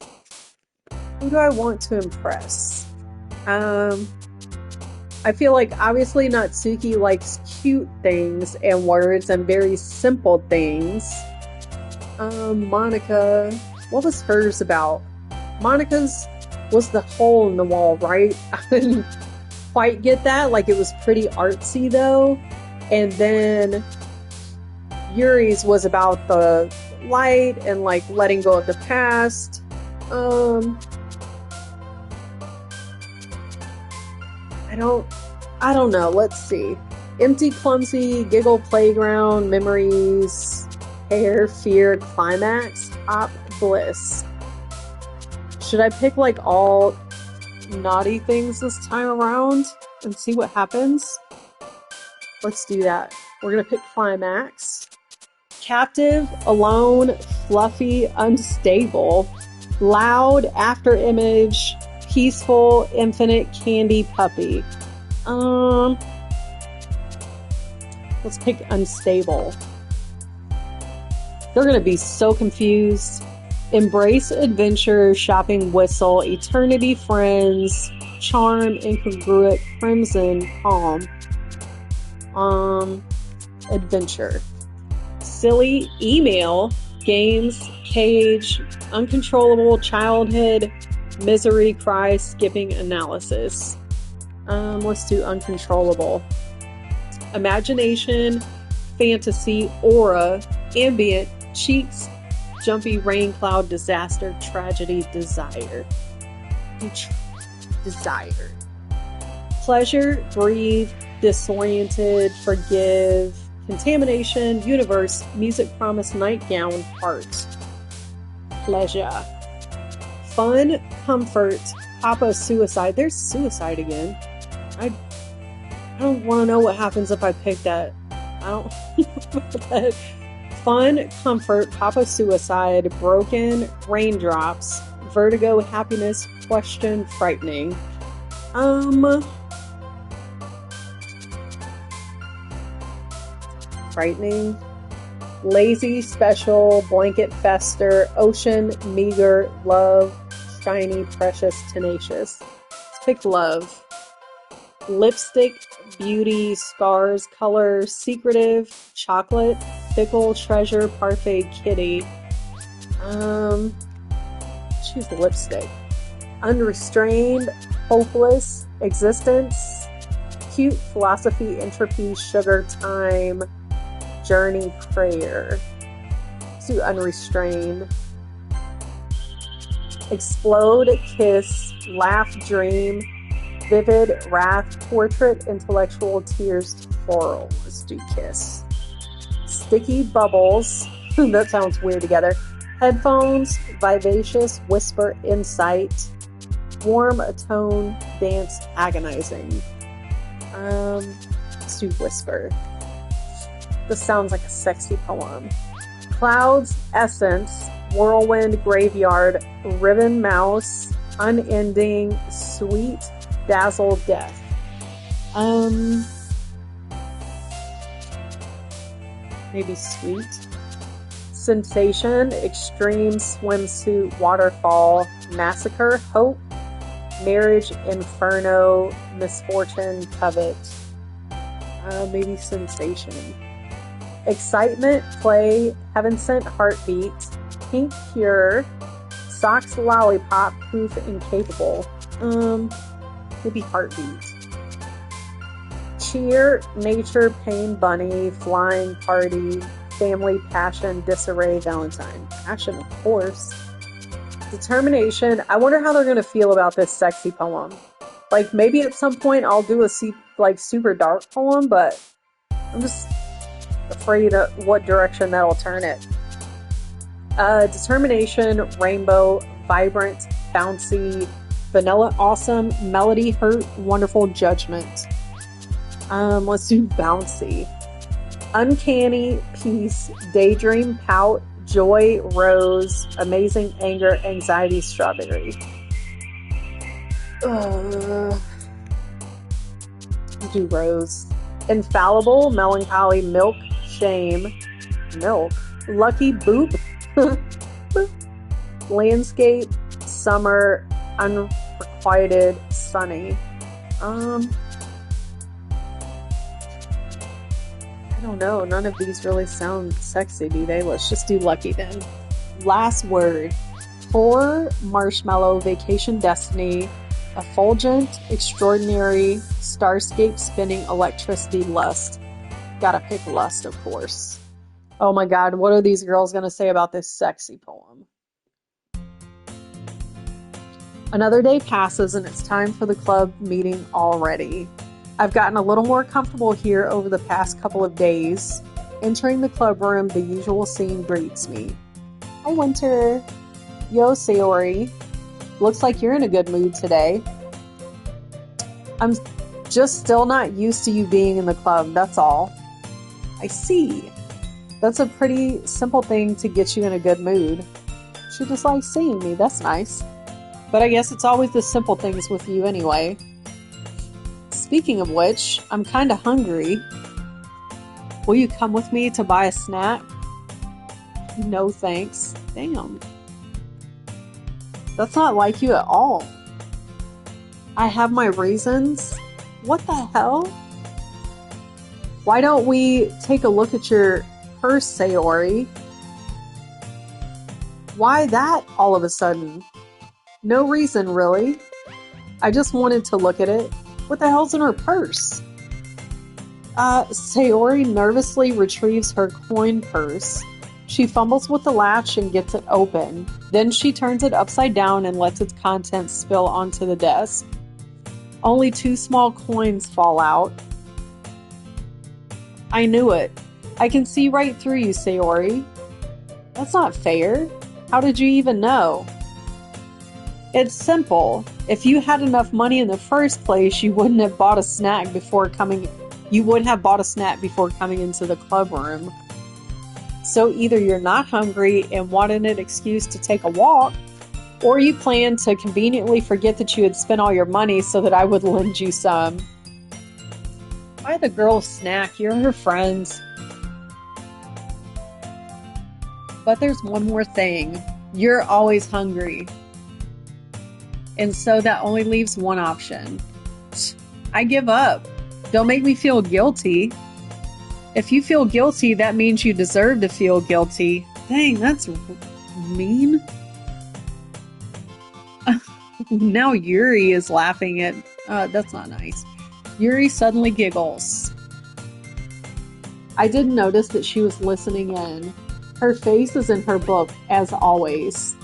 do I want to impress? I feel like obviously Natsuki likes cute things and words and very simple things. Monica, what was hers about? Monica's was the hole in the wall, right? I didn't quite get that. Like, it was pretty artsy though. And then Yuri's was about the light and like letting go of the past. I don't know. Let's see. Empty, clumsy, giggle, playground, memories, hair, fear, climax, top, bliss. Should I pick like all naughty things this time around and see what happens? Let's do that. We're gonna pick climax. Captive, alone, fluffy, unstable, loud, after image, peaceful, infinite, candy, puppy. Let's pick unstable. They're gonna be so confused Embrace adventure, shopping whistle, eternity friends, charm, incongruent, crimson, calm. Adventure. Silly, email, games, cage, uncontrollable, childhood, misery, cry, skipping, analysis. Let's do uncontrollable. Imagination, fantasy, aura, ambient, cheeks, jumpy, rain cloud, disaster, tragedy, desire. Desire. Pleasure, breathe, disoriented, forgive, contamination, universe, music, promise, nightgown, heart. Pleasure. Fun, comfort, Papa, suicide. There's suicide again. I don't want to know what happens if I pick that. I don't. Fun, comfort, Papa, suicide, broken, raindrops, vertigo, happiness, question, frightening. Frightening. Lazy, special, blanket, fester, ocean, meager, love, shiny, precious, tenacious. Let's pick love. Lipstick, beauty, scars, color, secretive, chocolate, fickle, treasure, parfait, kitty. Choose lipstick. Unrestrained, hopeless, existence, cute, philosophy, entropy, sugar, time, journey, prayer. Let's do unrestrained. Explode, kiss, laugh, dream, vivid, wrath, portrait, intellectual, tears, floral. Let's do kiss. Sticky, bubbles. That sounds weird together. Headphones, vivacious, whisper, insight, warm, atone, dance, agonizing. Let's do whisper. This sounds like a sexy poem. Clouds, essence, whirlwind, graveyard, ribbon, mouse, unending, sweet, dazzle, death. Maybe sweet. Sensation, extreme, swimsuit, waterfall, massacre, hope, marriage, inferno, misfortune, covet. Maybe sensation. Excitement, play, heaven sent, heartbeat, pink, pure, socks, lollipop, poof, incapable. Maybe heartbeat. Cheer, nature, pain, bunny, flying, party, family, passion, disarray, Valentine. Passion, of course. Determination. I wonder how they're going to feel about this sexy poem. Like, maybe at some point I'll do a super dark poem, but I'm just afraid of what direction that'll turn it. Determination, rainbow, vibrant, bouncy, vanilla, awesome, melody, hurt, wonderful, judgment. Let's do bouncy. Uncanny, peace, daydream, pout, joy, rose, amazing, anger, anxiety, strawberry. Do rose. Infallible, melancholy, milk, shame, milk, lucky, boop, landscape, summer, unrequited, sunny. I don't know. None of these really sound sexy, do they? Let's just do lucky then. Last word. Horror, marshmallow, vacation, destiny, effulgent, extraordinary, starscape, spinning, electricity, lust. Gotta pick lust, of course. Oh my god, what are these girls gonna say about this sexy poem? Another day passes and it's time for the club meeting already. I've gotten a little more comfortable here over the past couple of days. Entering the club room, the usual scene greets me. Hi, Winter. Yo, Sayori. Looks like you're in a good mood today. I'm just still not used to you being in the club, that's all. I see. That's a pretty simple thing to get you in a good mood. She just likes seeing me, that's nice. But I guess it's always the simple things with you anyway. Speaking of which, I'm kinda hungry. Will you come with me to buy a snack? No thanks. Damn. That's not like you at all. I have my reasons. What the hell? Why don't we take a look at your purse, Sayori? Why that all of a sudden? No reason, really. I just wanted to look at it. What the hell's in her purse? Sayori nervously retrieves her coin purse. She fumbles with the latch and gets it open. Then she turns it upside down and lets its contents spill onto the desk. Only 2 small coins fall out. I knew it. I can see right through you, Sayori. That's not fair. How did you even know? It's simple. If you had enough money in the first place, you wouldn't have bought a snack before coming. You would have bought a snack before coming into the club room. So either you're not hungry and wanted an excuse to take a walk, or you plan to conveniently forget that you had spent all your money so that I would lend you some. Buy the girl a snack. You're her friends. But there's one more thing. You're always hungry. And so that only leaves one option. I give up. Don't make me feel guilty. If you feel guilty, that means you deserve to feel guilty. Dang, that's mean. Now Yuri is laughing at... that's not nice. Yuri suddenly giggles. I didn't notice that she was listening in. Her face is in her book, as always.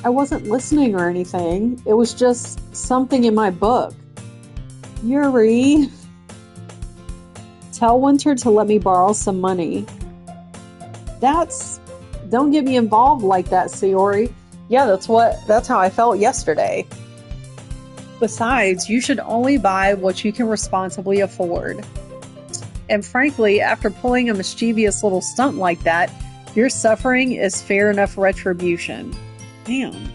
I wasn't listening or anything. It was just something in my book. Yuri... Tell Winter to let me borrow some money. Don't get me involved like that, Sayori. Yeah, that's how I felt yesterday. Besides, you should only buy what you can responsibly afford. And frankly, after pulling a mischievous little stunt like that, your suffering is fair enough retribution. Damn.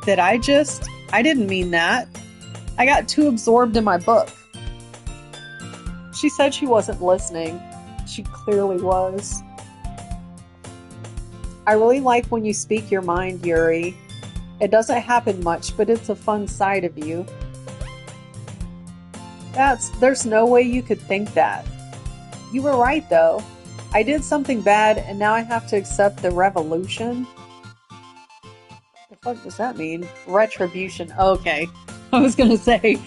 I didn't mean that. I got too absorbed in my book. She said she wasn't listening. She clearly was. I really like when you speak your mind, Yuri. It doesn't happen much, but it's a fun side of you. There's no way you could think that. You were right, though. I did something bad, and now I have to accept the revolution. The fuck does that mean? Retribution. Okay. I was gonna say.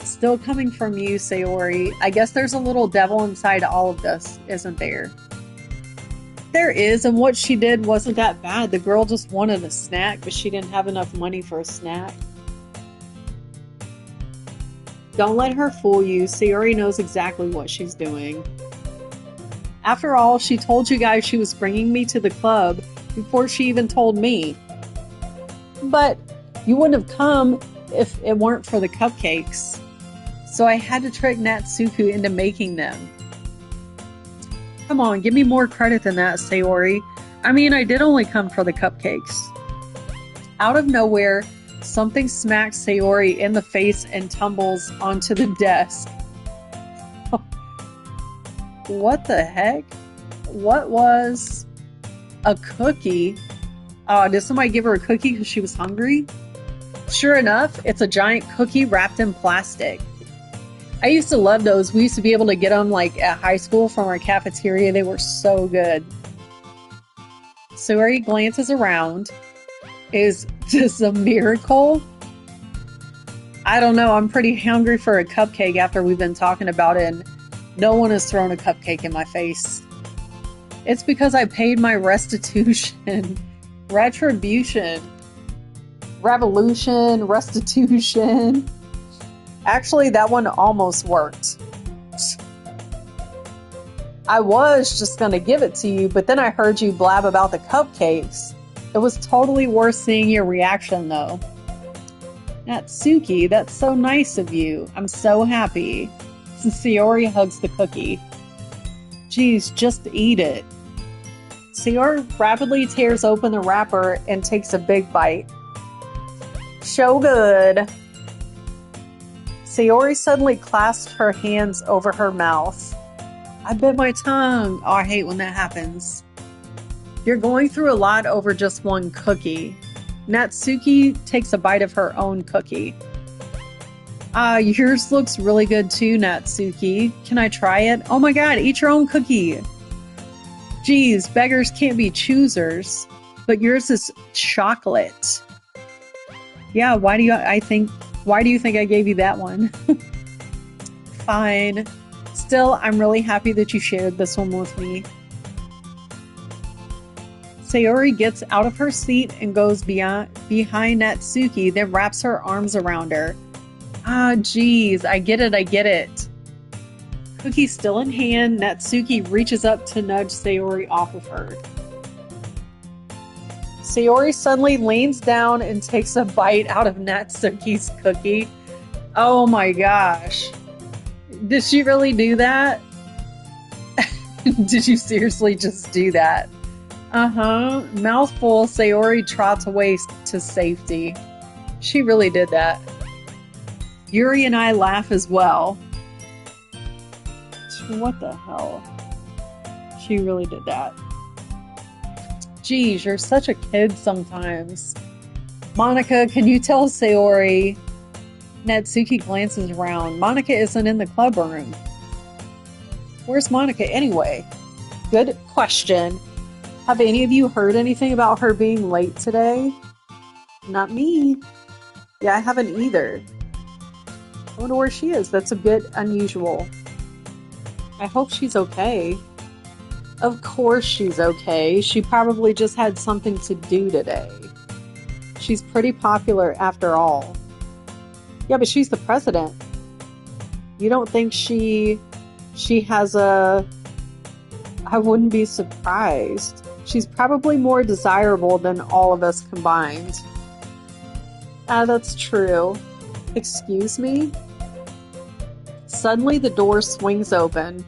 Still coming from you, Sayori. I guess there's a little devil inside all of this, isn't there? There is, and what she did wasn't that bad. The girl just wanted a snack, but she didn't have enough money for a snack. Don't let her fool you. Sayori knows exactly what she's doing. After all, she told you guys she was bringing me to the club before she even told me. But you wouldn't have come if it weren't for the cupcakes. So I had to trick Natsuko into making them. Come on, give me more credit than that, Sayori. I mean, I did only come for the cupcakes. Out of nowhere, something smacks Sayori in the face and tumbles onto the desk. What the heck? What was a cookie? Did somebody give her a cookie because she was hungry? Sure enough, it's a giant cookie wrapped in plastic. I used to love those. We used to be able to get them like at high school from our cafeteria. They were so good. Sayori glances around. Is this a miracle? I don't know. I'm pretty hungry for a cupcake after we've been talking about it, and no one has thrown a cupcake in my face. It's because I paid my restitution. Retribution. Revolution. Restitution. Actually, that one almost worked. I was just going to give it to you, but then I heard you blab about the cupcakes. It was totally worth seeing your reaction, though. Natsuki, that's so nice of you. I'm so happy. Sayori hugs the cookie. Geez, just eat it. Sayori rapidly tears open the wrapper and takes a big bite. So good. Sayori suddenly clasped her hands over her mouth. I bit my tongue. Oh, I hate when that happens. You're going through a lot over just one cookie. Natsuki takes a bite of her own cookie. Yours looks really good too, Natsuki. Can I try it? Oh my god, eat your own cookie. Geez, beggars can't be choosers. But yours is chocolate. Yeah, why do you think I gave you that one? Fine. Still, I'm really happy that you shared this one with me. Sayori gets out of her seat and goes behind Natsuki, then wraps her arms around her. Geez, I get it. Cookie still in hand, Natsuki reaches up to nudge Sayori off of her. Sayori suddenly leans down and takes a bite out of Natsuki's cookie. Oh my gosh. Did she really do that? Did you seriously just do that? Mouthful, Sayori trots away to safety. She really did that. Yuri and I laugh as well. What the hell? She really did that. Geez, you're such a kid sometimes. Monica, can you tell Sayori? Natsuki glances around. Monica isn't in the club room. Where's Monica anyway? Good question. Have any of you heard anything about her being late today? Not me. Yeah, I haven't either. I wonder where she is. That's a bit unusual. I hope she's okay. Of course she's okay. She probably just had something to do today. She's pretty popular after all. Yeah, but she's the president. You don't think she has a... I wouldn't be surprised. She's probably more desirable than all of us combined. That's true. Excuse me? Suddenly the door swings open.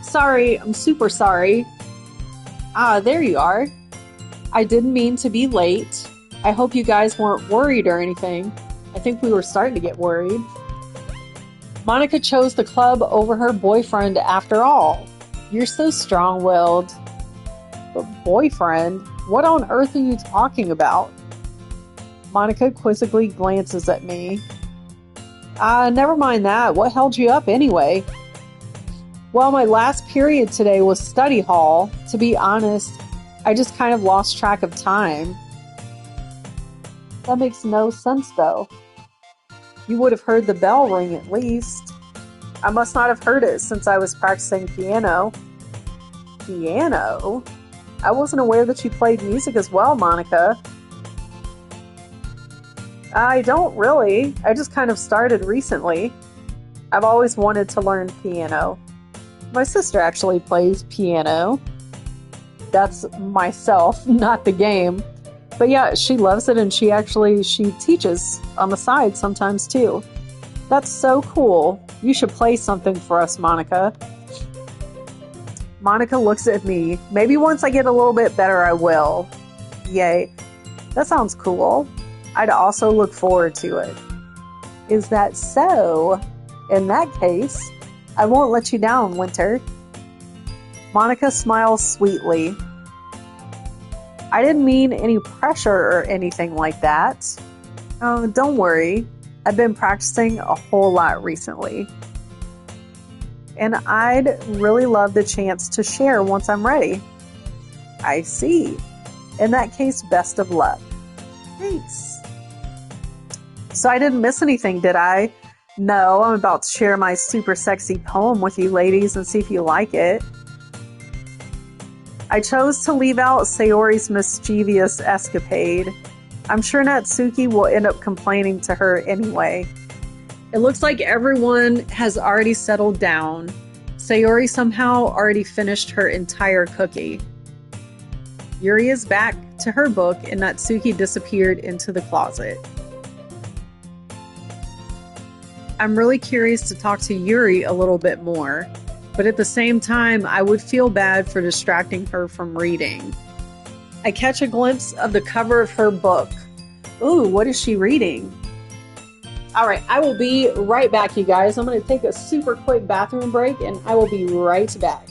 Sorry, I'm super sorry. There you are. I didn't mean to be late. I hope you guys weren't worried or anything. I think we were starting to get worried. Monica chose the club over her boyfriend after all. You're so strong-willed. But boyfriend? What on earth are you talking about? Monica quizzically glances at me. Never mind that. What held you up anyway? Well, my last period today was study hall. To be honest, I just kind of lost track of time. That makes no sense, though. You would have heard the bell ring at least. I must not have heard it since I was practicing piano. Piano? I wasn't aware that you played music as well, Monica. I don't really. I just kind of started recently. I've always wanted to learn piano. My sister actually plays piano. That's myself, not the game. But yeah, she loves it and she teaches on the side sometimes too. That's so cool. You should play something for us, Monica. Monica looks at me. Maybe once I get a little bit better, I will. Yay. That sounds cool. I'd also look forward to it. Is that so? In that case, I won't let you down, Winter. Monica smiles sweetly. I didn't mean any pressure or anything like that. Don't worry. I've been practicing a whole lot recently. And I'd really love the chance to share once I'm ready. I see. In that case, best of luck. Thanks. So I didn't miss anything, did I? No, I'm about to share my super sexy poem with you ladies and see if you like it. I chose to leave out Sayori's mischievous escapade. I'm sure Natsuki will end up complaining to her anyway. It looks like everyone has already settled down. Sayori somehow already finished her entire cookie. Yuri is back to her book and Natsuki disappeared into the closet. I'm really curious to talk to Yuri a little bit more, but at the same time, I would feel bad for distracting her from reading. I catch a glimpse of the cover of her book. Ooh, what is she reading? All right, I will be right back, you guys. I'm going to take a super quick bathroom break, and I will be right back.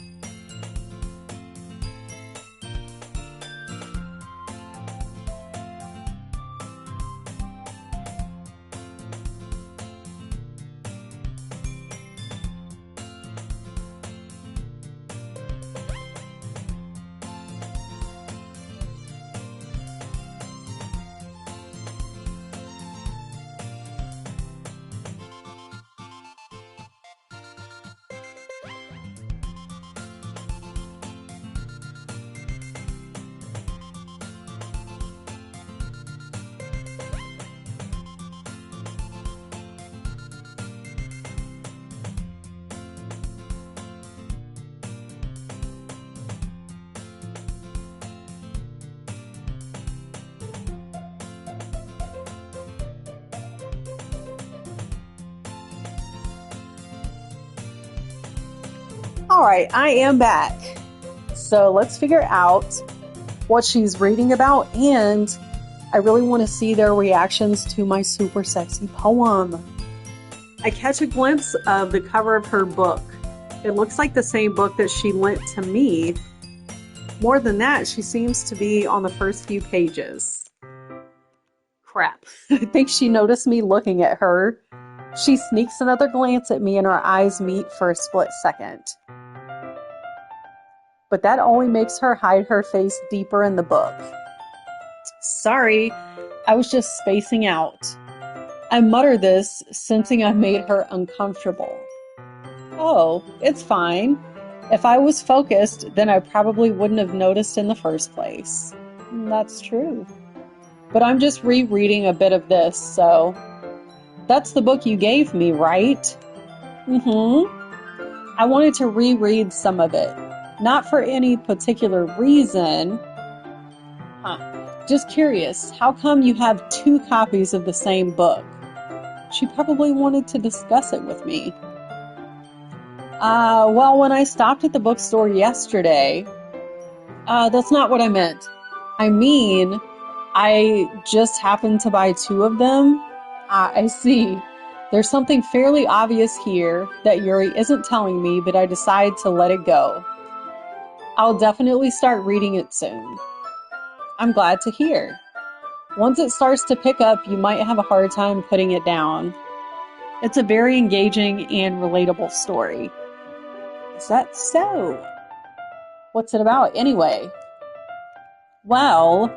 All right, I am back. So let's figure out what she's reading about, and I really want to see their reactions to my super sexy poem. I catch a glimpse of the cover of her book. It looks like the same book that she lent to me. More than that, she seems to be on the first few pages. Crap. I think she noticed me looking at her. She sneaks another glance at me and our eyes meet for a split second. But that only makes her hide her face deeper in the book. Sorry, I was just spacing out. I mutter this, sensing I made her uncomfortable. Oh, it's fine. If I was focused, then I probably wouldn't have noticed in the first place. That's true. But I'm just rereading a bit of this, so... That's the book you gave me, right? Mm-hmm. I wanted to reread some of it. Not for any particular reason. Just curious, how come you have 2 copies of the same book? She probably wanted to discuss it with me. Well, when I stopped at the bookstore yesterday... that's not what I meant. I mean, I just happened to buy 2 of them. I see. There's something fairly obvious here that Yuri isn't telling me, but I decide to let it go. I'll definitely start reading it soon. I'm glad to hear. Once it starts to pick up, you might have a hard time putting it down. It's a very engaging and relatable story. Is that so? What's it about anyway? Well,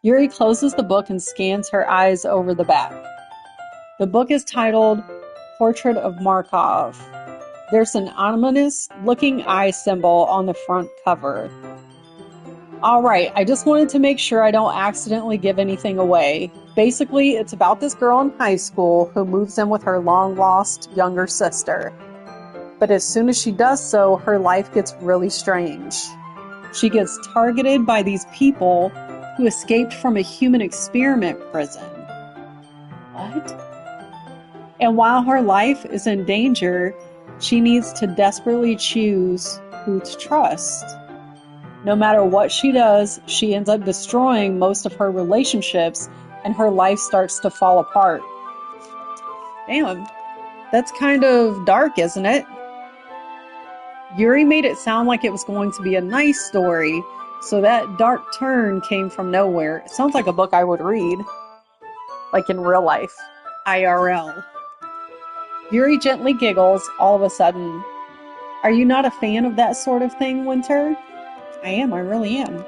Yuri closes the book and scans her eyes over the back. The book is titled Portrait of Markov. There's an ominous-looking eye symbol on the front cover. Alright, I just wanted to make sure I don't accidentally give anything away. Basically, it's about this girl in high school who moves in with her long-lost younger sister. But as soon as she does so, her life gets really strange. She gets targeted by these people who escaped from a human experiment prison. What? And while her life is in danger, she needs to desperately choose who to trust. No matter what she does, she ends up destroying most of her relationships, and her life starts to fall apart. Damn, that's kind of dark, isn't it? Yuri made it sound like it was going to be a nice story, so that dark turn came from nowhere. It sounds like a book I would read. Like in real life. IRL. Yuri gently giggles all of a sudden. Are you not a fan of that sort of thing, Winter? I am, I really am.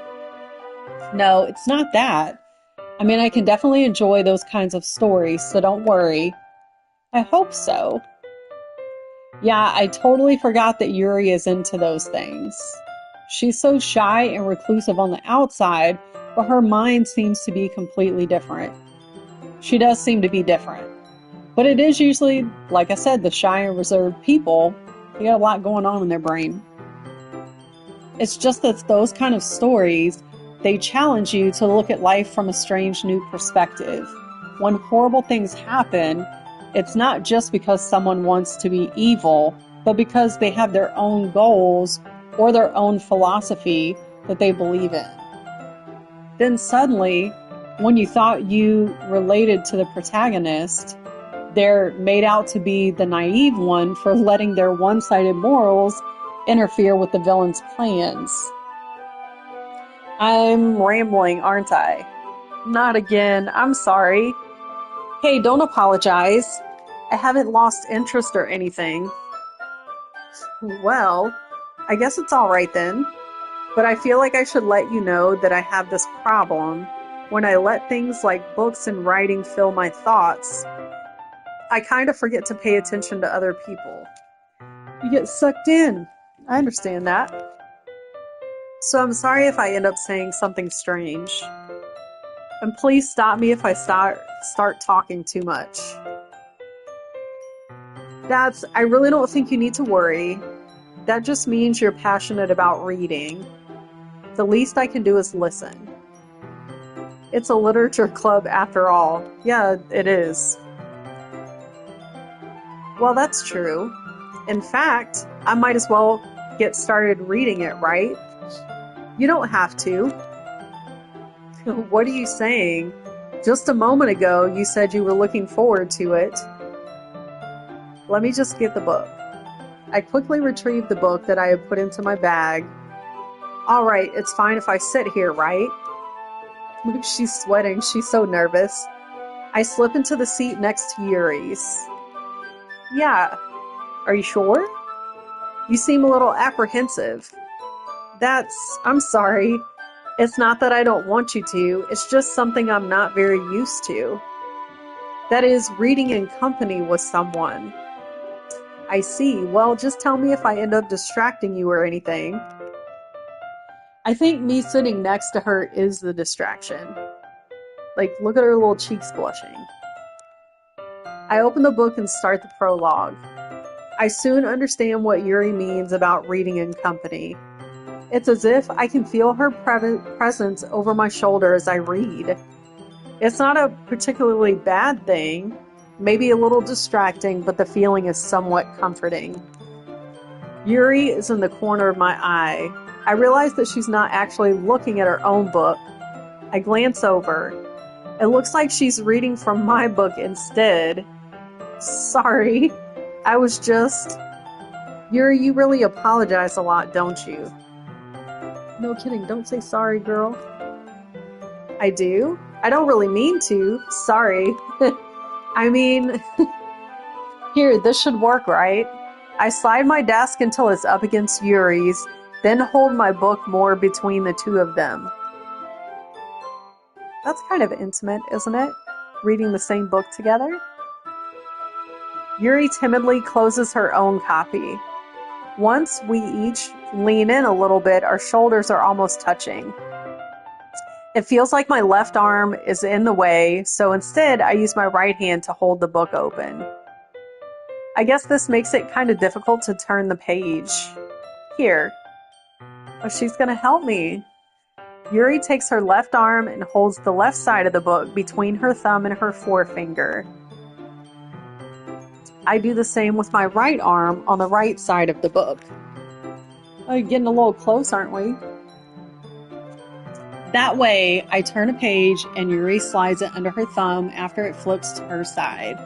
No, it's not that. I mean, I can definitely enjoy those kinds of stories, so don't worry. I hope so. Yeah, I totally forgot that Yuri is into those things. She's so shy and reclusive on the outside, but her mind seems to be completely different. She does seem to be different. But it is usually, like I said, the shy and reserved people. They got a lot going on in their brain. It's just that those kind of stories, they challenge you to look at life from a strange new perspective. When horrible things happen, it's not just because someone wants to be evil, but because they have their own goals or their own philosophy that they believe in. Then suddenly, when you thought you related to the protagonist, they're made out to be the naive one for letting their one-sided morals interfere with the villain's plans. I'm rambling, aren't I? Not again. I'm sorry. Hey, don't apologize. I haven't lost interest or anything. Well, I guess it's all right then. But I feel like I should let you know that I have this problem. When I let things like books and writing fill my thoughts, I kind of forget to pay attention to other people. You get sucked in. I understand that. So I'm sorry if I end up saying something strange. And please stop me if I start talking too much. I really don't think you need to worry. That just means you're passionate about reading. The least I can do is listen. It's a literature club after all. Yeah, it is. Well, that's true. In fact, I might as well get started reading it, right? You don't have to. What are you saying? Just a moment ago, you said you were looking forward to it. Let me just get the book. I quickly retrieved the book that I had put into my bag. All right, it's fine if I sit here, right? She's sweating. She's so nervous. I slip into the seat next to Yuri's. Yeah. Are you sure? You seem a little apprehensive. I'm sorry. It's not that I don't want you to. It's just something I'm not very used to. That is, reading in company with someone. I see. Well, just tell me if I end up distracting you or anything. I think me sitting next to her is the distraction. Like, look at her little cheeks blushing. I open the book and start the prologue. I soon understand what Yuri means about reading in company. It's as if I can feel her presence over my shoulder as I read. It's not a particularly bad thing, maybe a little distracting, but the feeling is somewhat comforting. Yuri is in the corner of my eye. I realize that she's not actually looking at her own book. I glance over. It looks like she's reading from my book instead. Sorry, I was just... Yuri, you really apologize a lot, don't you? No kidding, don't say sorry, girl. I do? I don't really mean to. Sorry. I mean... Here, this should work, right? I slide my desk until it's up against Yuri's, then hold my book more between the two of them. That's kind of intimate, isn't it? Reading the same book together? Yuri timidly closes her own copy. Once we each lean in a little bit, our shoulders are almost touching. It feels like my left arm is in the way, so instead I use my right hand to hold the book open. I guess this makes it kind of difficult to turn the page. Here. Oh, she's gonna help me. Yuri takes her left arm and holds the left side of the book between her thumb and her forefinger. I do the same with my right arm on the right side of the book. Oh, getting a little close, aren't we? That way, I turn a page and Yuri slides it under her thumb after it flips to her side.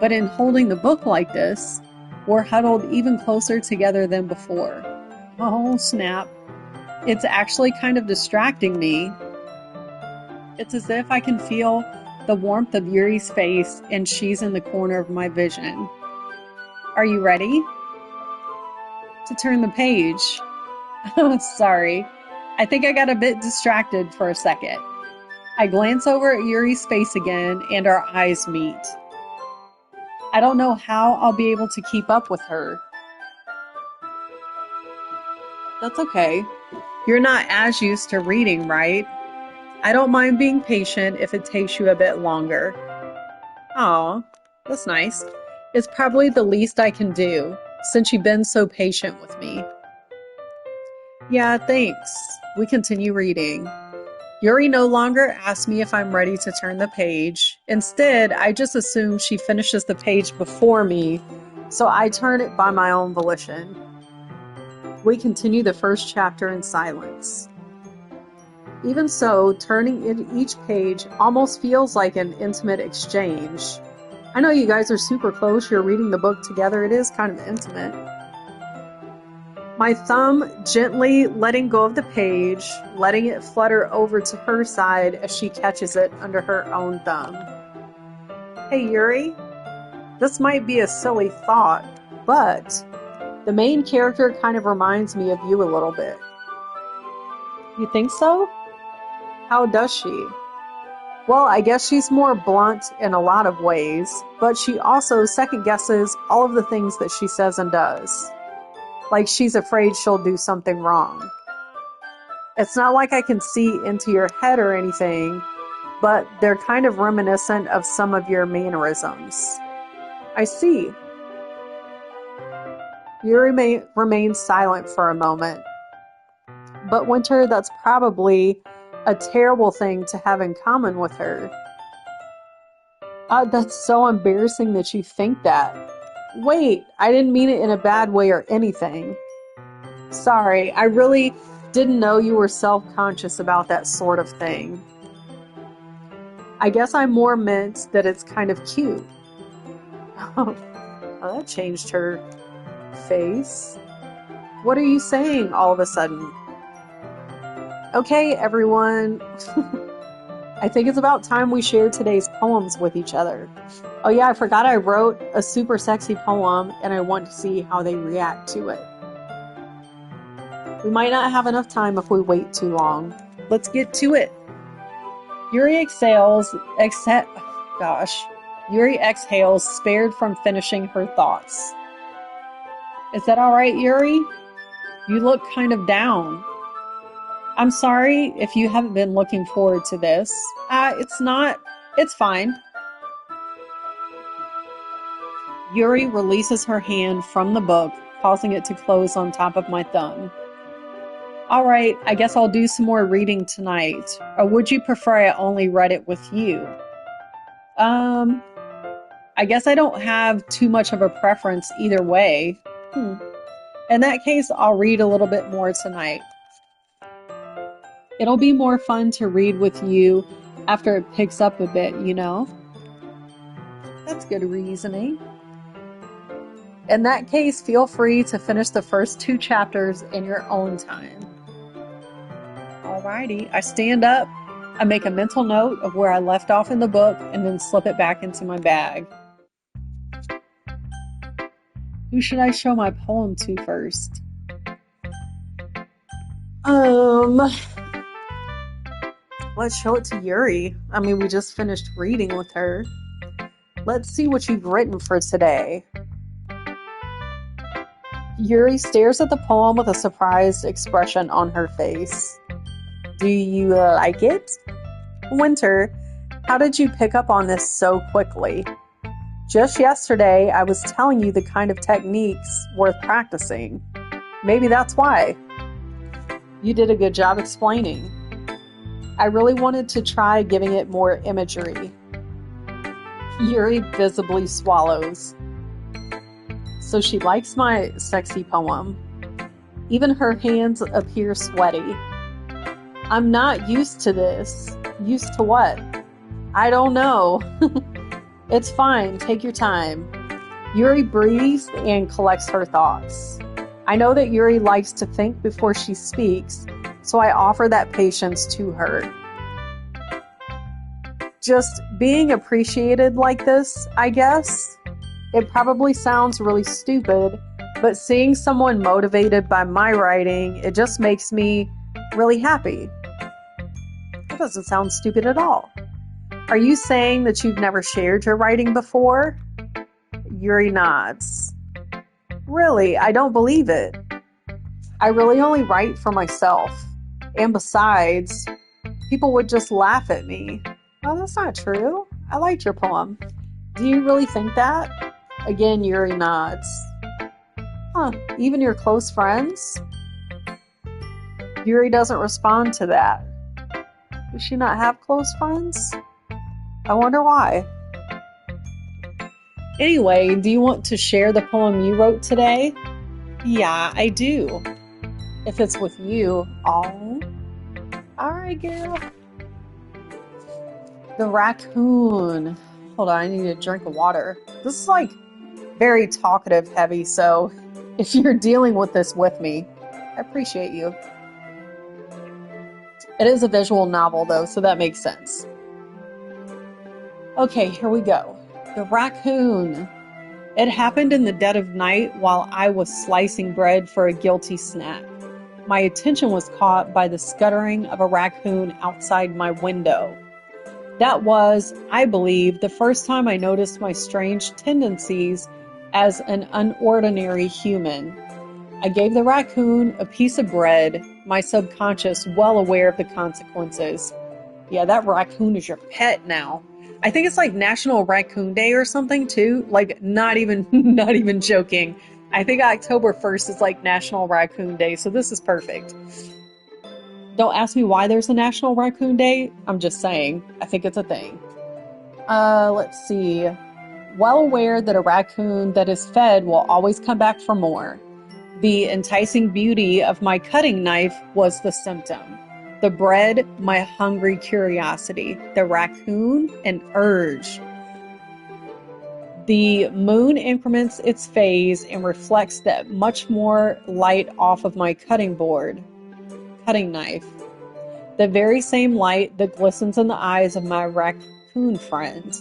But in holding the book like this, we're huddled even closer together than before. Oh, snap. It's actually kind of distracting me. It's as if I can feel the warmth of Yuri's face and she's in the corner of my vision. Are you ready? To turn the page. Oh, sorry. I think I got a bit distracted for a second. I glance over at Yuri's face again and our eyes meet. I don't know how I'll be able to keep up with her. That's okay. You're not as used to reading, right? I don't mind being patient if it takes you a bit longer. Aw, that's nice. It's probably the least I can do, since you've been so patient with me. Yeah, thanks. We continue reading. Yuri no longer asks me if I'm ready to turn the page. Instead, I just assume she finishes the page before me, so I turn it by my own volition. We continue the first chapter in silence. Even so, turning in each page almost feels like an intimate exchange. I know you guys are super close, you're reading the book together, it is kind of intimate. My thumb gently letting go of the page, letting it flutter over to her side as she catches it under her own thumb. Hey Yuri, this might be a silly thought, but the main character kind of reminds me of you a little bit. You think so? How does she? Well, I guess she's more blunt in a lot of ways, but she also second guesses all of the things that she says and does. Like she's afraid she'll do something wrong. It's not like I can see into your head or anything, but they're kind of reminiscent of some of your mannerisms. I see. Yuri remains silent for a moment. But Winter, that's probably a terrible thing to have in common with her. That's so embarrassing that you think that. Wait, I didn't mean it in a bad way or anything. Sorry, I really didn't know you were self-conscious about that sort of thing. I guess I more meant that it's kind of cute. Oh, that changed her face. What are you saying all of a sudden? Okay, everyone. I think it's about time we shared today's poems with each other. Oh yeah, I forgot I wrote a super sexy poem and I want to see how they react to it. We might not have enough time if we wait too long. Let's get to it. Yuri exhales, Yuri exhales, spared from finishing her thoughts. Is that all right, Yuri? You look kind of down. I'm sorry if you haven't been looking forward to this. It's fine. Yuri releases her hand from the book, causing it to close on top of my thumb. All right, I guess I'll do some more reading tonight. Or would you prefer I only read it with you? I guess I don't have too much of a preference either way. In that case, I'll read a little bit more tonight. It'll be more fun to read with you after it picks up a bit, you know? That's good reasoning. In that case, feel free to finish the first 2 chapters in your own time. Alrighty, I stand up, I make a mental note of where I left off in the book, and then slip it back into my bag. Who should I show my poem to first? Let's show it to Yuri. I mean, we just finished reading with her. Let's see what you've written for today. Yuri stares at the poem with a surprised expression on her face. Do you like it? Winter, how did you pick up on this so quickly? Just yesterday, I was telling you the kind of techniques worth practicing. Maybe that's why. You did a good job explaining. I really wanted to try giving it more imagery. Yuri visibly swallows. So she likes my sexy poem. Even her hands appear sweaty. I'm not used to this. Used to what? I don't know. It's fine. Take your time. Yuri breathes and collects her thoughts. I know that Yuri likes to think before she speaks, so I offer that patience to her. Just being appreciated like this, I guess. It probably sounds really stupid, but seeing someone motivated by my writing, it just makes me really happy. That doesn't sound stupid at all. Are you saying that you've never shared your writing before? Yuri nods. Really, I don't believe it. I really only write for myself. And besides, people would just laugh at me. Oh, that's not true. I liked your poem. Do you really think that? Again, Yuri nods. Huh, even your close friends? Yuri doesn't respond to that. Does she not have close friends? I wonder why. Anyway, do you want to share the poem you wrote today? Yeah, I do. If it's with you. Oh. Alright, girl. The raccoon. Hold on, I need a drink of water. This is like very talkative heavy, so if you're dealing with this with me, I appreciate you. It is a visual novel though, so that makes sense. Okay, here we go. The raccoon. It happened in the dead of night while I was slicing bread for a guilty snack. My attention was caught by the scuttering of a raccoon outside my window. That was, I believe, the first time I noticed my strange tendencies as an unordinary human. I gave the raccoon a piece of bread, my subconscious well aware of the consequences. Yeah, that raccoon is your pet now. I think it's like National Raccoon Day or something too. Like not even joking. I think October 1st is like National Raccoon Day, so this is perfect. Don't ask me why there's a National Raccoon Day. I'm just saying. I think it's a thing. Let's see. well aware that a raccoon that is fed will always come back for more. The enticing beauty of my cutting knife was the symptom. The bread, my hungry curiosity. The raccoon, an urge. The moon increments its phase and reflects that much more light off of my cutting knife. The very same light that glistens in the eyes of my raccoon friend.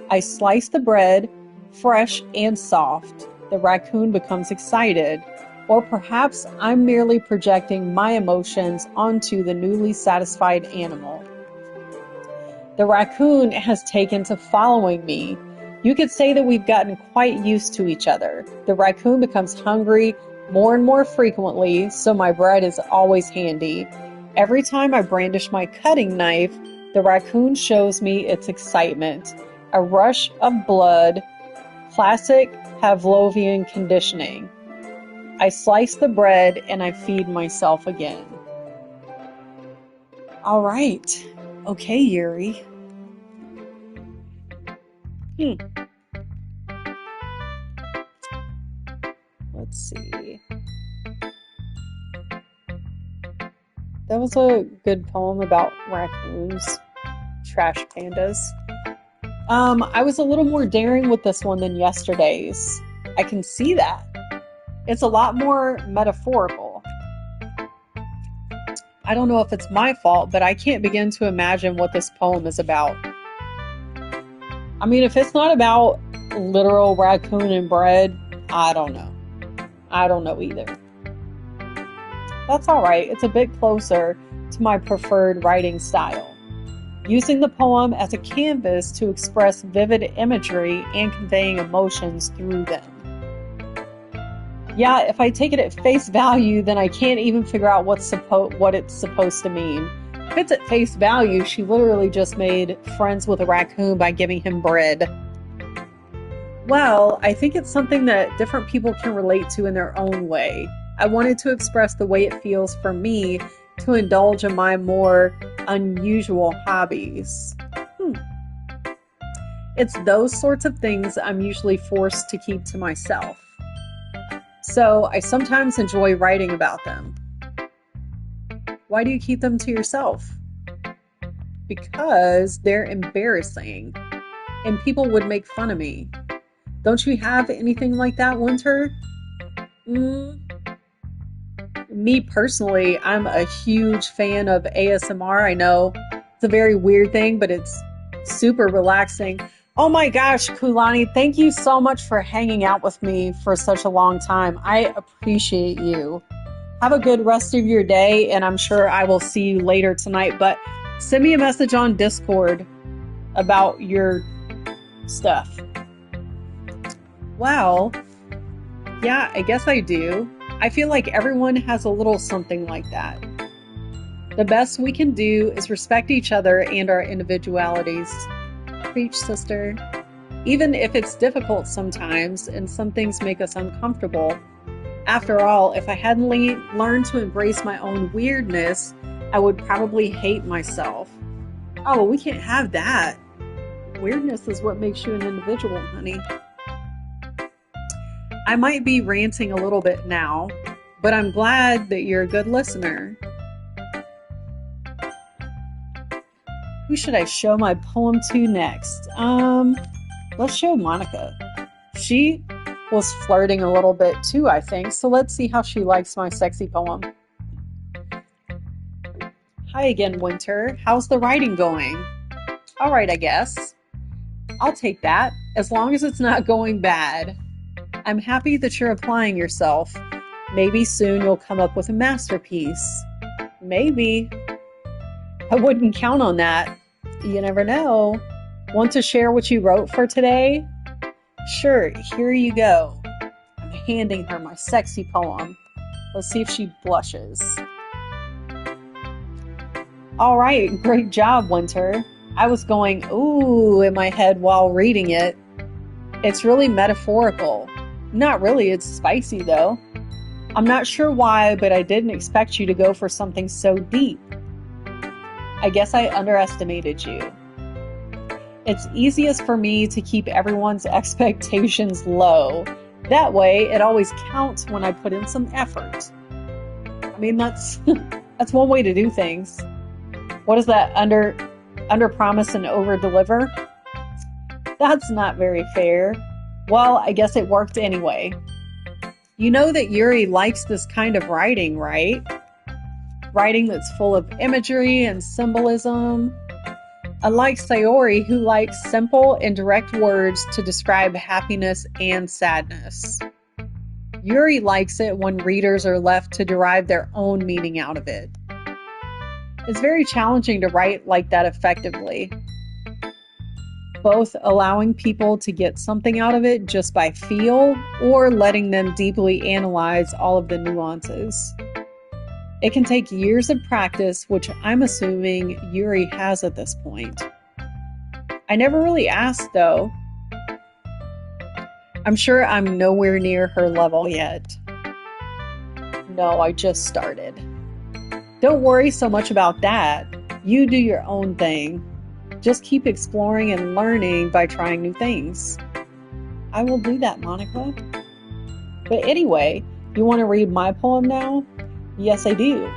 I slice the bread, fresh and soft. The raccoon becomes excited, or perhaps I'm merely projecting my emotions onto the newly satisfied animal. The raccoon has taken to following me. You could say that we've gotten quite used to each other. The raccoon becomes hungry more and more frequently, so my bread is always handy. Every time I brandish my cutting knife, the raccoon shows me its excitement. A rush of blood, classic Pavlovian conditioning. I slice the bread and I feed myself again. All right. Okay, Yuri. Let's see. That was a good poem about raccoons, trash pandas. I was a little more daring with this one than yesterday's. I can see that. It's a lot more metaphorical. I don't know if it's my fault, but I can't begin to imagine what this poem is about. I mean, if it's not about literal raccoon and bread, I don't know. I don't know either. That's all right. It's a bit closer to my preferred writing style. Using the poem as a canvas to express vivid imagery and conveying emotions through them. Yeah, if I take it at face value, then I can't even figure out what it's supposed to mean. If it's at face value, she literally just made friends with a raccoon by giving him bread. Well, I think it's something that different people can relate to in their own way. I wanted to express the way it feels for me to indulge in my more unusual hobbies. It's those sorts of things I'm usually forced to keep to myself. So I sometimes enjoy writing about them. Why do you keep them to yourself? Because they're embarrassing and people would make fun of me. Don't you have anything like that, Winter? Me personally, I'm a huge fan of ASMR. I know it's a very weird thing, but it's super relaxing. Oh my gosh, Kulani, thank you so much for hanging out with me for such a long time. I appreciate you. Have a good rest of your day, and I'm sure I will see you later tonight. But send me a message on Discord about your stuff. Well, yeah, I guess I do. I feel like everyone has a little something like that. The best we can do is respect each other and our individualities. Preach, sister. Even if it's difficult sometimes and some things make us uncomfortable. After all, if I hadn't learned to embrace my own weirdness, I would probably hate myself. Oh, we can't have that. Weirdness is what makes you an individual, honey. I might be ranting a little bit now, but I'm glad that you're a good listener. Who should I show my poem to next? Let's show Monica. She was flirting a little bit too, I think, so let's see how she likes my sexy poem. Hi again, Winter. How's the writing going? All right, I guess. I'll take that, as long as it's not going bad. I'm happy that you're applying yourself. Maybe soon you'll come up with a masterpiece. Maybe. I wouldn't count on that. You never know. Want to share what you wrote for today? Sure, here you go. I'm handing her my sexy poem. Let's see if she blushes. All right, great job, Winter. I was going, ooh, in my head while reading it. It's really metaphorical. Not really, it's spicy though. I'm not sure why, but I didn't expect you to go for something so deep. I guess I underestimated you. It's easiest for me to keep everyone's expectations low. That way, it always counts when I put in some effort. I mean, that's that's one way to do things. What is that? Under promise and over deliver? That's not very fair. Well, I guess it worked anyway. You know that Yuri likes this kind of writing, right? Writing that's full of imagery and symbolism. Unlike Sayori, who likes simple and direct words to describe happiness and sadness. Yuri likes it when readers are left to derive their own meaning out of it. It's very challenging to write like that effectively, both allowing people to get something out of it just by feel or letting them deeply analyze all of the nuances. It can take years of practice, which I'm assuming Yuri has at this point. I never really asked, though. I'm sure I'm nowhere near her level yet. No, I just started. Don't worry so much about that. You do your own thing. Just keep exploring and learning by trying new things. I will do that, Monica. But anyway, you want to read my poem now? Yes, I do.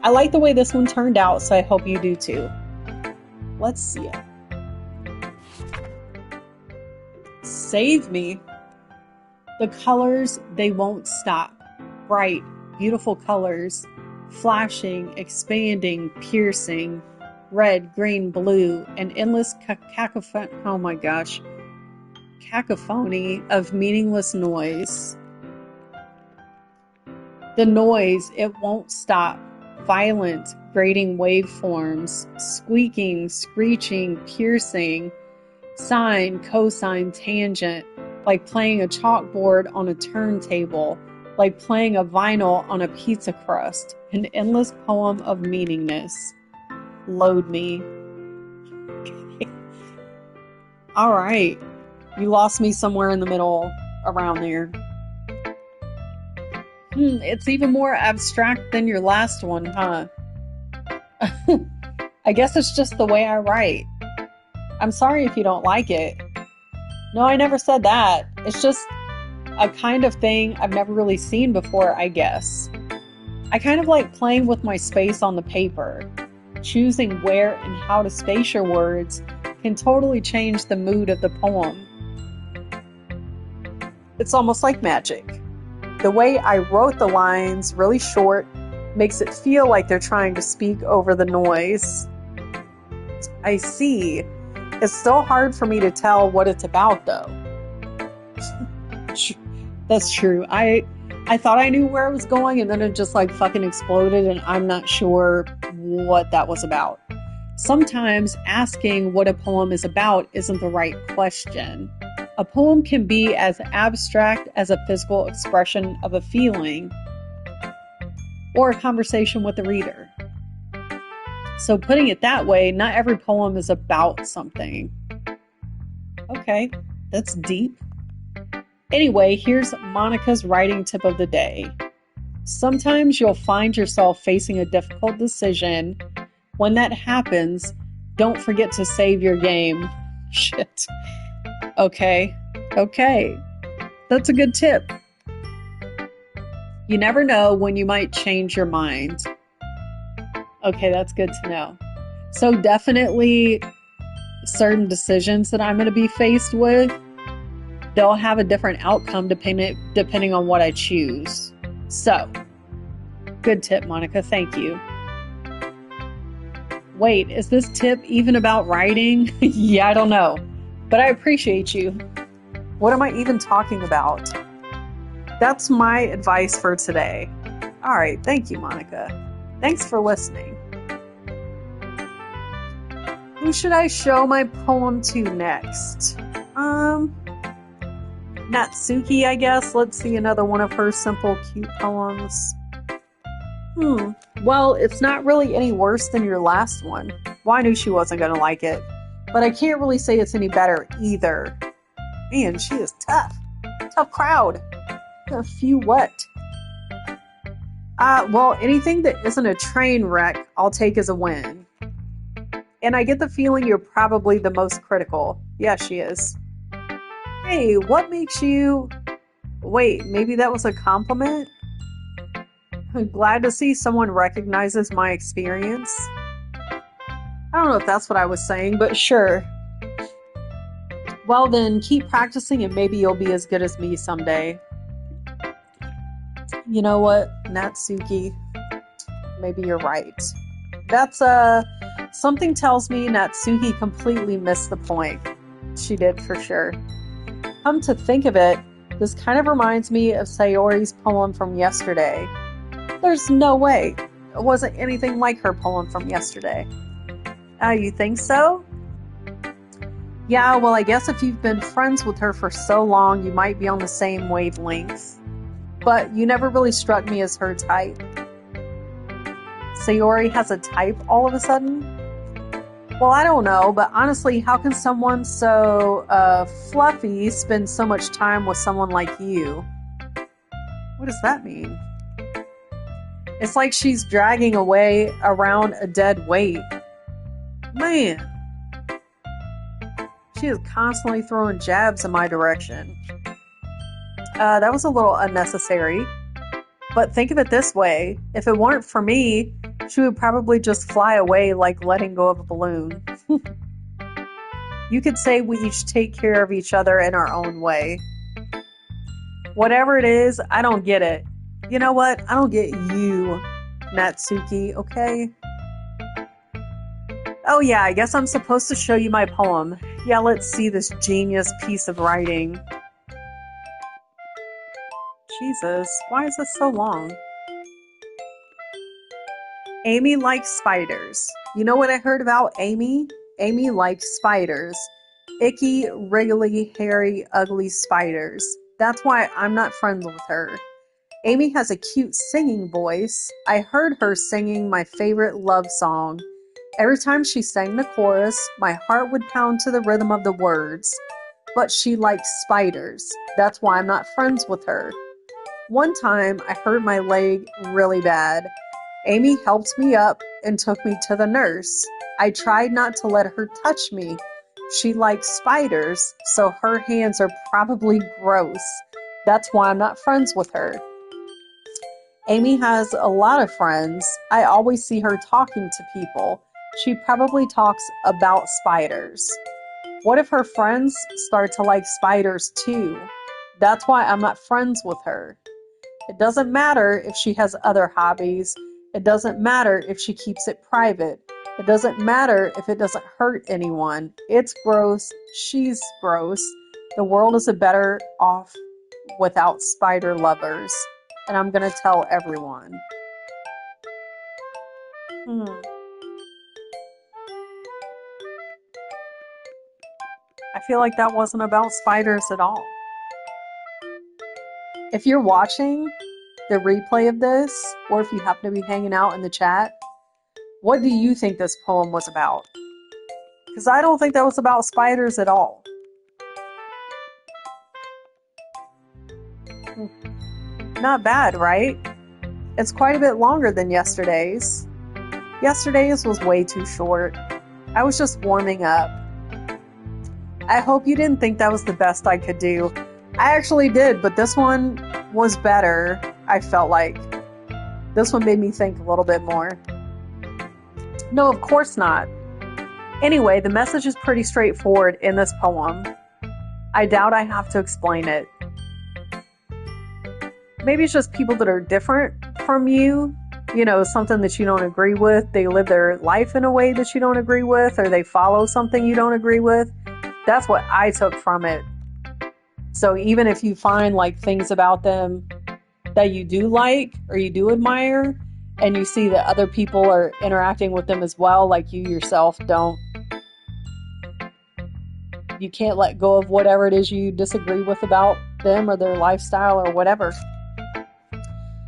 I like the way this one turned out, so I hope you do too. Let's see it. Save me. The colors, they won't stop. Bright, beautiful colors. Flashing, expanding, piercing. Red, green, blue. An endless cacophony. Oh my gosh. Cacophony of meaningless noise. The noise, it won't stop. Violent, grating waveforms, squeaking, screeching, piercing, sine, cosine, tangent, like playing a chalkboard on a turntable, like playing a vinyl on a pizza crust, an endless poem of meaningness. Load me. Okay. All right. You lost me somewhere in the middle around there. It's even more abstract than your last one, huh? I guess it's just the way I write. I'm sorry if you don't like it. No, I never said that. It's just a kind of thing I've never really seen before, I guess. I kind of like playing with my space on the paper. Choosing where and how to space your words can totally change the mood of the poem. It's almost like magic. The way I wrote the lines, really short, makes it feel like they're trying to speak over the noise. I see. It's still hard for me to tell what it's about, though. That's true. I thought I knew where it was going, and then it just like fucking exploded, and I'm not sure what that was about. Sometimes asking what a poem is about isn't the right question. A poem can be as abstract as a physical expression of a feeling or a conversation with the reader. So putting it that way, not every poem is about something. Okay, that's deep. Anyway, here's Monica's writing tip of the day. Sometimes you'll find yourself facing a difficult decision. When that happens, don't forget to save your game. Shit. Okay. That's a good tip. You never know when you might change your mind. Okay, that's good to know. So definitely certain decisions that I'm going to be faced with, they'll have a different outcome depending on what I choose. So, good tip, Monica. Thank you. Wait, is this tip even about writing? Yeah, I don't know. But I appreciate you. What am I even talking about? That's my advice for today. All right, thank you, Monica. Thanks for listening. Who should I show my poem to next? Natsuki, I guess. Let's see another one of her simple, cute poems. Well, it's not really any worse than your last one. Well, I knew she wasn't going to like it. But I can't really say it's any better either. Man, she is tough. Tough crowd. A few what? Well, anything that isn't a train wreck, I'll take as a win. And I get the feeling you're probably the most critical. Yeah, she is. Hey, what makes you... Wait, maybe that was a compliment? I'm glad to see someone recognizes my experience. I don't know if that's what I was saying, but sure. Well then, keep practicing and maybe you'll be as good as me someday. You know what, Natsuki? Maybe you're right. That's something tells me Natsuki completely missed the point. She did for sure. Come to think of it, this kind of reminds me of Sayori's poem from yesterday. There's no way. It wasn't anything like her poem from yesterday. You think so? Yeah, well, I guess if you've been friends with her for so long, you might be on the same wavelength. But you never really struck me as her type. Sayori has a type all of a sudden? Well, I don't know, but honestly, how can someone so fluffy spend so much time with someone like you? What does that mean? It's like she's dragging away around a dead weight. Man. She is constantly throwing jabs in my direction. That was a little unnecessary. But think of it this way. If it weren't for me, she would probably just fly away like letting go of a balloon. You could say we each take care of each other in our own way. Whatever it is, I don't get it. You know what? I don't get you, Natsuki, okay? Oh yeah, I guess I'm supposed to show you my poem. Yeah, let's see this genius piece of writing. Jesus, why is this so long? Amy likes spiders. You know what I heard about Amy? Amy likes spiders. Icky, wriggly, hairy, ugly spiders. That's why I'm not friends with her. Amy has a cute singing voice. I heard her singing my favorite love song. Every time she sang the chorus, my heart would pound to the rhythm of the words. But she likes spiders. That's why I'm not friends with her. One time, I hurt my leg really bad. Amy helped me up and took me to the nurse. I tried not to let her touch me. She likes spiders, so her hands are probably gross. That's why I'm not friends with her. Amy has a lot of friends. I always see her talking to people. She probably talks about spiders. What if her friends start to like spiders too? That's why I'm not friends with her. It doesn't matter if she has other hobbies. It doesn't matter if she keeps it private. It doesn't matter if it doesn't hurt anyone. It's gross. She's gross. The world is a better off without spider lovers. And I'm going to tell everyone. I feel like that wasn't about spiders at all. If you're watching the replay of this, or if you happen to be hanging out in the chat, what do you think this poem was about? Because I don't think that was about spiders at all. Not bad, right? It's quite a bit longer than yesterday's. Yesterday's was way too short. I was just warming up. I hope you didn't think that was the best I could do. I actually did, but this one was better, I felt like. This one made me think a little bit more. No, of course not. Anyway, the message is pretty straightforward in this poem. I doubt I have to explain it. Maybe it's just people that are different from you. You know, something that you don't agree with. They live their life in a way that you don't agree with, or they follow something you don't agree with. That's what I took from it. So even if you find like things about them that you do like or you do admire, and you see that other people are interacting with them as well, like you yourself don't, you can't let go of whatever it is you disagree with about them or their lifestyle or whatever.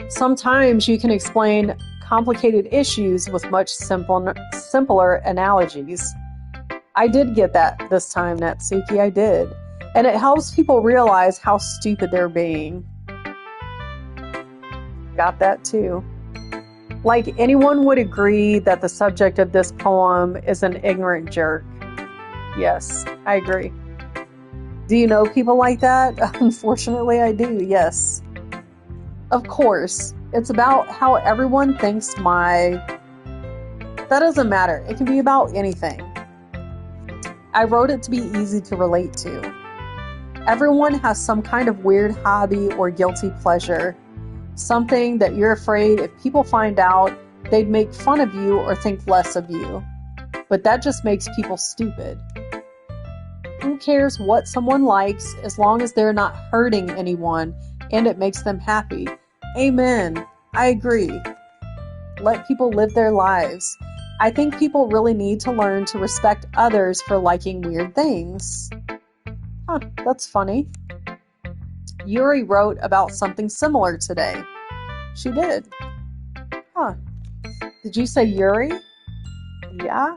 Sometimes you can explain complicated issues with much simpler analogies. I did get that this time, Natsuki, I did. And it helps people realize how stupid they're being. Got that too. Like, anyone would agree that the subject of this poem is an ignorant jerk. Yes, I agree. Do you know people like that? Unfortunately, I do, yes. Of course, it's about how everyone thinks that doesn't matter. It can be about anything. I wrote it to be easy to relate to. Everyone has some kind of weird hobby or guilty pleasure. Something that you're afraid if people find out, they'd make fun of you or think less of you. But that just makes people stupid. Who cares what someone likes as long as they're not hurting anyone and it makes them happy? Amen. I agree. Let people live their lives. I think people really need to learn to respect others for liking weird things. Huh, that's funny. Yuri wrote about something similar today. She did. Huh. Did you say Yuri? Yeah.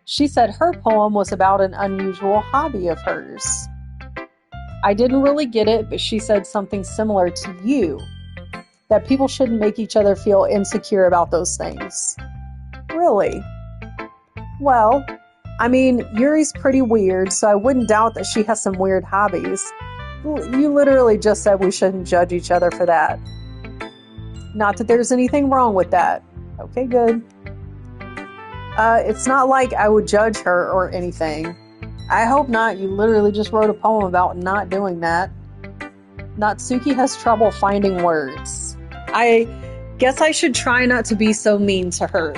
She said her poem was about an unusual hobby of hers. I didn't really get it, but she said something similar to you. That people shouldn't make each other feel insecure about those things. Really? Well, I mean, Yuri's pretty weird, so I wouldn't doubt that she has some weird hobbies. You literally just said we shouldn't judge each other for that. Not that there's anything wrong with that. Okay, good. It's not like I would judge her or anything. I hope not. You literally just wrote a poem about not doing that. Natsuki has trouble finding words. I guess I should try not to be so mean to her.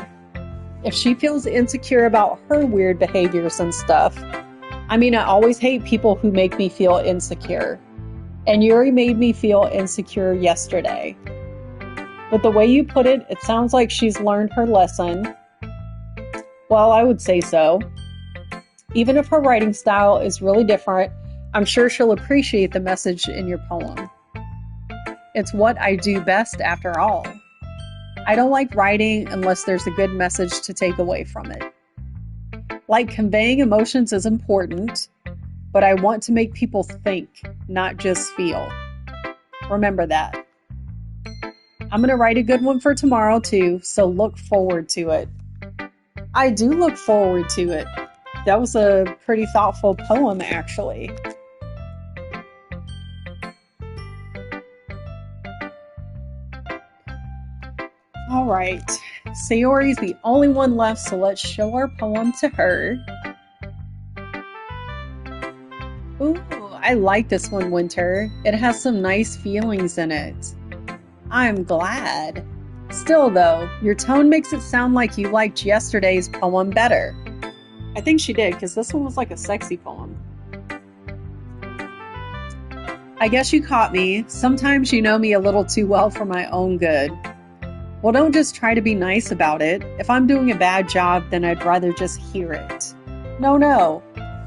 If she feels insecure about her weird behaviors and stuff, I mean, I always hate people who make me feel insecure. And Yuri made me feel insecure yesterday. But the way you put it, it sounds like she's learned her lesson. Well, I would say so. Even if her writing style is really different, I'm sure she'll appreciate the message in your poem. It's what I do best after all. I don't like writing unless there's a good message to take away from it. Like, conveying emotions is important, but I want to make people think, not just feel. Remember that. I'm going to write a good one for tomorrow too, so look forward to it. I do look forward to it. That was a pretty thoughtful poem, actually. All right, Sayori's the only one left, so let's show our poem to her. Ooh, I like this one, Winter. It has some nice feelings in it. I'm glad. Still though, your tone makes it sound like you liked yesterday's poem better. I think she did, because this one was like a sexy poem. I guess you caught me. Sometimes you know me a little too well for my own good. Well, don't just try to be nice about it. If I'm doing a bad job, then I'd rather just hear it. No.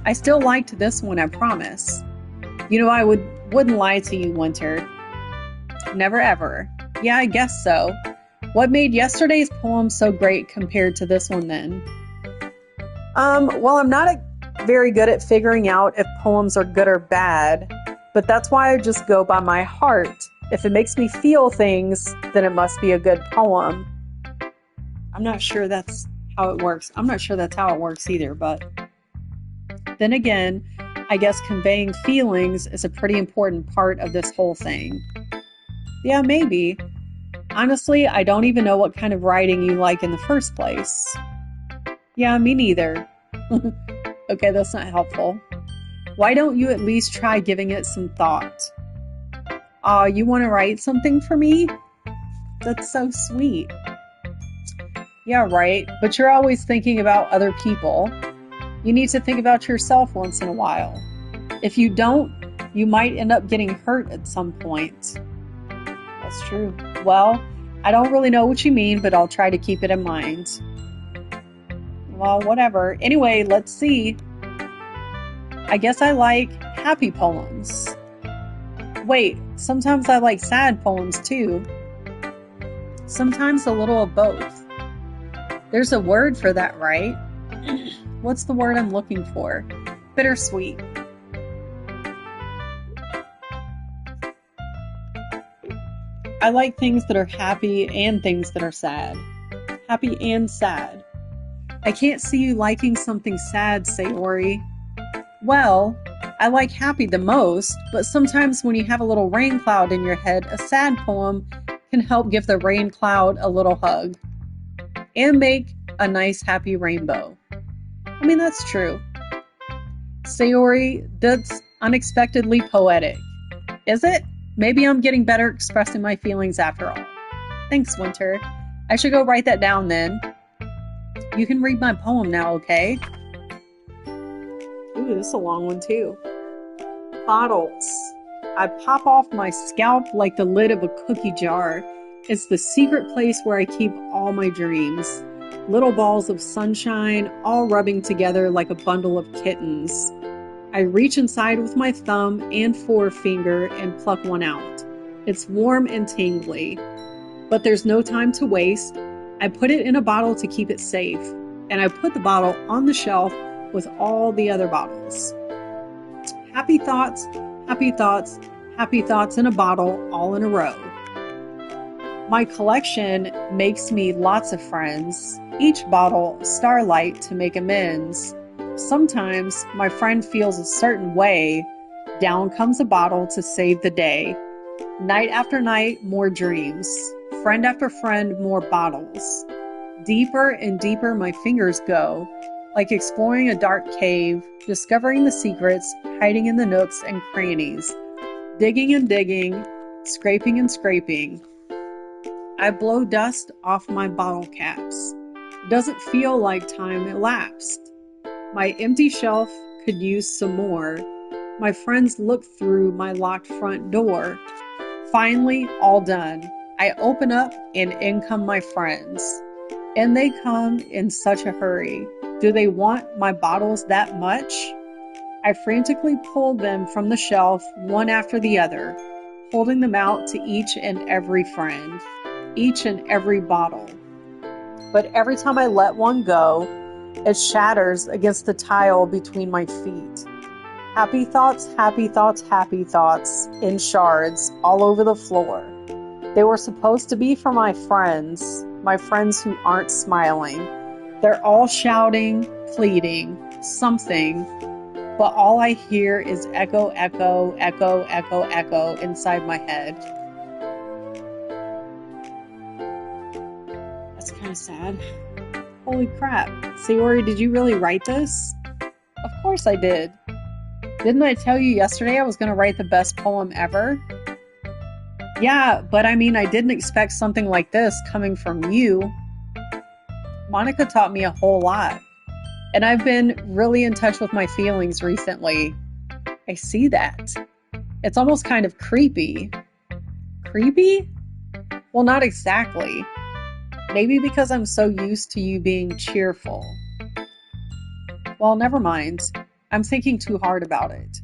I still liked this one, I promise. You know, I wouldn't lie to you, Winter. Never ever. Yeah, I guess so. What made yesterday's poem so great compared to this one then? Well, I'm not very good at figuring out if poems are good or bad, but that's why I just go by my heart. If it makes me feel things, then it must be a good poem. I'm not sure that's how it works. I'm not sure that's how it works either, but then again, I guess conveying feelings is a pretty important part of this whole thing. Yeah, maybe. Honestly, I don't even know what kind of writing you like in the first place. Yeah, me neither. Okay, that's not helpful. Why don't you at least try giving it some thought? You want to write something for me? That's so sweet. Yeah, right. But you're always thinking about other people. You need to think about yourself once in a while. If you don't, you might end up getting hurt at some point. That's true. Well, I don't really know what you mean, but I'll try to keep it in mind. Well, whatever. Anyway, let's see. I guess I like happy poems. Wait, sometimes I like sad poems too. Sometimes a little of both. There's a word for that, right? What's the word I'm looking for? Bittersweet. I like things that are happy and things that are sad. Happy and sad. I can't see you liking something sad, Sayori. Well, I like happy the most, but sometimes when you have a little rain cloud in your head, a sad poem can help give the rain cloud a little hug and make a nice happy rainbow. I mean, that's true. Sayori, that's unexpectedly poetic. Is it? Maybe I'm getting better expressing my feelings after all. Thanks, Winter. I should go write that down then. You can read my poem now, okay? Ooh, this is a long one too. Bottles. I pop off my scalp like the lid of a cookie jar. It's the secret place where I keep all my dreams. Little balls of sunshine, all rubbing together like a bundle of kittens. I reach inside with my thumb and forefinger and pluck one out. It's warm and tingly. But there's no time to waste. I put it in a bottle to keep it safe. And I put the bottle on the shelf with all the other bottles. Happy thoughts, happy thoughts, happy thoughts in a bottle, all in a row. My collection makes me lots of friends, each bottle starlight to make amends. Sometimes my friend feels a certain way, down comes a bottle to save the day. Night after night, more dreams. Friend after friend, more bottles. Deeper and deeper my fingers go, like exploring a dark cave, discovering the secrets, hiding in the nooks and crannies. Digging and digging, scraping and scraping. I blow dust off my bottle caps. Doesn't feel like time elapsed. My empty shelf could use some more. My friends look through my locked front door. Finally, all done. I open up and in come my friends. And they come in such a hurry. Do they want my bottles that much? I frantically pulled them from the shelf, one after the other, holding them out to each and every friend, each and every bottle. But every time I let one go, it shatters against the tile between my feet. Happy thoughts, happy thoughts, happy thoughts in shards all over the floor. They were supposed to be for my friends who aren't smiling. They're all shouting, pleading, something, but all I hear is echo, echo, echo, echo, echo inside my head. That's kind of sad. Holy crap. Sayori, did you really write this? Of course I did. Didn't I tell you yesterday I was going to write the best poem ever? Yeah, but I mean, I didn't expect something like this coming from you. Monica taught me a whole lot. And I've been really in touch with my feelings recently. I see that. It's almost kind of creepy. Creepy? Well, not exactly. Maybe because I'm so used to you being cheerful. Well, never mind. I'm thinking too hard about it.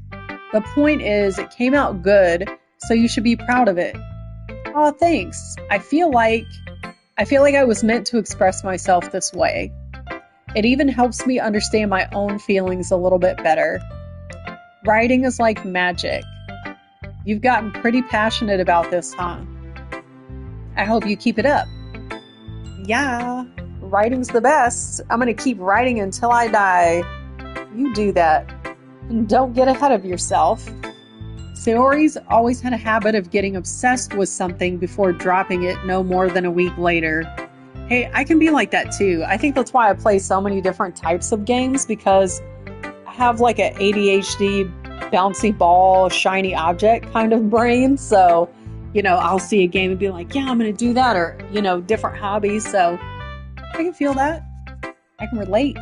The point is, it came out good, so you should be proud of it. Aw, thanks. I feel like I was meant to express myself this way. It even helps me understand my own feelings a little bit better. Writing is like magic. You've gotten pretty passionate about this, huh? I hope you keep it up. Yeah, writing's the best. I'm going to keep writing until I die. You do that. And don't get ahead of yourself. Sayori's always had a habit of getting obsessed with something before dropping it no more than a week later. Hey, I can be like that too. I think that's why I play so many different types of games, because I have like an ADHD, bouncy ball, shiny object kind of brain. So, I'll see a game and be like, yeah, I'm going to do that, or, different hobbies. So I can feel that. I can relate.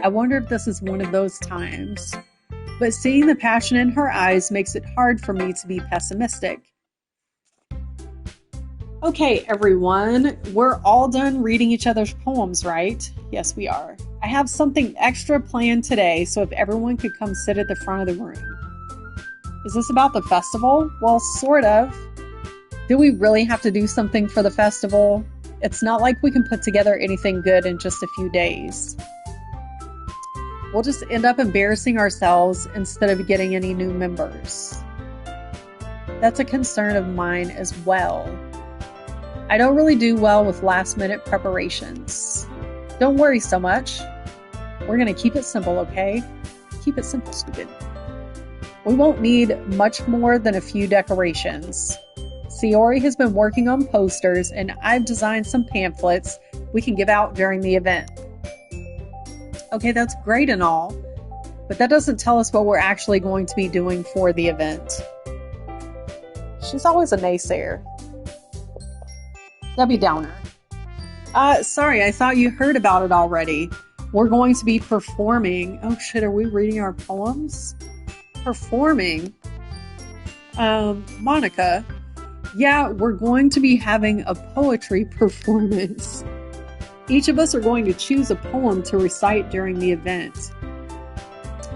I wonder if this is one of those times. But seeing the passion in her eyes makes it hard for me to be pessimistic. Okay, everyone, we're all done reading each other's poems, right? Yes, we are. I have something extra planned today, so if everyone could come sit at the front of the room. Is this about the festival? Well, sort of. Do we really have to do something for the festival? It's not like we can put together anything good in just a few days. We'll just end up embarrassing ourselves instead of getting any new members. That's a concern of mine as well. I don't really do well with last-minute preparations. Don't worry so much. We're going to keep it simple, okay? Keep it simple, stupid. We won't need much more than a few decorations. Sayori has been working on posters, and I've designed some pamphlets we can give out during the event. Okay, that's great and all, but that doesn't tell us what we're actually going to be doing for the event. She's always a naysayer. Debbie Downer. Sorry, I thought you heard about it already. We're going to be performing. Oh shit, are we reading our poems? Performing? Monica. Yeah, we're going to be having a poetry performance. Each of us are going to choose a poem to recite during the event.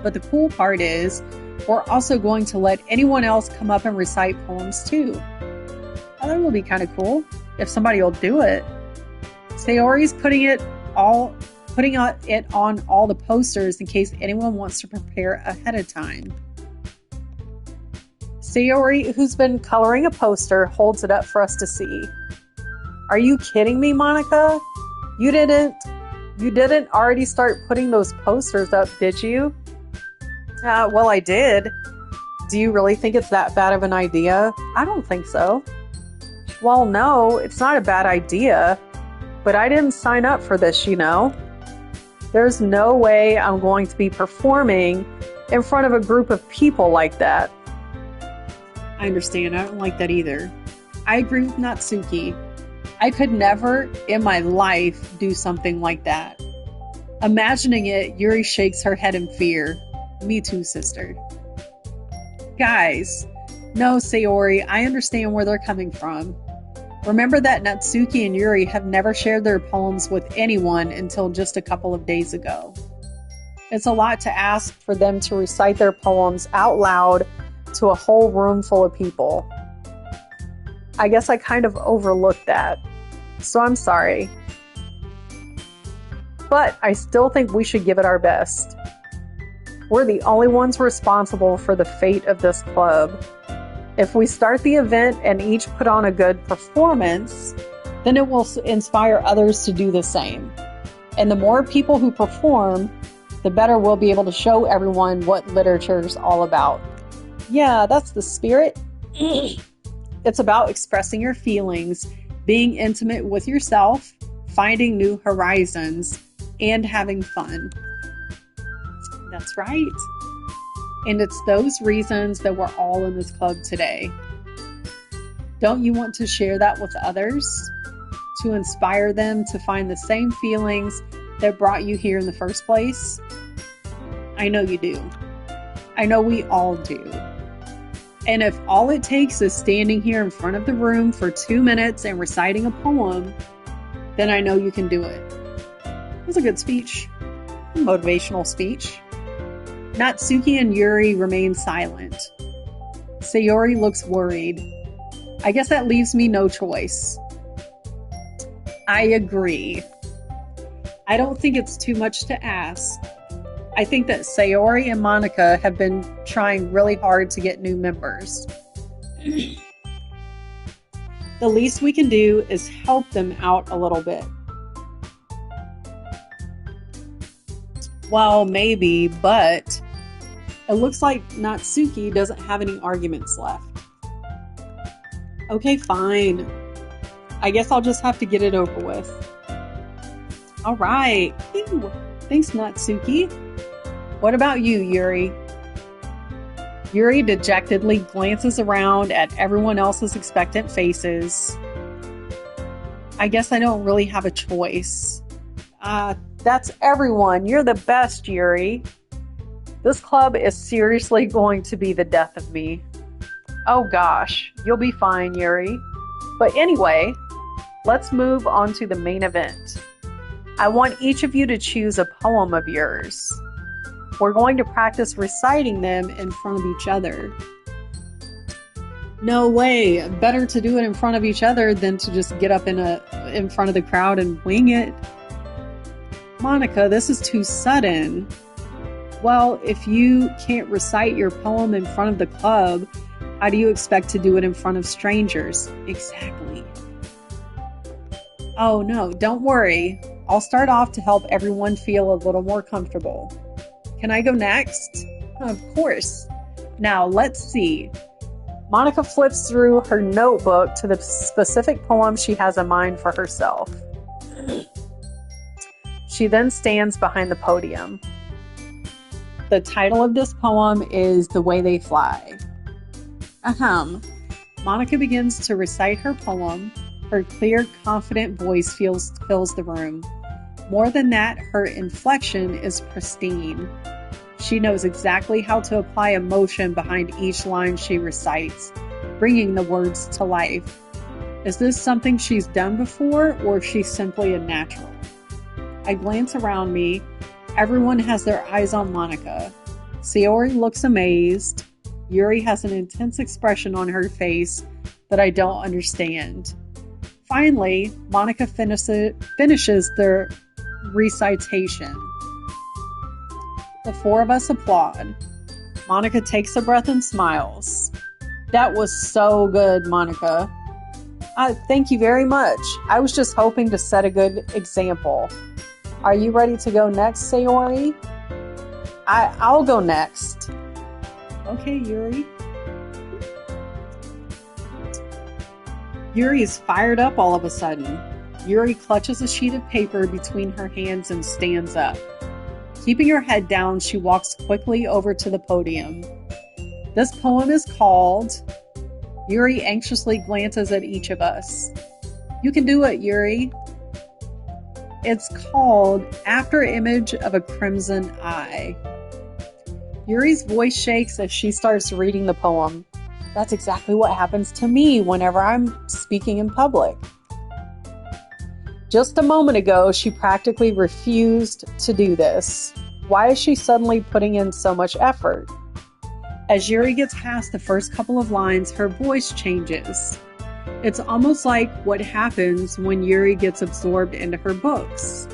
But the cool part is, we're also going to let anyone else come up and recite poems too. Oh, that will be kind of cool, if somebody will do it. Sayori's putting it on all the posters in case anyone wants to prepare ahead of time. Sayori, who's been coloring a poster, holds it up for us to see. Are you kidding me, Monica? You didn't already start putting those posters up, did you? Well, I did. Do you really think it's that bad of an idea? I don't think so. Well, no, it's not a bad idea, but I didn't sign up for this, you know. There's no way I'm going to be performing in front of a group of people like that. I understand. I don't like that either. I agree with Natsuki. I could never in my life do something like that. Imagining it, Yuri shakes her head in fear. Me too, sister. Guys, no, Sayori, I understand where they're coming from. Remember that Natsuki and Yuri have never shared their poems with anyone until just a couple of days ago. It's a lot to ask for them to recite their poems out loud to a whole room full of people. I guess I kind of overlooked that, so I'm sorry. But I still think we should give it our best. We're the only ones responsible for the fate of this club. If we start the event and each put on a good performance, then it will inspire others to do the same. And the more people who perform, the better we'll be able to show everyone what literature's all about. Yeah, that's the spirit. It's about expressing your feelings, being intimate with yourself, finding new horizons, and having fun. That's right. And it's those reasons that we're all in this club today. Don't you want to share that with others? To inspire them to find the same feelings that brought you here in the first place? I know you do. I know we all do. And if all it takes is standing here in front of the room for 2 minutes and reciting a poem, then I know you can do it. It was a good speech. A motivational speech. Natsuki and Yuri remain silent. Sayori looks worried. I guess that leaves me no choice. I agree. I don't think it's too much to ask. I think that Sayori and Monica have been trying really hard to get new members. The least we can do is help them out a little bit. Well, maybe, but it looks like Natsuki doesn't have any arguments left. Okay, fine. I guess I'll just have to get it over with. All right. Ew. Thanks, Natsuki. What about you, Yuri? Yuri dejectedly glances around at everyone else's expectant faces. I guess I don't really have a choice. That's everyone. You're the best, Yuri. This club is seriously going to be the death of me. Oh gosh, you'll be fine, Yuri. But anyway, let's move on to the main event. I want each of you to choose a poem of yours. We're going to practice reciting them in front of each other. No way. Better to do it in front of each other than to just get up in front of the crowd and wing it. Monica, this is too sudden. Well, if you can't recite your poem in front of the club, How do you expect to do it in front of strangers? Exactly. Oh no, don't worry. I'll start off to help everyone feel a little more comfortable. Can I go next? Of course. Now, let's see. Monica flips through her notebook to the specific poem she has in mind for herself. She then stands behind the podium. The title of this poem is The Way They Fly. Ahem. Monica begins to recite her poem. Her clear, confident voice fills the room. More than that, her inflection is pristine. She knows exactly how to apply emotion behind each line she recites, bringing the words to life. Is this something she's done before, or is she simply a natural? I glance around me. Everyone has their eyes on Monica. Sayori looks amazed. Yuri has an intense expression on her face that I don't understand. Finally, Monica finishes their recitation. The four of us applaud. Monica takes a breath and smiles. That was so good, Monica. Thank you very much. I was just hoping to set a good example. Are you ready to go next, Sayori? I'll go next. Okay, Yuri. Yuri is fired up all of a sudden. Yuri clutches a sheet of paper between her hands and stands up. Keeping her head down, she walks quickly over to the podium. This poem is called... Yuri anxiously glances at each of us. You can do it, Yuri. It's called After Image of a Crimson Eye. Yuri's voice shakes as she starts reading the poem. That's exactly what happens to me whenever I'm speaking in public. Just a moment ago, she practically refused to do this. Why is she suddenly putting in so much effort? As Yuri gets past the first couple of lines, her voice changes. It's almost like what happens when Yuri gets absorbed into her books.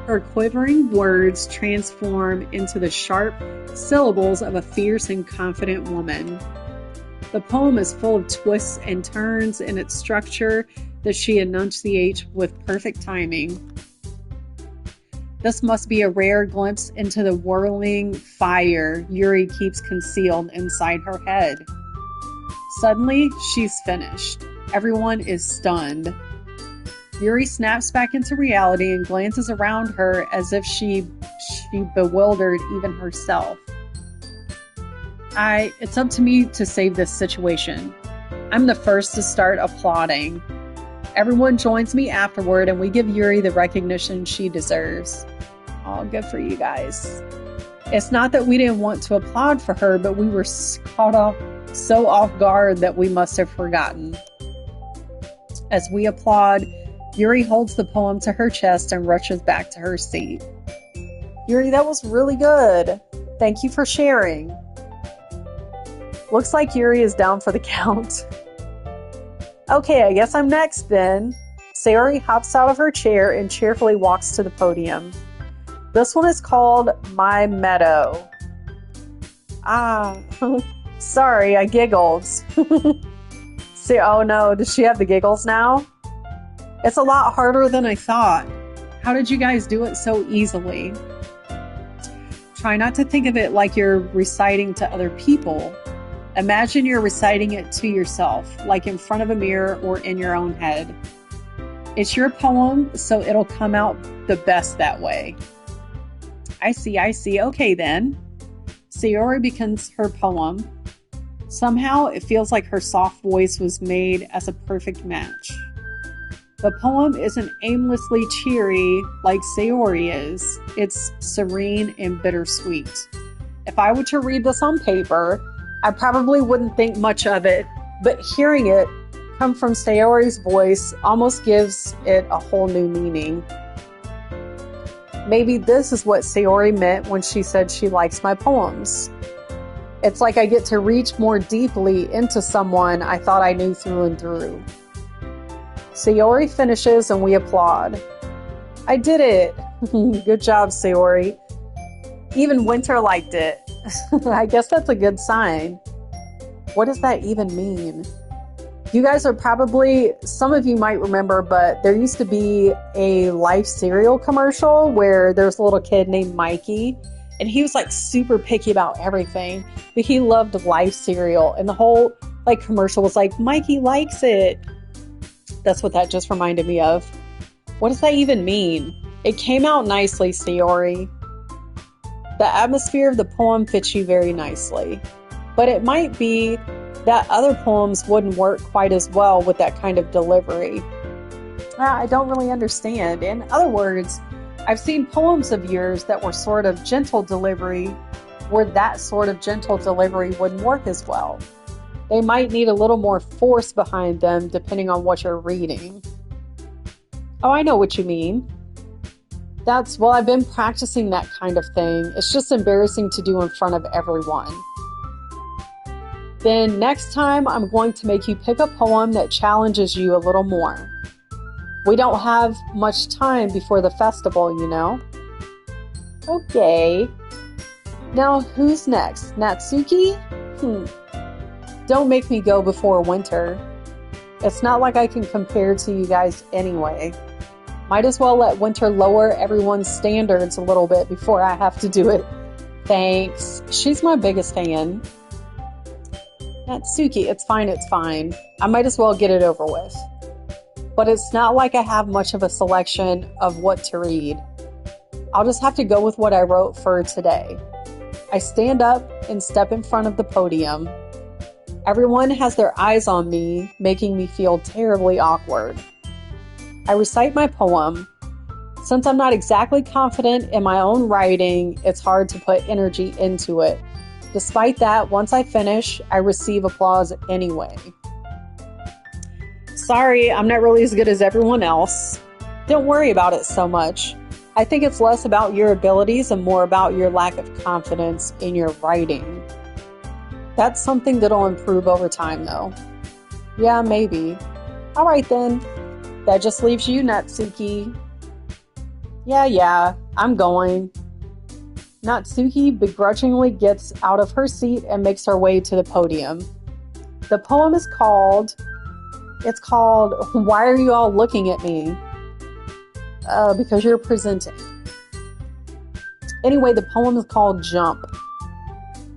Her quivering words transform into the sharp syllables of a fierce and confident woman. The poem is full of twists and turns in its structure that she enunciates with perfect timing. This must be a rare glimpse into the whirling fire Yuri keeps concealed inside her head. Suddenly, she's finished. Everyone is stunned. Yuri snaps back into reality and glances around her as if she bewildered even herself. It's up to me to save this situation. I'm the first to start applauding. Everyone joins me afterward and we give Yuri the recognition she deserves. Oh, good for you guys. It's not that we didn't want to applaud for her, but we were caught so off guard that we must have forgotten. As we applaud, Yuri holds the poem to her chest and rushes back to her seat. Yuri, that was really good. Thank you for sharing. Looks like Yuri is down for the count. Okay, I guess I'm next then. Sayori hops out of her chair and cheerfully walks to the podium. This one is called My Meadow. Sorry, I giggled. See, oh no, does she have the giggles now? It's a lot harder than I thought. How did you guys do it so easily? Try not to think of it like you're reciting to other people. Imagine you're reciting it to yourself, like in front of a mirror or in your own head. It's your poem, so it'll come out the best that way. I see. Okay then. Sayori begins her poem. Somehow it feels like her soft voice was made as a perfect match. The poem isn't aimlessly cheery like Sayori is. It's serene and bittersweet. If I were to read this on paper, I probably wouldn't think much of it, but hearing it come from Sayori's voice almost gives it a whole new meaning. Maybe this is what Sayori meant when she said she likes my poems. It's like I get to reach more deeply into someone I thought I knew through and through. Sayori finishes and we applaud. I did it! Good job, Sayori. Even Winter liked it. I guess that's a good sign. What does that even mean? You guys are probably, some of you might remember, but there used to be a Life cereal commercial where there's a little kid named Mikey, and he was like super picky about everything, but he loved Life cereal, and the whole like commercial was like, Mikey likes it. That's what that just reminded me of. What does that even mean? It came out nicely, Sayori. The atmosphere of the poem fits you very nicely, but it might be that other poems wouldn't work quite as well with that kind of delivery. I don't really understand. In other words, I've seen poems of yours that were sort of gentle delivery, where that sort of gentle delivery wouldn't work as well. They might need a little more force behind them depending on what you're reading. Oh, I know what you mean. Well, I've been practicing that kind of thing. It's just embarrassing to do in front of everyone. Then next time, I'm going to make you pick a poem that challenges you a little more. We don't have much time before the festival, you know? Okay. Now, who's next? Natsuki? Don't make me go before winter. It's not like I can compare to you guys anyway. Might as well let winter lower everyone's standards a little bit before I have to do it. Thanks. She's my biggest fan. Natsuki, it's fine. I might as well get it over with. But it's not like I have much of a selection of what to read. I'll just have to go with what I wrote for today. I stand up and step in front of the podium. Everyone has their eyes on me, making me feel terribly awkward. I recite my poem. Since I'm not exactly confident in my own writing, it's hard to put energy into it. Despite that, once I finish, I receive applause anyway. Sorry, I'm not really as good as everyone else. Don't worry about it so much. I think it's less about your abilities and more about your lack of confidence in your writing. That's something that'll improve over time, though. Yeah, maybe. All right, then. That just leaves you, Natsuki. Yeah, I'm going. Natsuki begrudgingly gets out of her seat and makes her way to the podium. The poem is called Why Are You All Looking at Me? Because you're presenting. Anyway, the poem is called Jump.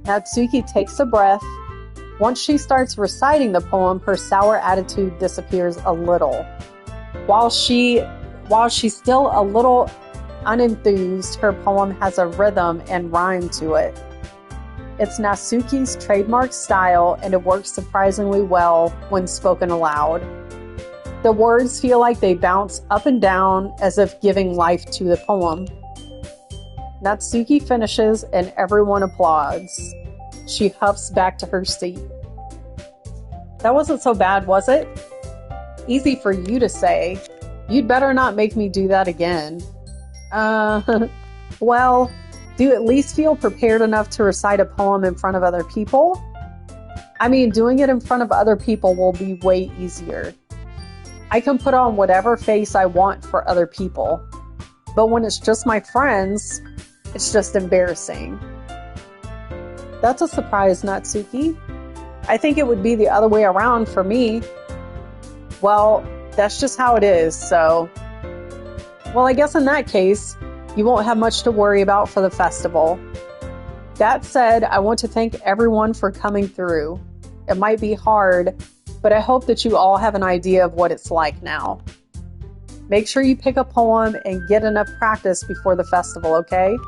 Natsuki takes a breath. Once she starts reciting the poem, her sour attitude disappears a little. While she's still a little unenthused, her poem has a rhythm and rhyme to it. It's Natsuki's trademark style, and it works surprisingly well when spoken aloud. The words feel like they bounce up and down as if giving life to the poem. Natsuki finishes and everyone applauds. She huffs back to her seat. That wasn't so bad, was it? Easy for you to say. You'd better not make me do that again. Well, do you at least feel prepared enough to recite a poem in front of other people? I mean, doing it in front of other people will be way easier. I can put on whatever face I want for other people. But when it's just my friends, it's just embarrassing. That's a surprise, Natsuki. I think it would be the other way around for me. Well, that's just how it is, so... Well, I guess in that case, you won't have much to worry about for the festival. That said, I want to thank everyone for coming through. It might be hard, but I hope that you all have an idea of what it's like now. Make sure you pick a poem and get enough practice before the festival, okay?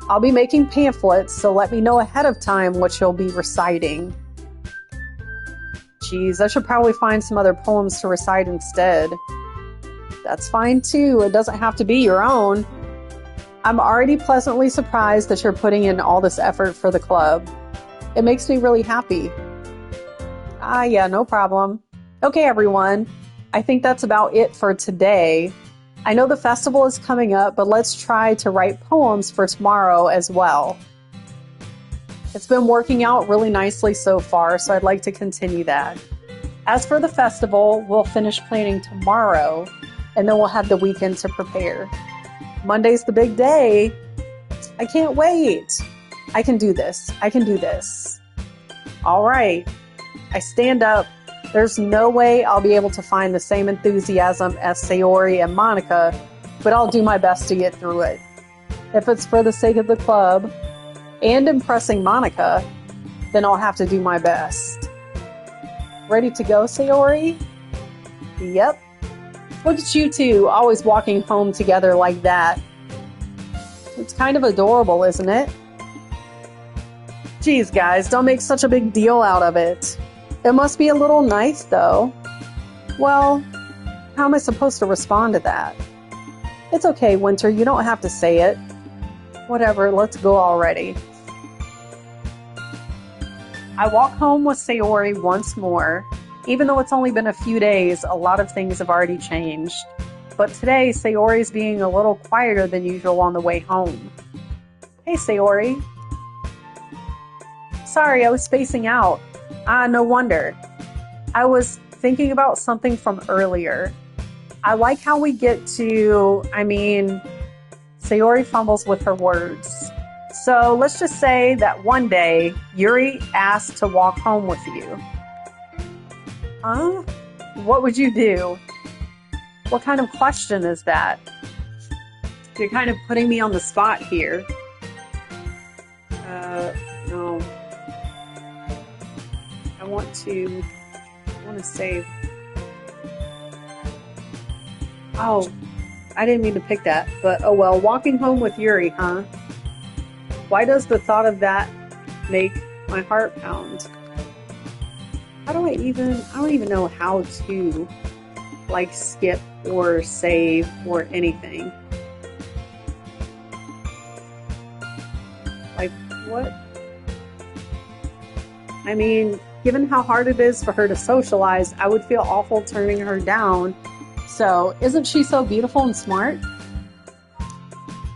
I'll be making pamphlets, so let me know ahead of time what you'll be reciting. Geez, I should probably find some other poems to recite instead. That's fine too, it doesn't have to be your own. I'm already pleasantly surprised that you're putting in all this effort for the club. It makes me really happy. Yeah, no problem. Okay, everyone. I think that's about it for today. I know the festival is coming up, but let's try to write poems for tomorrow as well. It's been working out really nicely so far, so I'd like to continue that. As for the festival, we'll finish planning tomorrow, and then we'll have the weekend to prepare. Monday's the big day. I can't wait. I can do this. All right. I stand up. There's no way I'll be able to find the same enthusiasm as Sayori and Monica, but I'll do my best to get through it. If it's for the sake of the club and impressing Monica, then I'll have to do my best. Ready to go, Sayori? Yep. Look at you two, always walking home together like that. It's kind of adorable, isn't it? Geez, guys, don't make such a big deal out of it. It must be a little nice, though. Well, how am I supposed to respond to that? It's okay, Winter, you don't have to say it. Whatever, let's go already. I walk home with Sayori once more. Even though it's only been a few days, a lot of things have already changed. But today, Sayori's being a little quieter than usual on the way home. Hey, Sayori. Sorry, I was spacing out. No wonder. I was thinking about something from earlier. I like how we get to, Sayori fumbles with her words. So let's just say that one day, Yuri asked to walk home with you. Huh? What would you do? What kind of question is that? You're kind of putting me on the spot here. No. I want to save. Oh, I didn't mean to pick that, but oh well. Walking home with Yuri, huh? Why does the thought of that make my heart pound? I don't even know how to skip or save or anything. What? Given how hard it is for her to socialize, I would feel awful turning her down. So, isn't she so beautiful and smart?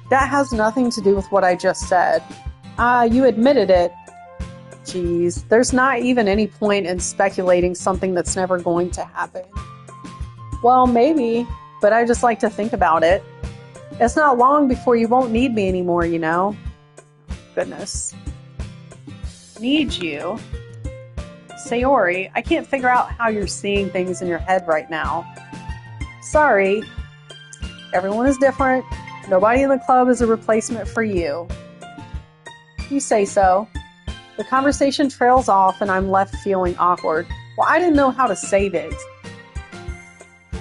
That has nothing to do with what I just said. You admitted it. Jeez, there's not even any point in speculating something that's never going to happen. Well, maybe, but I just like to think about it. It's not long before you won't need me anymore, you know? Goodness. Need you? Sayori, I can't figure out how you're seeing things in your head right now. Sorry. Everyone is different. Nobody in the club is a replacement for you. You say so. The conversation trails off and I'm left feeling awkward. Well, I didn't know how to save it.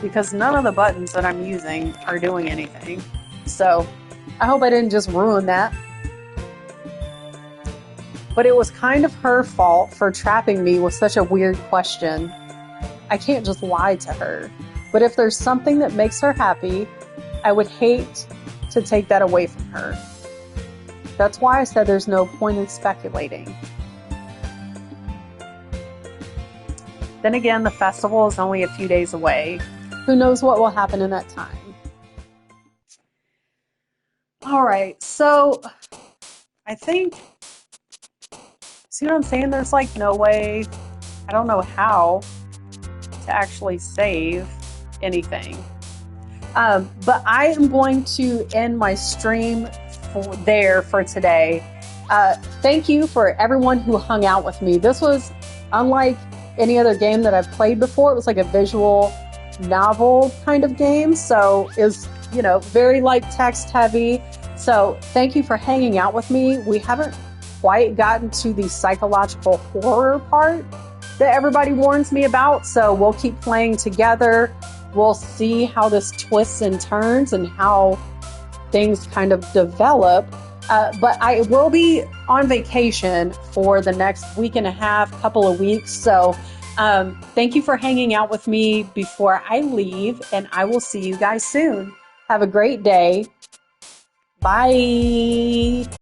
Because none of the buttons that I'm using are doing anything. So, I hope I didn't just ruin that. But it was kind of her fault for trapping me with such a weird question. I can't just lie to her. But if there's something that makes her happy, I would hate to take that away from her. That's why I said there's no point in speculating. Then again, the festival is only a few days away. Who knows what will happen in that time? Alright, so I think, see what I'm saying? There's no way, I don't know how to actually save anything. But I am going to end my stream for today. Thank you for everyone who hung out with me. This was unlike any other game that I've played before. It was like a visual novel kind of game. So it was, very text heavy. So thank you for hanging out with me. We haven't quite gotten to the psychological horror part that everybody warns me about. So we'll keep playing together. We'll see how this twists and turns and how things kind of develop. But I will be on vacation for the next week and a half, couple of weeks. So thank you for hanging out with me before I leave, and I will see you guys soon. Have a great day. Bye.